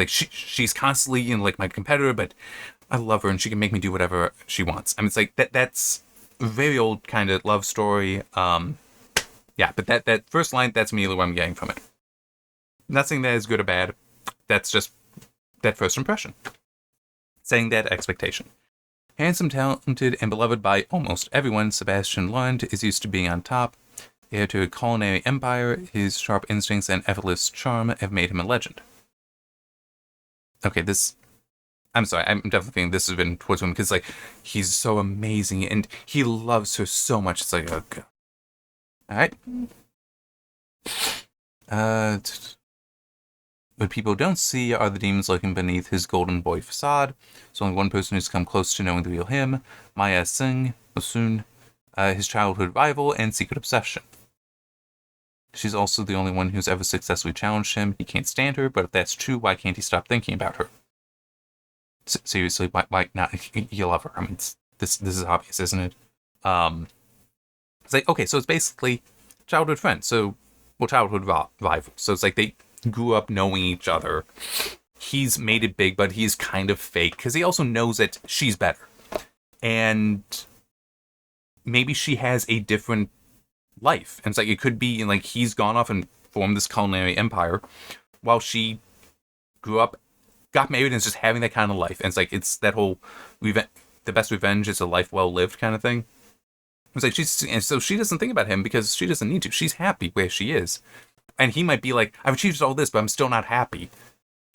she's constantly like my competitor, but I love her and she can make me do whatever she wants. I mean, it's like that's a very old kind of love story. Yeah, but that first line, that's immediately what I'm getting from it. Not saying that is good or bad. That's just that first impression. Setting that expectation. Handsome, talented, and beloved by almost everyone, Sebastian Lund is used to being on top. Heir to a culinary empire, his sharp instincts and effortless charm have made him a legend. Okay, I'm sorry, I'm definitely thinking this has been towards him because, like, he's so amazing and he loves her so much. It's like, oh, God. Alright. What people don't see are the demons lurking beneath his golden boy facade. There's only one person who's come close to knowing the real him, Maya Osun, his childhood rival and secret obsession. She's also the only one who's ever successfully challenged him. He can't stand her, but if that's true, why can't he stop thinking about her? Seriously, why not? You love her. I mean, this is obvious, isn't it? It's like, okay, so it's basically childhood friends. So, well, childhood rivals. So it's like they grew up knowing each other. He's made it big, but he's kind of fake because he also knows that she's better. And maybe she has a different life. And it's like, it could be like he's gone off and formed this culinary empire while she grew up, got married, and is just having that kind of life. And it's like, it's that whole the best revenge is a life well lived kind of thing. It's like so she doesn't think about him because she doesn't need to. She's happy where she is. And he might be like, I've achieved all this, but I'm still not happy.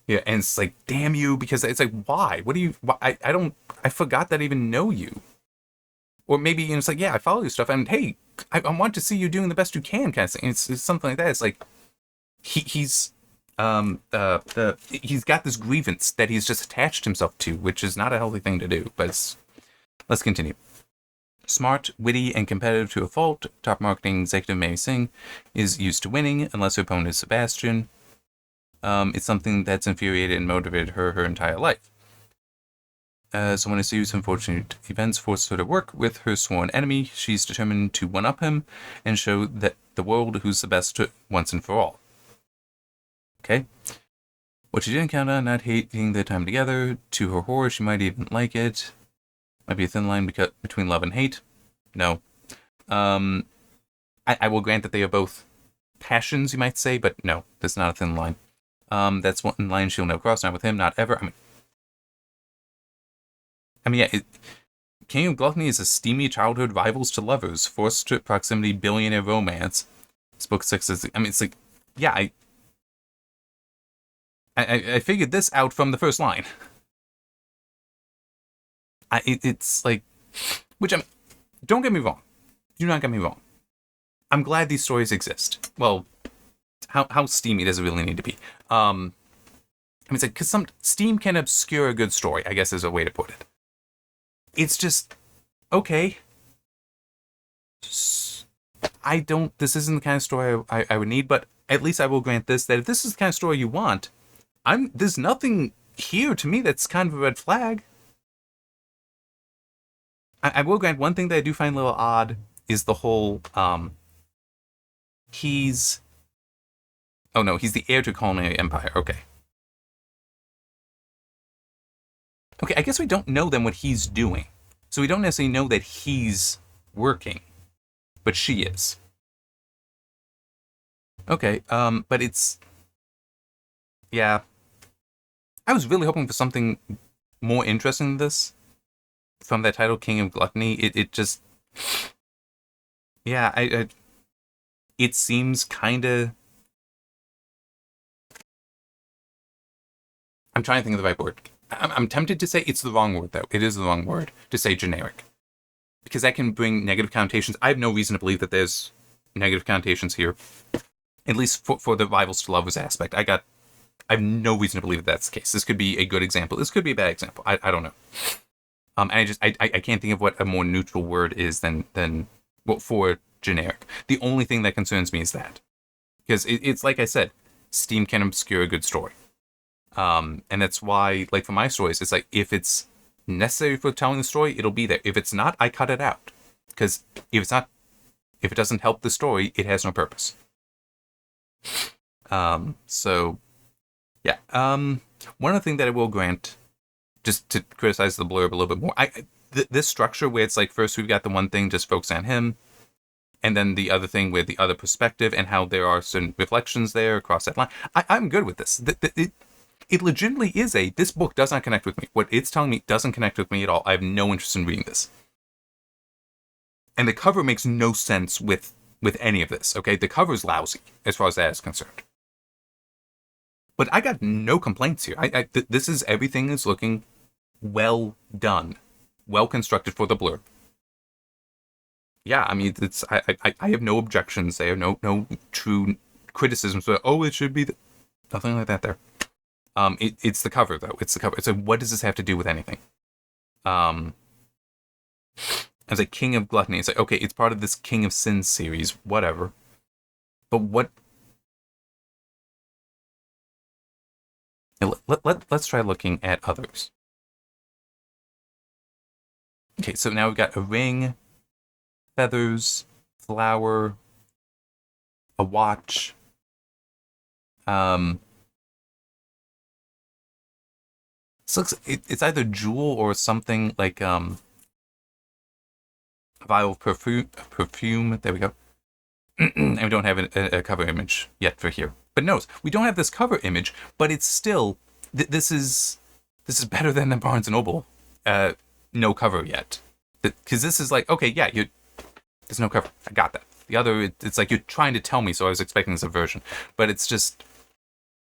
Yeah, and it's like, damn you, because it's like, why? What do you, why? I forgot that I even know you. Or maybe it's like, yeah, I follow your stuff, and hey, I want to see you doing the best you can, kind of thing. It's something like that. It's like, he's got this grievance that he's just attached himself to, which is not a healthy thing to do, but let's continue. Smart, witty, and competitive to a fault, top marketing executive Mary Singh is used to winning, unless her opponent is Sebastian. It's something that's infuriated and motivated her entire life. So when a series of unfortunate events forces her to work with her sworn enemy, she's determined to one-up him and show that the world who's the best once and for all. Okay? What she didn't count on, not hating their time together. To her horror, she might even like it. Might be a thin line between love and hate. No. I will grant that they are both passions, you might say, but no, that's not a thin line. That's one line she'll never cross, not with him, not ever. I mean, yeah, King of Gluttony is a steamy childhood rivals to lovers, forced to proximity billionaire romance. This book 6 is, I mean, it's like, yeah, I figured this out from the first line. It's like, which don't get me wrong. Do not get me wrong. I'm glad these stories exist. Well, how steamy does it really need to be? I mean, it's like, because some steam can obscure a good story, I guess is a way to put it. It's just, okay. This isn't the kind of story I would need, but at least I will grant this, that if this is the kind of story you want, there's nothing here, to me, that's kind of a red flag. I will grant one thing that I do find a little odd is the whole, he's... Oh no, he's the heir to culinary empire. Okay. Okay, I guess we don't know then what he's doing. So we don't necessarily know that he's working. But she is. Okay, but it's... Yeah. I was really hoping for something more interesting than this. From that title, King of Gluttony. It just... Yeah, it seems kinda... I'm trying to think of the right word. I'm tempted to say it's the wrong word, though. It is the wrong word to say generic. Because that can bring negative connotations. I have no reason to believe that there's negative connotations here. At least for the rivals to lovers aspect. I have no reason to believe that that's the case. This could be a good example. This could be a bad example. I don't know. And I can't think of what a more neutral word is than well, for generic. The only thing that concerns me is that. Because it's like I said, Steam can obscure a good story. And that's why, like for my stories, it's like if it's necessary for telling the story, it'll be there. If it's not, I cut it out. Because if it doesn't help the story, it has no purpose. So yeah. One other thing that I will grant, just to criticize the blurb a little bit more, this structure where it's like first we've got the one thing just focused on him, and then the other thing with the other perspective and how there are certain reflections there across that line. I'm good with this. It legitimately is this book does not connect with me. What it's telling me doesn't connect with me at all. I have no interest in reading this. And the cover makes no sense with any of this, okay? The cover's lousy, as far as that is concerned. But I got no complaints here. This is, everything is looking well done. Well constructed for the blurb. Yeah, I mean, I have no objections. I have no true criticisms. Oh, it should be... Nothing like that there. It's the cover, though. It's the cover. So what does this have to do with anything? As a King of Gluttony, it's like, okay, it's part of this King of Sin series, whatever. But what... Let's try looking at others. Okay, so now we've got a ring, feathers, flower, a watch, so it's either jewel or something like a vial of perfume. There we go. And we don't have a cover image yet for here. But notice, we don't have this cover image, but it's still this is better than the Barnes and Noble no cover yet. Because this is like, okay, yeah, there's no cover. I got that. The other, it's like you're trying to tell me, so I was expecting this version. But it's just...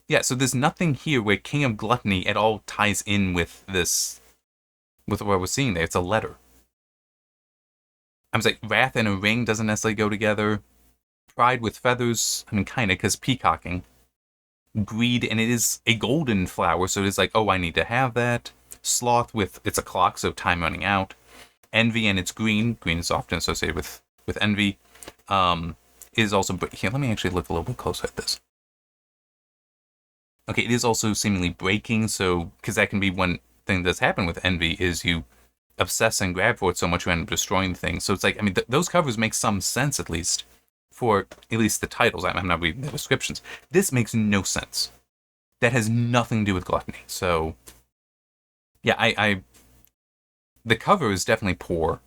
Yeah, so there's nothing here where King of Gluttony at all ties in with this, with what we're seeing there. It's a letter. I was like, wrath and a ring doesn't necessarily go together. Pride with feathers, I mean, kind of, because peacocking. Greed, and it is a golden flower, so it is like, oh, I need to have that. Sloth with, it's a clock, so time running out. Envy, and it's green. Green is often associated with envy. Is also, but here, let me actually look a little bit closer at this. Okay, it is also seemingly breaking, so, because that can be one thing that's happened with envy, is you obsess and grab for it so much you end up destroying things. So it's like, I mean, those covers make some sense, at least, for at least the titles. I'm not reading the descriptions. This makes no sense. That has nothing to do with gluttony. So, yeah, the cover is definitely poor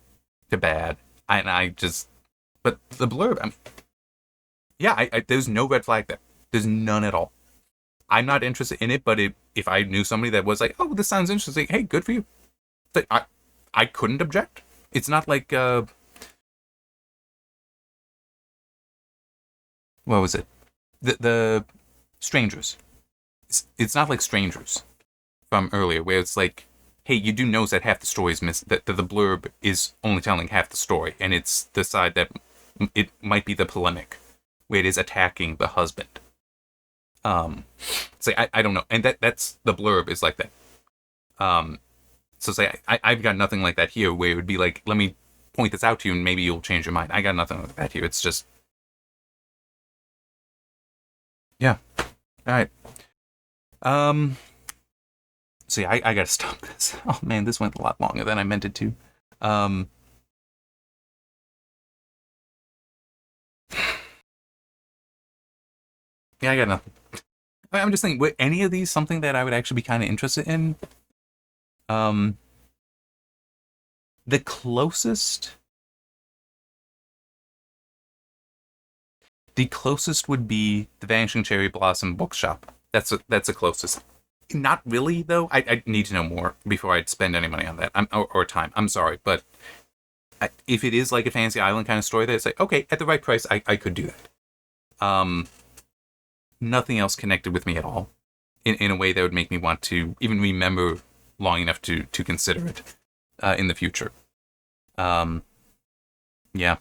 to bad. But the blurb, I mean, yeah, there's no red flag there. There's none at all. I'm not interested in it, but if I knew somebody that was like, oh, this sounds interesting, hey, good for you. But I couldn't object. It's not like, what was it? The Strangers. It's not like Strangers from earlier, where it's like, hey, you do know that half the story is missing, that the blurb is only telling half the story, and it's the side that it might be the polemic, where it is attacking the husband. Say, I don't know, and that's the blurb is like that. So say I've got nothing like that here, where it would be like, let me point this out to you, and maybe you'll change your mind. I got nothing like that here. It's just, yeah. All right. So yeah, I gotta stop this. Oh man, this went a lot longer than I meant it to. Yeah, I got nothing. I'm just thinking, were any of these something that I would actually be kind of interested in? The closest would be the Vanishing Cherry Blossom Bookshop. That's the closest. Not really though. I need to know more before I'd spend any money on that. Or time. I'm sorry, but if it is like a Fantasy Island kind of story, that it's like, okay, at the right price, I could do that. Nothing else connected with me at all in a way that would make me want to even remember long enough to consider it in the future. Yeah.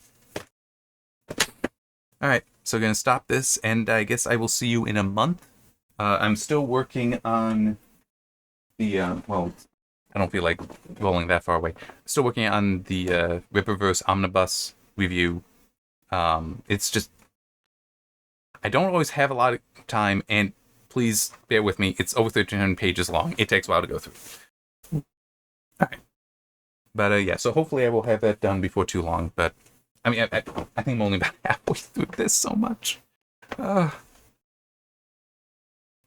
All right, so going to stop this, and I guess I will see you in a month. I'm still working on the, well, I don't feel like rolling that far away. Still working on the Ripperverse Omnibus review. It's just, I don't always have a lot of time, and please bear with me. It's over 1,300 pages long. It takes a while to go through. All right. But yeah, so hopefully I will have that done before too long. But I mean, I think I'm only about halfway through this so much.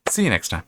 See you next time.